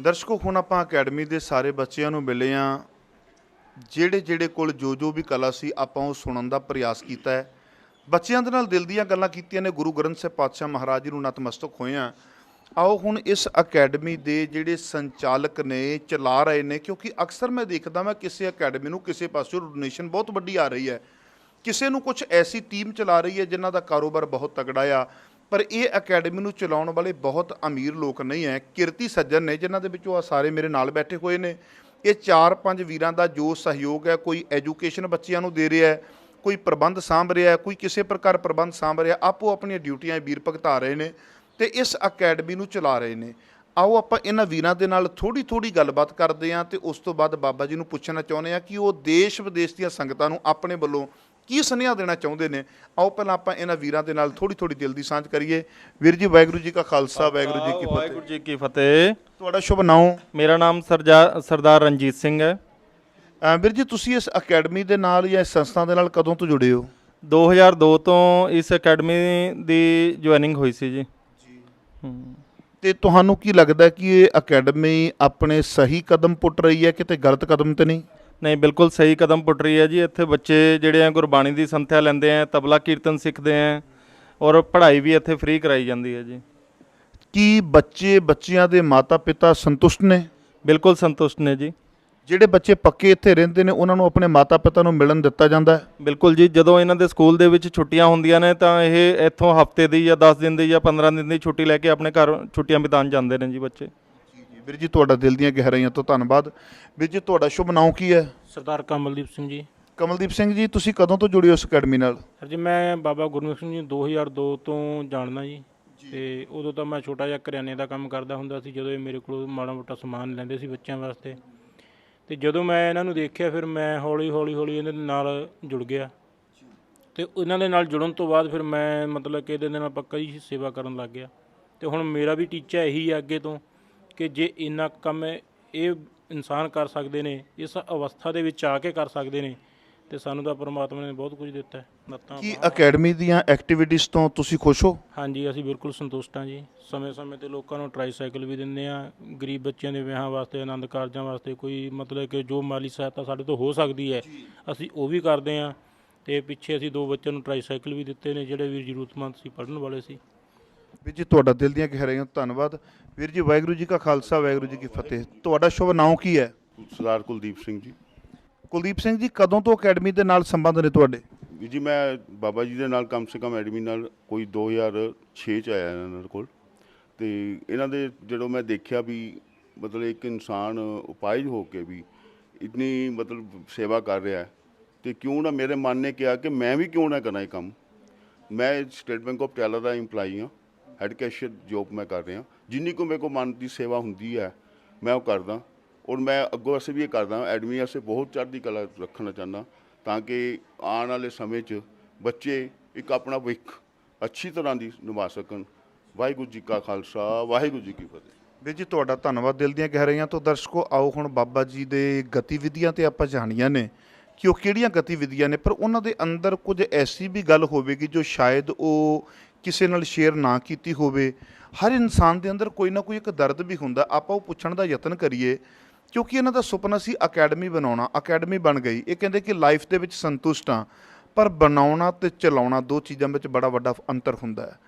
[SPEAKER 1] ਦਰਸ਼ਕੋ ਹੁਣ ਆਪਾਂ ਅਕੈਡਮੀ ਦੇ ਸਾਰੇ ਬੱਚਿਆਂ ਨੂੰ ਮਿਲੇ ਹਾਂ, ਜਿਹੜੇ ਕੋਲ ਜੋ ਵੀ ਕਲਾ ਸੀ ਆਪਾਂ ਉਹ ਸੁਣਨ ਦਾ ਪ੍ਰਯਾਸ ਕੀਤਾ ਹੈ। ਬੱਚਿਆਂ ਦੇ ਨਾਲ ਦਿਲ ਦੀਆਂ ਗੱਲਾਂ ਕੀਤੀਆਂ ਨੇ, ਗੁਰੂ ਗ੍ਰੰਥ ਸਾਹਿਬ ਪਾਤਸ਼ਾਹ ਮਹਾਰਾਜ ਜੀ ਨੂੰ ਨਤਮਸਤਕ ਹੋਏ ਹਾਂ। ਆਓ ਹੁਣ ਇਸ ਅਕੈਡਮੀ ਦੇ ਜਿਹੜੇ ਸੰਚਾਲਕ ਨੇ, ਚਲਾ ਰਹੇ ਨੇ, ਕਿਉਂਕਿ ਅਕਸਰ ਮੈਂ ਦੇਖਦਾ ਮੈਂ ਕਿਸੇ ਅਕੈਡਮੀ ਨੂੰ ਕਿਸੇ ਪਾਸੋਂ ਡੋਨੇਸ਼ਨ ਬਹੁਤ ਵੱਡੀ ਆ ਰਹੀ ਹੈ, ਕਿਸੇ ਨੂੰ ਕੁਝ ਐਸੀ ਟੀਮ ਚਲਾ ਰਹੀ ਹੈ ਜਿਨ੍ਹਾਂ ਦਾ ਕਾਰੋਬਾਰ ਬਹੁਤ ਤਗੜਾ ਆ, ਪਰ ਇਹ ਅਕੈਡਮੀ ਨੂੰ ਚਲਾਉਣ ਵਾਲੇ ਬਹੁਤ ਅਮੀਰ ਲੋਕ ਨਹੀਂ ਹੈ, ਕਿਰਤੀ ਸੱਜਣ ਨੇ, ਜਿਨ੍ਹਾਂ ਦੇ ਵਿੱਚੋਂ ਆ ਸਾਰੇ ਮੇਰੇ ਨਾਲ ਬੈਠੇ ਹੋਏ ਨੇ। ਇਹ 4-5 ਵੀਰਾਂ ਦਾ ਜੋ ਸਹਿਯੋਗ ਹੈ, ਕੋਈ ਐਜੂਕੇਸ਼ਨ ਬੱਚਿਆਂ ਨੂੰ ਦੇ ਰਿਹਾ ਹੈ, ਕੋਈ ਪ੍ਰਬੰਧ ਸਾਂਭ ਰਿਹਾ ਹੈ, ਕੋਈ ਕਿਸੇ ਪ੍ਰਕਾਰ ਪ੍ਰਬੰਧ ਸਾਂਭ ਰਿਹਾ, ਆਪੋ ਆਪਣੀਆਂ ਡਿਊਟੀਆਂ ਵੀਰ ਭੁਗਤਾ ਰਹੇ ਨੇ ਤੇ ਇਸ ਅਕੈਡਮੀ ਨੂੰ ਚਲਾ ਰਹੇ ਨੇ। ਆਓ ਆਪਾਂ ਇਹਨਾਂ ਵੀਰਾਂ ਦੇ ਨਾਲ ਥੋੜੀ ਗੱਲਬਾਤ ਕਰਦੇ ਹਾਂ ਤੇ ਉਸ ਤੋਂ ਬਾਅਦ ਬਾਬਾ ਜੀ ਨੂੰ ਪੁੱਛਣਾ ਚਾਹੁੰਦੇ ਹਾਂ ਕਿ ਉਹ ਦੇਸ਼ ਵਿਦੇਸ਼ ਦੀਆਂ ਸੰਗਤਾਂ ਨੂੰ ਆਪਣੇ ਵੱਲੋਂ ਕੀ ਸੁਨੇਹਾ ਦੇਣਾ ਚਾਹੁੰਦੇ ਨੇ। ਆਓ ਪਹਿਲਾਂ ਆਪਾਂ ਇਹਨਾਂ ਵੀਰਾਂ ਦੇ ਨਾਲ ਥੋੜੀ ਦਿਲ ਦੀ ਸਾਂਝ ਕਰੀਏ। ਵੀਰ ਜੀ, ਵਾਹਿਗੁਰੂ ਜੀ ਕਾ ਖਾਲਸਾ, ਵਾਹਿਗੁਰੂ ਜੀ ਕੀ ਫਤਿਹ।
[SPEAKER 11] ਵਾਹਿਗੁਰੂ ਜੀ ਕੀ ਫਤਿਹ।
[SPEAKER 1] ਤੁਹਾਡਾ ਸ਼ੁਭ ਨਾਮ?
[SPEAKER 11] ਮੇਰਾ ਨਾਮ ਸਰਦਾਰ ਰਣਜੀਤ ਸਿੰਘ ਹੈ।
[SPEAKER 1] ਵੀਰ ਜੀ, ਤੁਸੀਂ ਇਸ ਅਕੈਡਮੀ ਦੇ ਨਾਲ ਜਾਂ ਇਸ ਸੰਸਥਾ ਦੇ ਨਾਲ ਕਦੋਂ ਤੋਂ ਜੁੜੇ ਹੋ?
[SPEAKER 11] 2002 ਤੋਂ ਇਸ ਅਕੈਡਮੀ ਦੀ ਜੁਆਇਨਿੰਗ ਹੋਈ ਸੀ ਜੀ।
[SPEAKER 1] ਤੇ ਤੁਹਾਨੂੰ ਕੀ ਲੱਗਦਾ ਕਿ ਇਹ ਅਕੈਡਮੀ ਆਪਣੇ ਸਹੀ ਕਦਮ ਪੁੱਟ ਰਹੀ ਹੈ, ਕਿਤੇ ਗਲਤ ਕਦਮ ਤੇ ਨਹੀਂ?
[SPEAKER 11] ਨਹੀਂ, ਬਿਲਕੁਲ ਸਹੀ ਕਦਮ ਪੁੱਟ ਰਹੀ ਹੈ ਜੀ। ਇੱਥੇ ਬੱਚੇ ਜਿਹੜੇ ਆ ਗੁਰਬਾਣੀ ਦੀ ਸੰਥਿਆ ਲੈਂਦੇ ਆ, ਤਬਲਾ ਕੀਰਤਨ ਸਿੱਖਦੇ ਆ ਔਰ ਪੜ੍ਹਾਈ ਵੀ ਇੱਥੇ ਫ੍ਰੀ ਕਰਾਈ ਜਾਂਦੀ ਹੈ ਜੀ।
[SPEAKER 1] ਕੀ ਬੱਚਿਆਂ ਦੇ ਮਾਤਾ ਪਿਤਾ ਸੰਤੁਸ਼ਟ ਨੇ?
[SPEAKER 11] ਬਿਲਕੁਲ ਸੰਤੁਸ਼ਟ ਨੇ ਜੀ।
[SPEAKER 1] ਜਿਹੜੇ ਬੱਚੇ ਪੱਕੇ ਇੱਥੇ ਰਹਿੰਦੇ ਨੇ ਉਹਨਾਂ ਨੂੰ ਆਪਣੇ ਮਾਤਾ ਪਿਤਾ ਨੂੰ ਮਿਲਣ ਦਿੱਤਾ ਜਾਂਦਾ ਹੈ?
[SPEAKER 11] ਬਿਲਕੁਲ ਜੀ। ਜਦੋਂ ਇਹਨਾਂ ਦੇ ਸਕੂਲ ਦੇ ਵਿੱਚ ਛੁੱਟੀਆਂ ਹੁੰਦੀਆਂ ਨੇ ਤਾਂ ਇਹ ਇੱਥੋਂ ਹਫਤੇ ਦੀ ਜਾਂ 10 ਦਿਨ ਦੀ ਜਾਂ 15 ਦਿਨ ਦੀ ਛੁੱਟੀ ਲੈ ਕੇ ਆਪਣੇ ਘਰ ਛੁੱਟੀਆਂ ਬਿਤਾਉਣ ਜਾਂਦੇ ਨੇ ਜੀ ਬੱਚੇ।
[SPEAKER 1] ਵੀਰ ਜੀ, ਤੁਹਾਡਾ ਦਿਲ ਦੀਆਂ ਗਹਿਰਾਈਆਂ ਤੋਂ ਧੰਨਵਾਦ। ਵੀਰ ਜੀ, ਤੁਹਾਡਾ ਸ਼ੁਭ ਨਾਮ ਕੀ ਹੈ?
[SPEAKER 2] ਸਰਦਾਰ ਕਮਲਦੀਪ ਸਿੰਘ ਜੀ।
[SPEAKER 1] ਕਮਲਦੀਪ ਸਿੰਘ ਜੀ, ਤੁਸੀਂ ਕਦੋਂ ਤੋਂ ਜੁੜੇ ਹੋ ਇਸ ਅਕੈਡਮੀ ਨਾਲ?
[SPEAKER 2] ਸਰ ਜੀ, ਮੈਂ ਬਾਬਾ ਗੁਰਮੁਖ ਸਿੰਘ ਜੀ 2002 ਤੋਂ ਜਾਣਦਾ ਜੀ। ਤੇ ਉਦੋਂ ਤਾਂ ਮੈਂ ਛੋਟਾ ਜਿਹਾ ਕਰਿਆਨੇ ਦਾ ਕੰਮ ਕਰਦਾ ਹੁੰਦਾ ਸੀ, ਜਦੋਂ ਇਹ ਮੇਰੇ ਕੋਲ ਮਾੜਾ ਮੋਟਾ ਸਮਾਨ ਲੈਂਦੇ ਸੀ ਬੱਚਿਆਂ ਵਾਸਤੇ। ਤੇ ਜਦੋਂ ਮੈਂ ਇਹਨਾਂ ਨੂੰ ਦੇਖਿਆ ਫਿਰ ਮੈਂ ਹੌਲੀ ਇਹਨਾਂ ਦੇ ਨਾਲ ਜੁੜ ਗਿਆ। ਤੇ ਇਹਨਾਂ ਦੇ ਨਾਲ ਜੁੜਨ ਤੋਂ ਬਾਅਦ ਫਿਰ ਮੈਂ ਮਤਲਬ ਕਿ ਇਹਦੇ ਨਾਲ ਪੱਕਾ ਹੀ ਸੇਵਾ ਕਰਨ ਲੱਗ ਗਿਆ। ਤੇ ਹੁਣ ਮੇਰਾ ਵੀ ਟੀਚਾ ਇਹੀ ਹੈ ਅੱਗੇ ਤੋਂ ਕਿ ਜੇ ਇੰਨਾ ਕੰਮ ਇਹ ਇਨਸਾਨ ਕਰ ਸਕਦੇ ਨੇ, ਇਸ ਅਵਸਥਾ ਦੇ ਵਿੱਚ ਆ ਕੇ ਕਰ ਸਕਦੇ ਨੇ, ਤੇ ਸਾਨੂੰ ਤਾਂ ਪਰਮਾਤਮਾ ਨੇ ਬਹੁਤ ਕੁਝ ਦਿੱਤਾ ਹੈ।
[SPEAKER 1] ਕੀ ਅਕੈਡਮੀ ਦੀਆਂ ਐਕਟੀਵਿਟੀਜ਼ ਤੋਂ ਤੁਸੀਂ ਖੁਸ਼ ਹੋ?
[SPEAKER 2] ਹਾਂਜੀ, ਅਸੀਂ ਬਿਲਕੁਲ ਸੰਤੁਸ਼ਟ ਹਾਂ ਜੀ। ਸਮੇਂ ਤੇ ਲੋਕਾਂ ਨੂੰ ਟਰਾਈਸਾਈਕਲ ਵੀ ਦਿੰਦੇ ਆ, ਗਰੀਬ ਬੱਚਿਆਂ ਦੇ ਵਿਆਹਾਂ ਵਾਸਤੇ, ਆਨੰਦ ਕਾਰਜਾਂ ਵਾਸਤੇ, ਕੋਈ ਮਤਲਬ ਕਿ ਜੋ ਮਾਲੀ ਸਹਾਇਤਾ ਸਾਡੇ ਤੋਂ ਹੋ ਸਕਦੀ ਹੈ ਅਸੀਂ ਉਹ ਵੀ ਕਰਦੇ ਹਾਂ। ਤੇ ਪਿੱਛੇ ਅਸੀਂ 2 ਬੱਚਿਆਂ ਨੂੰ ਟਰਾਈਸਾਈਕਲ ਵੀ ਦਿੱਤੇ ਨੇ ਜਿਹੜੇ ਵੀ ਜ਼ਰੂਰਤਮੰਦ ਸੀ, ਪੜ੍ਹਨ ਵਾਲੇ ਸੀ।
[SPEAKER 1] ਵੀਰ ਜੀ, ਤੁਹਾਡਾ ਦਿਲ ਦੀਆਂ ਗਹਿਰਾਈਆਂ ਤੋਂ ਧੰਨਵਾਦ। ਵੀਰ ਜੀ, ਵਾਹਿਗੁਰੂ ਜੀ ਕਾ ਖਾਲਸਾ, ਵਾਹਿਗੁਰੂ ਜੀ ਕੀ ਫਤਿਹ। ਤੁਹਾਡਾ ਸ਼ੁਭ ਨਾਮ ਕੀ ਹੈ?
[SPEAKER 12] ਸਰਦਾਰ ਕੁਲਦੀਪ ਸਿੰਘ ਜੀ।
[SPEAKER 1] ਕੁਲਦੀਪ ਸਿੰਘ ਜੀ, ਕਦੋਂ ਤੋਂ ਅਕੈਡਮੀ ਦੇ ਨਾਲ ਸੰਬੰਧ ਨੇ ਤੁਹਾਡੇ?
[SPEAKER 12] ਵੀਰ ਜੀ, ਮੈਂ ਬਾਬਾ ਜੀ ਦੇ ਨਾਲ ਕਮ ਸੇ ਕਮ ਐਡਮੀ ਨਾਲ ਕੋਈ 2006 'ਚ ਆਇਆ ਇਹਨਾਂ ਦੇ ਕੋਲ। ਅਤੇ ਇਹਨਾਂ ਦੇ ਜਦੋਂ ਮੈਂ ਦੇਖਿਆ ਵੀ ਮਤਲਬ ਇੱਕ ਇਨਸਾਨ ਉਪਾਇਜ ਹੋ ਕੇ ਵੀ ਇਤਨੀ ਮਤਲਬ ਸੇਵਾ ਕਰ ਰਿਹਾ ਹੈ, ਅਤੇ ਕਿਉਂ ਨਾ ਮੇਰੇ ਮਨ ਨੇ ਕਿਹਾ ਕਿ ਮੈਂ ਵੀ ਕਿਉਂ ਨਾ ਕਰਾਂ ਇਹ ਕੰਮ। ਮੈਂ state bank of Patiala the employee ਹਾਂ, ਹੈਡ ਕੈਸ਼ੀਅਰ ਜੋਬ ਮੈਂ ਕਰ ਰਿਹਾ। ਜਿੰਨੀ ਕੁ ਮੇਰੇ ਕੋਲ ਮਨ ਦੀ ਸੇਵਾ ਹੁੰਦੀ ਹੈ ਮੈਂ ਉਹ ਕਰਦਾ, ਔਰ ਮੈਂ ਅੱਗੋਂ ਵਾਸਤੇ ਵੀ ਇਹ ਕਰਦਾ। ਐਡਮੀ ਵਾਸਤੇ ਬਹੁਤ ਚੜ੍ਹਦੀ ਕਲਾ ਰੱਖਣਾ ਚਾਹੁੰਦਾ ਤਾਂ ਕਿ ਆਉਣ ਵਾਲੇ ਸਮੇਂ 'ਚ ਬੱਚੇ ਇੱਕ ਆਪਣਾ ਭਵਿੱਖ ਅੱਛੀ ਤਰ੍ਹਾਂ ਦੀ ਨਿਭਾ ਸਕਣ। ਵਾਹਿਗੁਰੂ ਜੀ ਕਾ ਖਾਲਸਾ, ਵਾਹਿਗੁਰੂ ਜੀ ਕੀ ਫਤਿਹ।
[SPEAKER 1] ਵੀਰ ਜੀ, ਤੁਹਾਡਾ ਧੰਨਵਾਦ ਦਿਲ ਦੀਆਂ ਗਹਿਰਾਈਆਂ ਤੋਂ। ਦਰਸ਼ਕੋ, ਆਓ ਹੁਣ ਬਾਬਾ ਜੀ ਦੇ ਗਤੀਵਿਧੀਆਂ ਤੇ ਆਪਾਂ ਜਾਣੀਆਂ ਨੇ ਕਿ ਉਹ ਕਿਹੜੀਆਂ ਗਤੀਵਿਧੀਆਂ ਨੇ, ਪਰ ਉਹਨਾਂ ਦੇ ਅੰਦਰ ਕੁਝ ਐਸੀ ਵੀ ਗੱਲ ਹੋਵੇਗੀ ਜੋ ਸ਼ਾਇਦ ਉਹ ਕਿਸੇ ਨਾਲ ਸ਼ੇਅਰ ਨਾ ਕੀਤੀ ਹੋਵੇ। ਹਰ ਇਨਸਾਨ ਦੇ ਅੰਦਰ ਕੋਈ ਨਾ ਕੋਈ ਇੱਕ ਦਰਦ ਵੀ ਹੁੰਦਾ, ਆਪਾਂ ਉਹ ਪੁੱਛਣ ਦਾ ਯਤਨ ਕਰੀਏ, ਕਿਉਂਕਿ ਇਹਨਾਂ ਦਾ ਸੁਪਨਾ ਸੀ ਅਕੈਡਮੀ ਬਣਾਉਣਾ। ਅਕੈਡਮੀ ਬਣ ਗਈ। ਇਹ ਕਹਿੰਦੇ ਕਿ ਲਾਈਫ ਦੇ ਵਿੱਚ ਸੰਤੁਸ਼ਟ ਹਾਂ, ਪਰ ਬਣਾਉਣਾ ਅਤੇ ਚਲਾਉਣਾ 2 ਚੀਜ਼ਾਂ ਵਿੱਚ ਬੜਾ ਵੱਡਾ ਅੰਤਰ ਹੁੰਦਾ ਹੈ।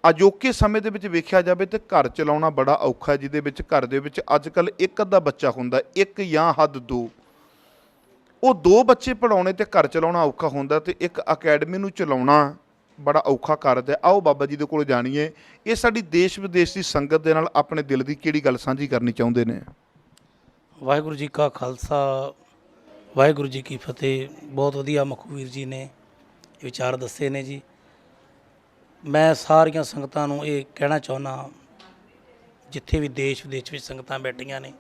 [SPEAKER 1] ਅਜੋਕੇ ਸਮੇਂ ਦੇ ਵਿੱਚ ਵੇਖਿਆ ਜਾਵੇ ਤਾਂ ਘਰ ਚਲਾਉਣਾ ਬੜਾ ਔਖਾ, ਜਿਹਦੇ ਵਿੱਚ ਘਰ ਦੇ ਵਿੱਚ ਅੱਜ ਕੱਲ੍ਹ ਇੱਕ ਅੱਧਾ ਬੱਚਾ ਹੁੰਦਾ, 1 ਜਾਂ ਹੱਦ 2। ਉਹ 2 ਬੱਚੇ ਪੜ੍ਹਾਉਣੇ ਤੇ ਘਰ ਚਲਾਉਣਾ ਔਖਾ ਹੁੰਦਾ, ਤੇ ਇੱਕ ਅਕੈਡਮੀ ਨੂੰ ਚਲਾਉਣਾ ਬੜਾ ਔਖਾ ਕਰਦਾ। ਆਓ ਬਾਬਾ ਜੀ ਦੇ ਕੋਲ ਜਾਣੀਏ, ਇਹ ਸਾਡੀ ਦੇਸ਼ ਵਿਦੇਸ਼ ਦੀ ਸੰਗਤ ਦੇ ਨਾਲ ਆਪਣੇ ਦਿਲ ਦੀ ਕਿਹੜੀ ਗੱਲ ਸਾਂਝੀ ਕਰਨੀ ਚਾਹੁੰਦੇ ਨੇ।
[SPEAKER 2] ਵਾਹਿਗੁਰੂ ਜੀ ਕਾ ਖਾਲਸਾ, ਵਾਹਿਗੁਰੂ ਜੀ ਕੀ ਫਤਿਹ। ਬਹੁਤ ਵਧੀਆ ਮਖਵੀਰ ਜੀ ਨੇ ਵਿਚਾਰ ਦੱਸੇ ਨੇ ਜੀ। ਮੈਂ ਸਾਰੀਆਂ ਸੰਗਤਾਂ ਨੂੰ ਇਹ ਕਹਿਣਾ ਚਾਹੁੰਦਾ, ਜਿੱਥੇ ਵੀ ਦੇਸ਼ ਵਿਦੇਸ਼ ਵਿੱਚ ਸੰਗਤਾਂ ਬੈਠੀਆਂ ਨੇ,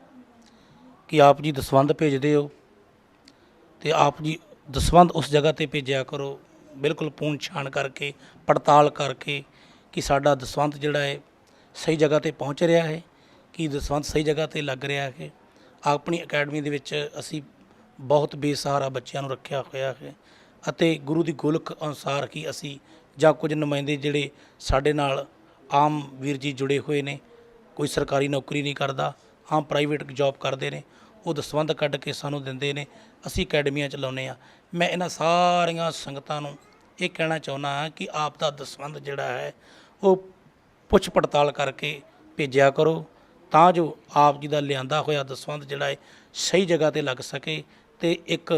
[SPEAKER 2] ਕਿ ਆਪ ਜੀ ਦਸਵੰਧ ਭੇਜਦੇ ਹੋ ਤੇ ਆਪ ਜੀ ਦਸਵੰਧ ਉਸ ਜਗ੍ਹਾ 'ਤੇ ਭੇਜਿਆ ਕਰੋ, ਬਿਲਕੁਲ ਪੂੰਛ ਛਾਣ ਕਰਕੇ, ਪੜਤਾਲ ਕਰਕੇ ਕਿ ਸਾਡਾ ਦਸਵੰਧ ਜਿਹੜਾ ਹੈ ਸਹੀ ਜਗ੍ਹਾ 'ਤੇ ਪਹੁੰਚ ਰਿਹਾ ਹੈ, ਕਿ ਦਸਵੰਧ ਸਹੀ ਜਗ੍ਹਾ 'ਤੇ ਲੱਗ ਰਿਹਾ ਹੈ। ਆਪਣੀ ਅਕੈਡਮੀ ਦੇ ਵਿੱਚ ਅਸੀਂ ਬਹੁਤ ਬੇਸਹਾਰਾ ਬੱਚਿਆਂ ਨੂੰ ਰੱਖਿਆ ਹੋਇਆ ਹੈ, ਅਤੇ ਗੁਰੂ ਦੀ ਗੋਲਕ ਅਨੁਸਾਰ ਹੀ ਅਸੀਂ ਜਾਂ ਕੁਝ ਨੁਮਾਇੰਦੇ ਜਿਹੜੇ ਸਾਡੇ ਨਾਲ ਆਮ ਵੀਰ ਜੀ ਜੁੜੇ ਹੋਏ ਨੇ, ਕੋਈ ਸਰਕਾਰੀ ਨੌਕਰੀ ਨਹੀਂ ਕਰਦਾ, ਆਮ ਪ੍ਰਾਈਵੇਟ ਜੌਬ ਕਰਦੇ ਨੇ, ਉਹ ਦਸਵੰਧ ਕੱਢ ਕੇ ਸਾਨੂੰ ਦਿੰਦੇ ਨੇ, ਅਸੀਂ ਅਕੈਡਮੀਆਂ ਚਲਾਉਂਦੇ ਆ। ਮੈਂ ਇਹਨਾਂ ਸਾਰੀਆਂ ਸੰਗਤਾਂ ਨੂੰ ਇਹ ਕਹਿਣਾ ਚਾਹੁੰਦਾ ਹਾਂ ਕਿ ਆਪ ਦਾ ਦਸਵੰਧ ਜਿਹੜਾ ਹੈ ਉਹ ਪੁੱਛ ਪੜਤਾਲ ਕਰਕੇ ਭੇਜਿਆ ਕਰੋ, ਤਾਂ ਜੋ ਆਪ ਜੀ ਦਾ ਲਿਆਂਦਾ ਹੋਇਆ ਦਸਵੰਧ ਜਿਹੜਾ ਹੈ ਸਹੀ ਜਗ੍ਹਾ ਤੇ ਲੱਗ ਸਕੇ ਤੇ ਇੱਕ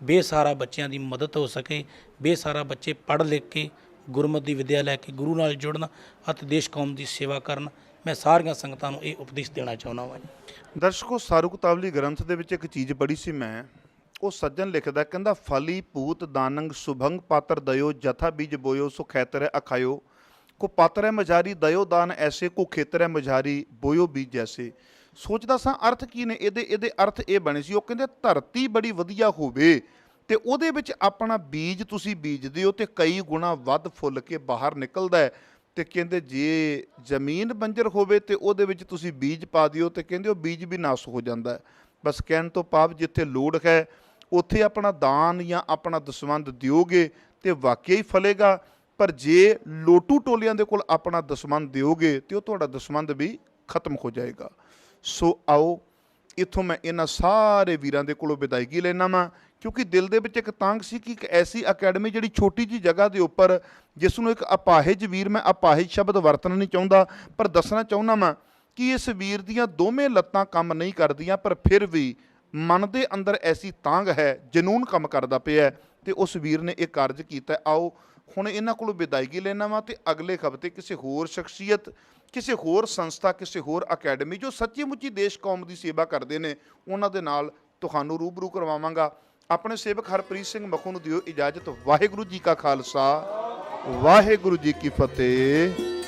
[SPEAKER 2] ਬੇਸਹਾਰਾ ਬੱਚਿਆਂ ਦੀ ਮਦਦ ਹੋ ਸਕੇ, ਬੇਸਹਾਰਾ ਬੱਚੇ ਪੜ੍ਹ ਲਿਖ ਕੇ ਗੁਰਮਤਿ ਦੀ ਵਿੱਦਿਆ ਲੈ ਕੇ ਗੁਰੂ ਨਾਲ ਜੁੜਨ ਅਤੇ ਦੇਸ਼ ਕੌਮ ਦੀ ਸੇਵਾ ਕਰਨ। ਮੈਂ ਸਾਰੀਆਂ ਸੰਗਤਾਂ ਨੂੰ ਇਹ ਉਪਦੇਸ਼ ਦੇਣਾ ਚਾਹੁੰਦਾ ਹਾਂ।
[SPEAKER 1] ਦਰਸ਼ਕੋ, ਸਾਰੂਕਤਾਵਲੀ ਗ੍ਰੰਥ ਦੇ ਵਿੱਚ ਇੱਕ ਚੀਜ਼ ਪੜ੍ਹੀ ਸੀ ਮੈਂ, ਉਹ ਸੱਜਣ ਲਿਖਦਾ, ਕਹਿੰਦਾ ਫਲੀ ਪੂਤ ਦਾਨੰਗ ਸੁਭੰਗ ਪਾਤਰ ਦਇਓ ਜਥਾ ਬੀਜ ਬੋਇਓ ਸੋ ਖੇਤਰੈ ਅਖਾਇਓ ਕੋ ਪਾਤਰੈ ਮਝਾਰੀ ਦਇਓ ਦਾਨ ਐਸੇ ਕੋ ਖੇਤਰੈ ਮਝਾਰੀ ਬੋਇਓ ਬੀਜ ਜੈਸੇ। ਸੋਚਦਾ ਸਾਂ ਅਰਥ ਕੀ ਨੇ ਇਹਦੇ ਅਰਥ ਇਹ ਬਣੇ ਸੀ। ਉਹ ਕਹਿੰਦੇ ਧਰਤੀ ਬੜੀ ਵਧੀਆ ਹੋਵੇ ਤੇ ਉਹਦੇ ਵਿੱਚ ਆਪਣਾ ਬੀਜ ਤੁਸੀਂ ਬੀਜਦੇ ਹੋ ਤੇ ਕਈ ਗੁਣਾ ਵੱਧ ਫੁੱਲ ਕੇ ਬਾਹਰ ਨਿਕਲਦਾ ਹੈ। ਤੇ ਕਹਿੰਦੇ ਜੇ ਜ਼ਮੀਨ ਬੰਜਰ ਹੋਵੇ ਤੇ ਉਹਦੇ ਵਿੱਚ ਤੁਸੀਂ ਬੀਜ ਪਾ ਦਿਓ ਤੇ ਕਹਿੰਦੇ ਉਹ ਬੀਜ ਵੀ ਨਾਸ ਹੋ ਜਾਂਦਾ ਹੈ। ਬਸ ਕਹਿਣ ਤੋਂ ਭਾਵ ਜਿੱਥੇ ਲੋੜ ਹੈ ਉੱਥੇ ਆਪਣਾ ਦਾਨ ਜਾਂ ਆਪਣਾ ਦਸਵੰਧ ਦਿਓਗੇ ਤੇ ਵਾਕਿਆ ਹੀ ਫਲੇਗਾ, ਪਰ ਜੇ ਲੋਟੂ ਟੋਲਿਆਂ ਦੇ ਕੋਲ ਆਪਣਾ ਦਸਵੰਧ ਦਿਓਗੇ ਤੇ ਉਹ ਤੁਹਾਡਾ ਦਸਵੰਧ ਵੀ ਖਤਮ ਹੋ ਜਾਏਗਾ। ਸੋ ਆਓ ਇੱਥੋਂ ਮੈਂ ਇਹਨਾਂ ਸਾਰੇ ਵੀਰਾਂ ਦੇ ਕੋਲੋਂ ਵਿਦਾਇਗੀ ਲੈਣਾ ਵਾਂ, ਕਿਉਂਕਿ ਦਿਲ ਦੇ ਵਿੱਚ ਇੱਕ ਤਾਂਘ ਸੀ ਕਿ ਇੱਕ ਐਸੀ ਅਕੈਡਮੀ ਜਿਹੜੀ ਛੋਟੀ ਜਿਹੀ ਜਗ੍ਹਾ ਦੇ ਉੱਪਰ, ਜਿਸ ਨੂੰ ਇੱਕ ਅਪਾਹਿਜ ਵੀਰ, ਮੈਂ ਅਪਾਹਿਜ ਸ਼ਬਦ ਵਰਤਣਾ ਨਹੀਂ ਚਾਹੁੰਦਾ ਪਰ ਦੱਸਣਾ ਚਾਹੁੰਦਾ ਵਾਂ ਕਿ ਇਸ ਵੀਰ ਦੀਆਂ ਦੋਵੇਂ ਲੱਤਾਂ ਕੰਮ ਨਹੀਂ ਕਰਦੀਆਂ, ਪਰ ਫਿਰ ਵੀ ਮਨ ਦੇ ਅੰਦਰ ਐਸੀ ਤਾਂਘ ਹੈ, ਜਨੂਨ ਕੰਮ ਕਰਦਾ ਪਿਆ ਤੇ ਉਸ ਵੀਰ ਨੇ ਇਹ ਕਾਰਜ ਕੀਤਾ। ਆਓ ਹੁਣ ਇਹਨਾਂ ਕੋਲੋਂ ਵਿਦਾਇਗੀ ਲੈਣਾ ਵਾ ਤੇ ਅਗਲੇ ਹਫ਼ਤੇ ਕਿਸੇ ਹੋਰ ਸ਼ਖਸੀਅਤ, ਕਿਸੇ ਹੋਰ ਸੰਸਥਾ, ਕਿਸੇ ਹੋਰ ਅਕੈਡਮੀ ਜੋ ਸੱਚੀ ਮੁੱਚੀ ਦੇਸ਼ ਕੌਮ ਦੀ ਸੇਵਾ ਕਰਦੇ ਨੇ ਉਹਨਾਂ ਦੇ ਨਾਲ ਤੁਹਾਨੂੰ ਰੂਬਰੂ ਕਰਵਾਵਾਂਗਾ। ਆਪਣੇ ਸੇਵਕ ਹਰਪ੍ਰੀਤ ਸਿੰਘ ਮਖੂ ਨੂੰ ਦਿਓ ਇਜਾਜ਼ਤ। ਵਾਹਿਗੁਰੂ ਜੀ ਕਾ ਖਾਲਸਾ, ਵਾਹਿਗੁਰੂ ਜੀ ਕੀ ਫਤਿਹ।